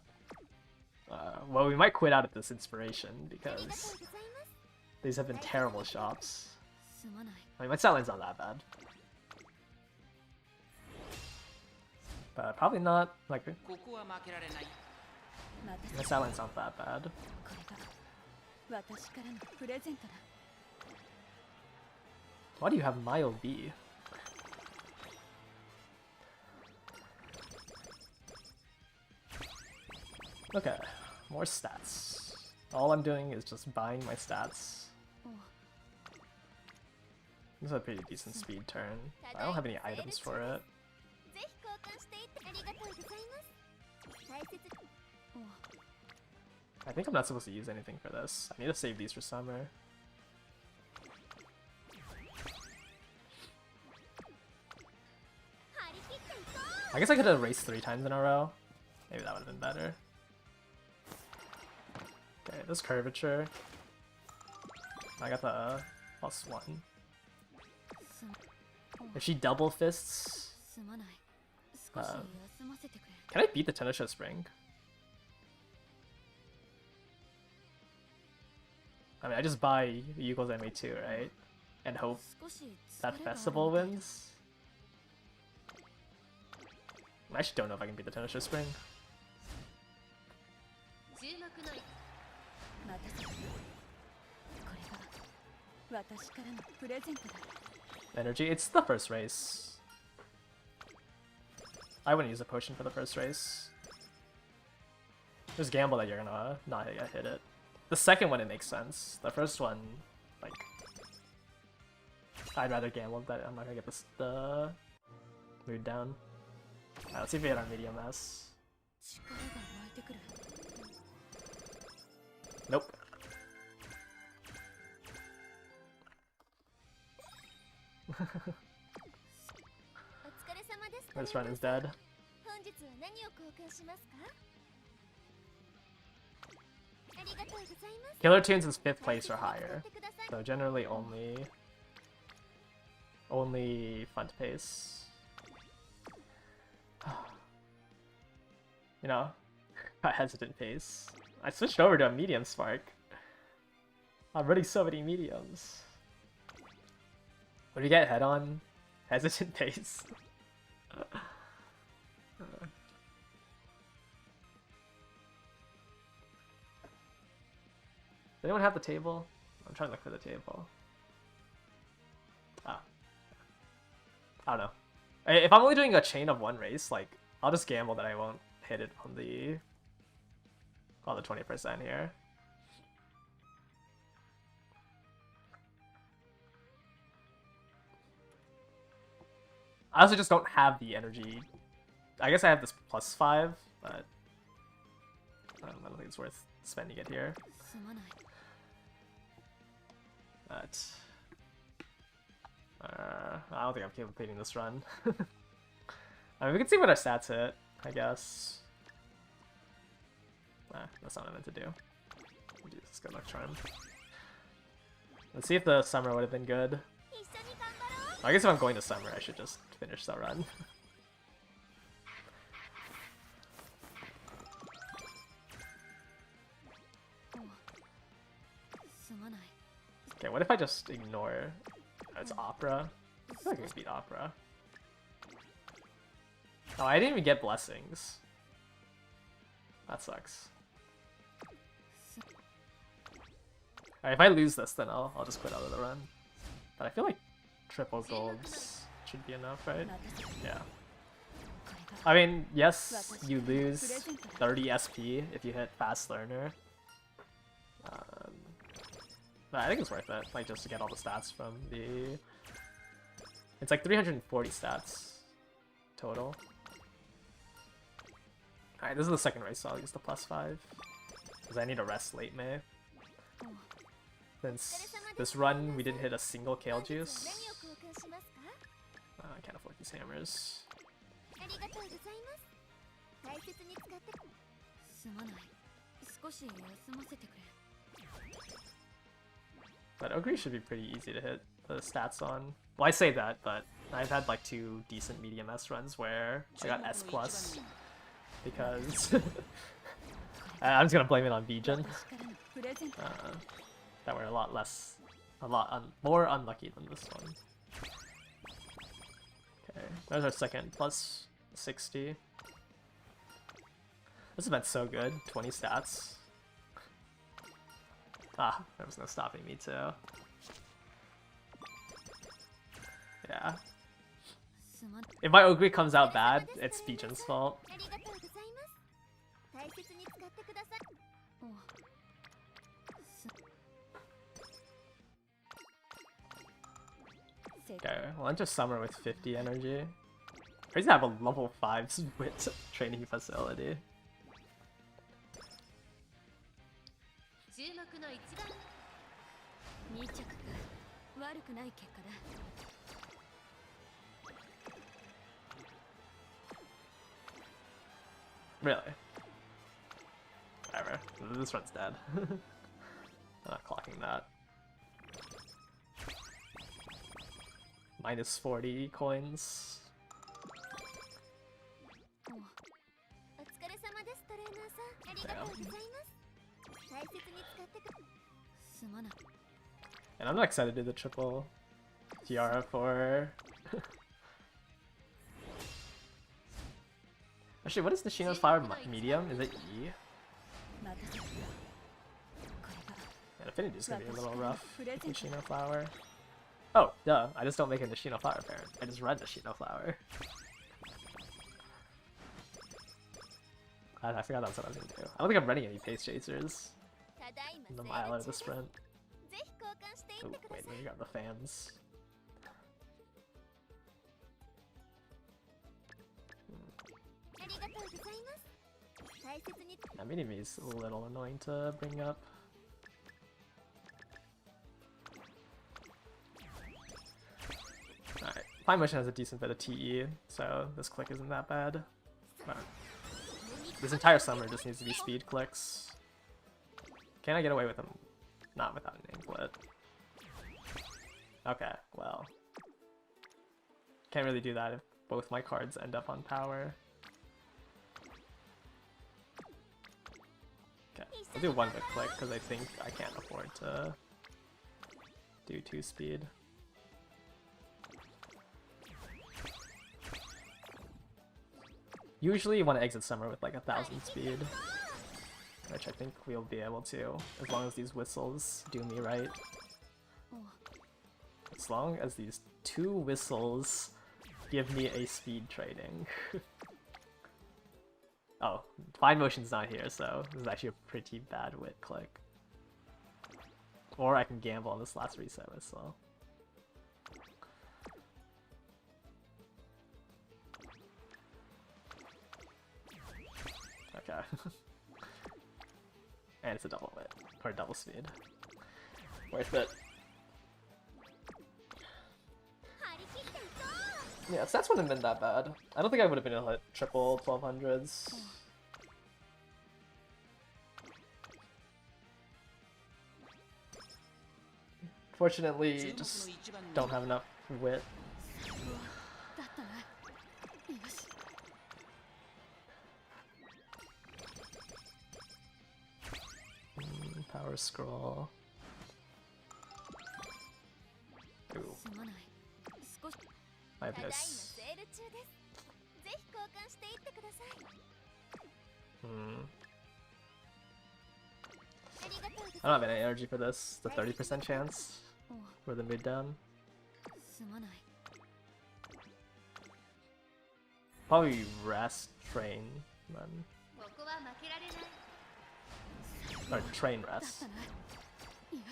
Well, we might quit out at this inspiration because these have been terrible shops. I mean, my stat line's not that bad. But probably not, like, my stat line's not that bad. Why do you have Mile B? Okay, more stats. All I'm doing is just buying my stats. This is a pretty decent speed turn. I don't have any items for it. I think I'm not supposed to use anything for this. I need to save these for summer. I guess I could have raced 3 times in a row. Maybe that would have been better. Okay, this curvature. I got the +1. If she double fists... can I beat the Tenosho Spring? I mean, I just buy Yugo's MA2, right? And hope that Festival wins? I actually don't know if I can beat the Tenosho Spring. Energy? It's the first race. I wouldn't use a potion for the first race. Just gamble that you're gonna not hit it. The second one, it makes sense. The first one, like... I'd rather gamble that I'm not gonna get the mood down. Alright, let's see if we hit our medium S. Nope. This run is dead. Killer Tunes is 5th place or higher. So generally only front pace. You know, a hesitant pace. I switched over to a medium spark. I'm running so many mediums. When you get head on, hesitant pace. Does anyone have the table? I'm trying to look for the table. Ah. I don't know. If I'm only doing a chain of one race, like, I'll just gamble that I won't hit it on the 20% here. I also just don't have the energy. I guess I have this +5, but I don't think it's worth spending it here. But I don't think I'm capable of completing this run. I mean, we can see what our stats hit, I guess. That's not what I meant to do. Just good luck charm. Let's see if the summer would have been good. I guess if I'm going to summer, I should just finish the run. Okay, what if I just ignore... Oh, it's opera? I feel like I can beat opera. Oh, I didn't even get blessings. That sucks. Alright, if I lose this, then I'll just quit out of the run. But I feel like triple golds should be enough, right? Yeah. I mean, yes, you lose 30 SP if you hit Fast Learner. But I think it's worth it, like, just to get all the stats from the... It's like 340 stats total. Alright, this is the second race, so I'll use the +5. Because I need to rest late May. Since this run, we didn't hit a single Kale Juice. I can't afford these hammers. But Ogre should be pretty easy to hit the stats on. Well, I say that, but I've had like 2 decent medium S runs where I got S+. Because... I'm just gonna blame it on Bijan. That were a lot more unlucky than this one. Okay, there's our second +60. This has been so good, 20 stats. Ah, there was no stopping me too. Yeah. If my Ogre comes out bad, it's Bijan's fault. Okay, well, enter Summer with 50 energy. Crazy to have a level 5 wit training facility. Really? Whatever. This run's dead. I'm not clocking that. Minus 40 coins. And I'm not excited to do the triple tiara for... Actually, what is Nishino Flower medium? Is it E? Yeah, Affinity is gonna be a little rough with Nishino Flower. Oh, duh. I just don't make a Nishino Flower parent. I just run Nishino Flower. I forgot that's what I was gonna do. I don't think I'm running any pace chasers in the mile or the sprint. Oh, wait, we got the fans. That mini-me is a little annoying to bring up. Alright, Fine Motion has a decent bit of TE, so this click isn't that bad. This entire summer just needs to be speed clicks. Can I get away with them? Not without an anklet. Okay, well. Can't really do that if both my cards end up on power. Okay, I'll do one with click because I think I can't afford to do 2 speed. Usually you want to exit summer with like 1000 speed, which I think we'll be able to, as long as these whistles do me right. As long as these 2 whistles give me a speed trading. Oh, Fine Motion's not here, so this is actually a pretty bad wit click. Or I can gamble on this last reset whistle. Okay. And it's a double wit, or double speed. Worth it. Yeah, stats wouldn't have been that bad. I don't think I would have been able to hit triple 1200s. Fortunately, just don't have enough wit. Power scroll. Ooh. I have this. I don't have any energy for this. The 30% chance for the mid down. Probably rest, train, then. Or train rest.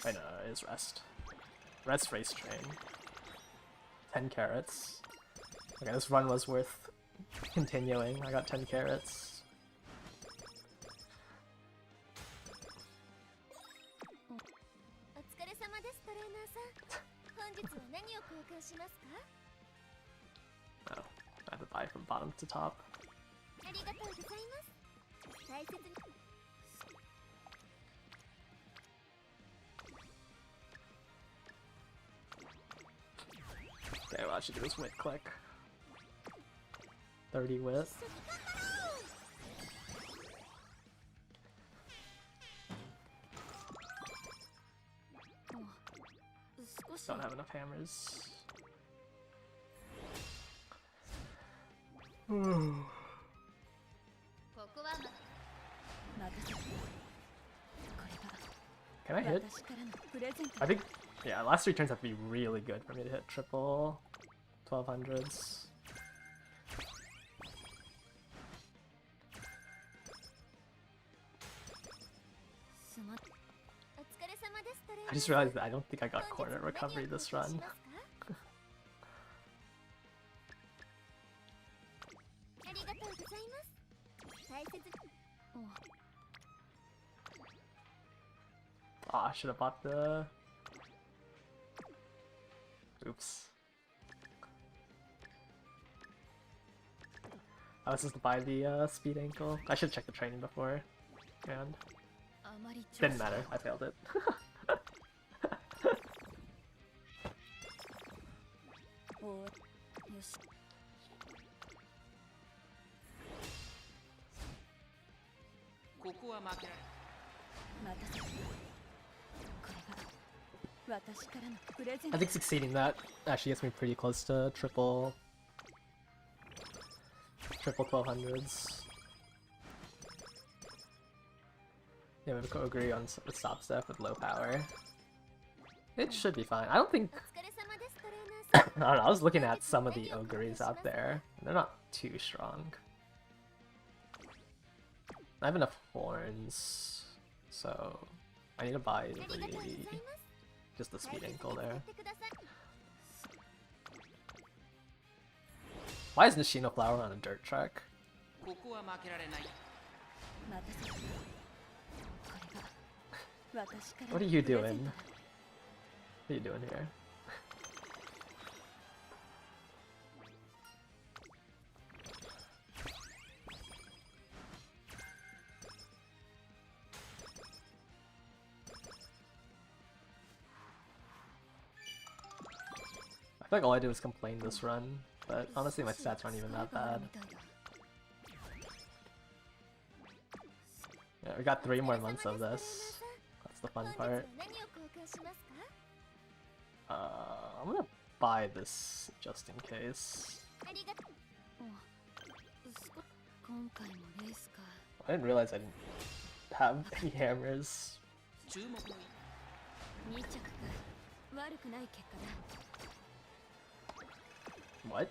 I know, it is rest. Rest, race, train. 10 carrots. Okay, this run was worth continuing. I got 10 carrots. Oh, I have to buy from bottom to top. Okay, well I should do this wit click. 30 wit. Don't have enough hammers. Can I hit? I think, yeah, last 3 turns have to be really good for me to hit triple 1200s. I just realized that I don't think I got corner recovery this run. Aw, I should have bought the... Oops. I was supposed to buy the speed ankle. I should check the training before. And didn't matter, I failed it. I think succeeding that actually gets me pretty close to triple 1200s. Yeah, we have to agree on the stop step with low power. It should be fine. I don't think... I don't know, I was looking at some of the ogres out there. They're not too strong. I have enough horns, so I need to buy just the speed ankle there. Why is Nishino Flower on a dirt track? What are you doing? What are you doing here? feel like all I did was complain this run, but honestly my stats aren't even that bad. Yeah, we got 3 more months of this. That's the fun part. I'm gonna buy this just in case. I didn't realize I didn't have any hammers. What?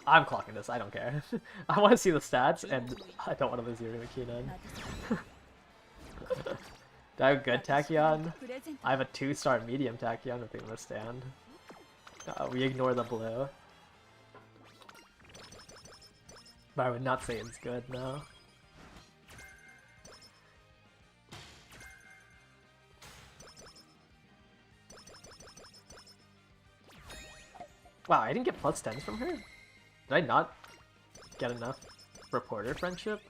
I'm clocking this, I don't care. I want to see the stats, and I don't want to lose Yuri McKinnon. Do I have a good Tachyon? I have a 2-star medium Tachyon with the stand. We ignore the blue. But I would not say it's good, no. Wow, I didn't get +10s from her? Did I not get enough reporter friendship?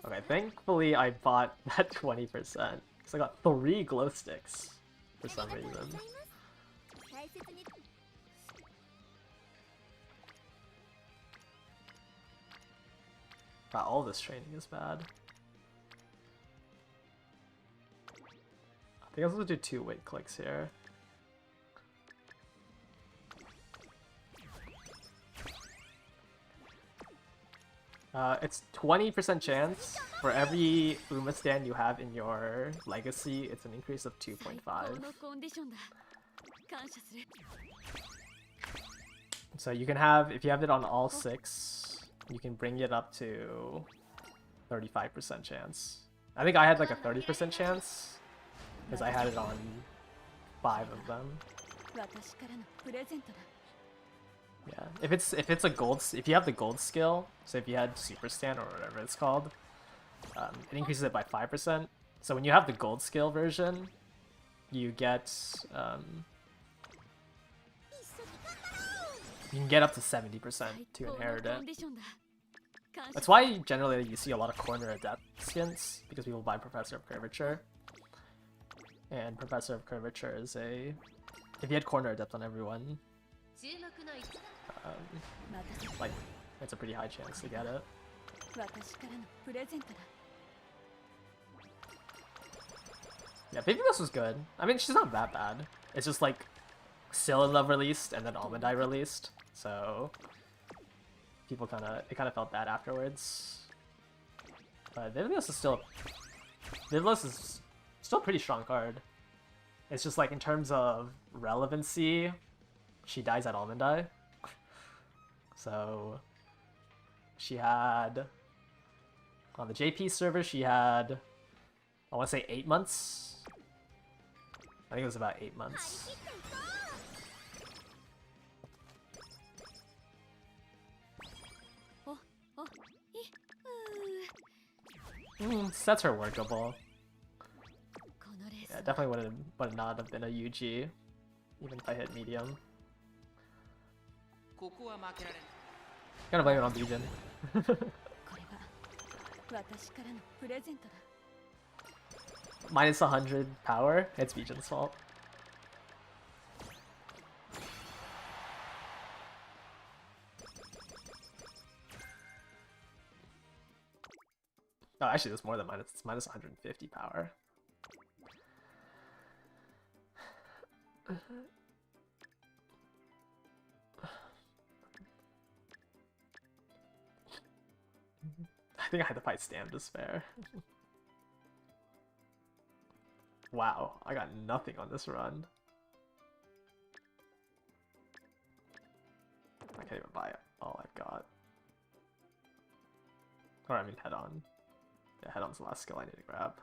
Okay, thankfully I bought that 20%, because I got 3 glow sticks for some reason. Wow, all this training is bad. I think I was supposed to do 2 weight clicks here. It's 20% chance for every Uma stand you have in your legacy. It's an increase of 2.5. So you can have, if you have it on all 6, you can bring it up to 35% chance. I think I had like a 30% chance because I had it on 5 of them. Yeah, if it's a gold, if you have the gold skill, so if you had super stand or whatever it's called, it increases it by 5%. So when you have the gold skill version, you get you can get up to 70% to inherit it. That's why generally you see a lot of corner adept skins, because people buy Professor of Curvature. And Professor of Curvature is a, if you had corner adept on everyone, like, it's a pretty high chance to get it. Yeah, Baby Ghost was good. I mean, she's not that bad. It's just like Love released and then Almond Eye released, so people kind of felt bad afterwards. But Baby Ghost is still a pretty strong card. It's just like in terms of relevancy, she dies at Almond Eye. So she had, on the JP server, she had, I want to say 8 months. I think it was about 8 months. Sets are workable. Yeah, definitely would not have been a UG, even if I hit medium. Gotta blame it on Bijan. Minus 100 power? It's Bijan's fault. Oh, actually, it's more than minus. It's minus 150 power. I think I had to fight Stam Despair. Wow, I got nothing on this run. I can't even buy it. All I've got. Or I mean head on. Yeah, head on's the last skill I need to grab.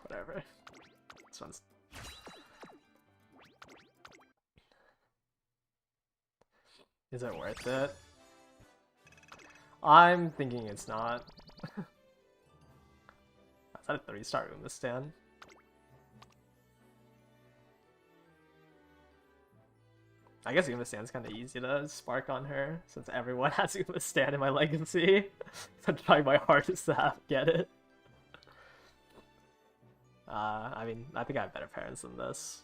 Whatever. This one's... Is it worth it? I'm thinking it's not. Is that a 3-star Uma stand? I guess Uma Stan's kind of easy to spark on her since everyone has Uma Stan in my legacy. So I'm trying my hardest to get it. I mean, I think I have better parents than this.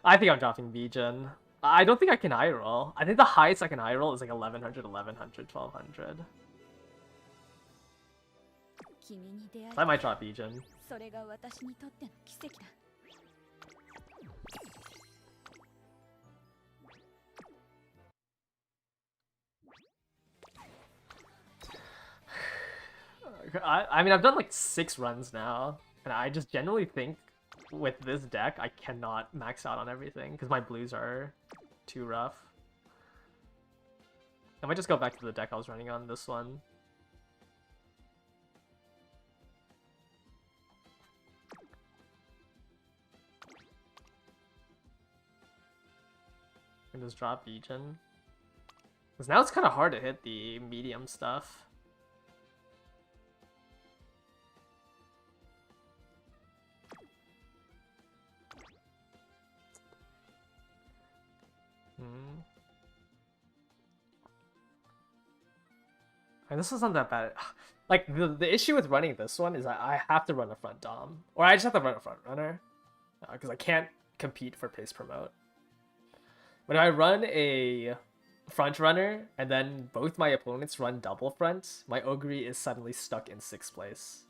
I think I'm dropping Bijan. I don't think I can high roll. I think the highest I can high roll is like 1100, 1100, 1200. I might drop Bijan. I mean, I've done like 6 runs now, and I just generally think with this deck, I cannot max out on everything because my blues are too rough. I might just go back to the deck I was running on this one. And just drop Bijan. Because now it's kind of hard to hit the medium stuff. And this isn't that bad. Like, the issue with running this one is I have to run a front dom. Or I just have to run a front runner. Because I can't compete for pace promote. When I run a front runner, and then both my opponents run double front, my Ogre is suddenly stuck in 6th place.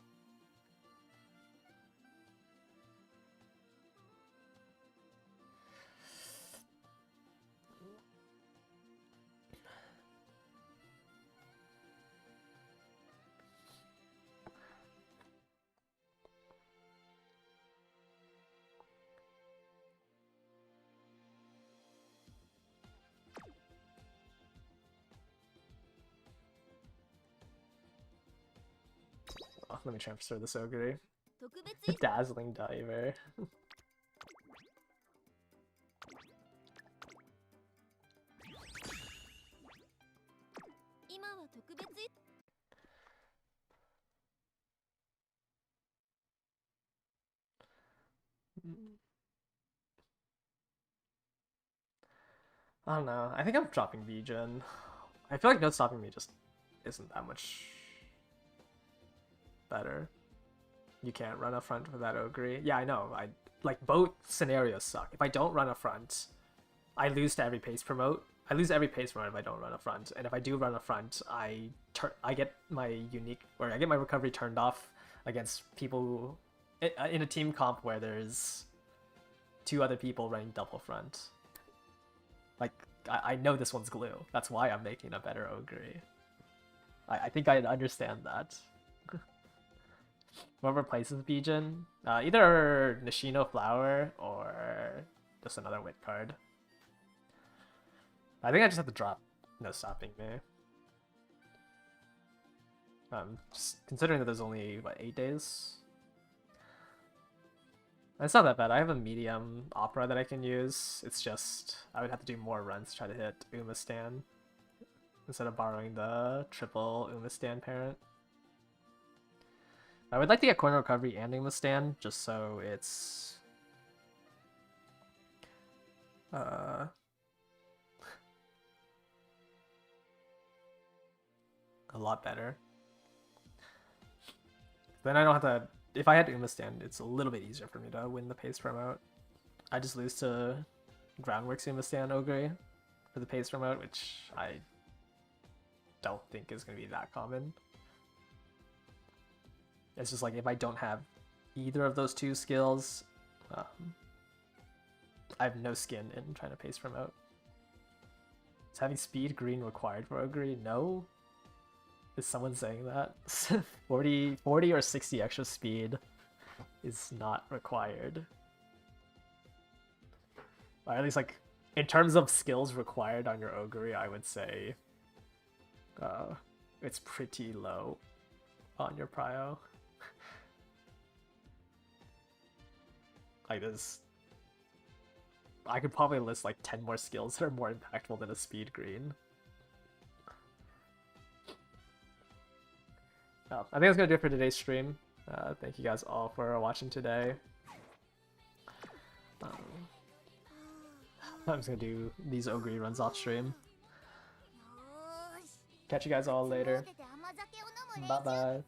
Oh, let me transfer this Ogre. Dazzling Diver. I don't know. I think I'm dropping Bijan. I feel like no stopping me just isn't that much better. You can't run a front with that Ogre. Yeah, I know. Like both scenarios suck. If I don't run a front, I lose to every pace promote. I lose every pace promote if I don't run a front. And if I do run a front, I get my unique, or I get my recovery turned off against people in a team comp where there's 2 other people running double front. Like, I know this one's glue. That's why I'm making a better Ogre. I think I understand that. What replaces Bijan? Either Nishino Flower or just another wit card. I think I just have to drop No Stopping Me. Just considering that there's only, what, 8 days? It's not that bad. I have a medium opera that I can use. It's just, I would have to do more runs to try to hit Uma Stan instead of borrowing the triple Uma Stan parent. I would like to get Corner Recovery and Uma Stan just so it's a lot better. Then I don't have to. If I had Uma Stan, it's a little bit easier for me to win the pace promote. I just lose to Groundworks Uma Stan Ogre for the pace promote, which I don't think is going to be that common. It's just like if I don't have either of those 2 skills, I have no skin in trying to pace promote. Is having speed green required for Ogre? No. Is someone saying that? 40 or 60 extra speed is not required. Or at least, like, in terms of skills required on your Ogre, I would say it's pretty low on your Prio. Like, I could probably list like 10 more skills that are more impactful than a speed green. I think that's gonna do it for today's stream. Thank you guys all for watching today. I'm just gonna do these Ogre runs off stream. Catch you guys all later. Bye bye.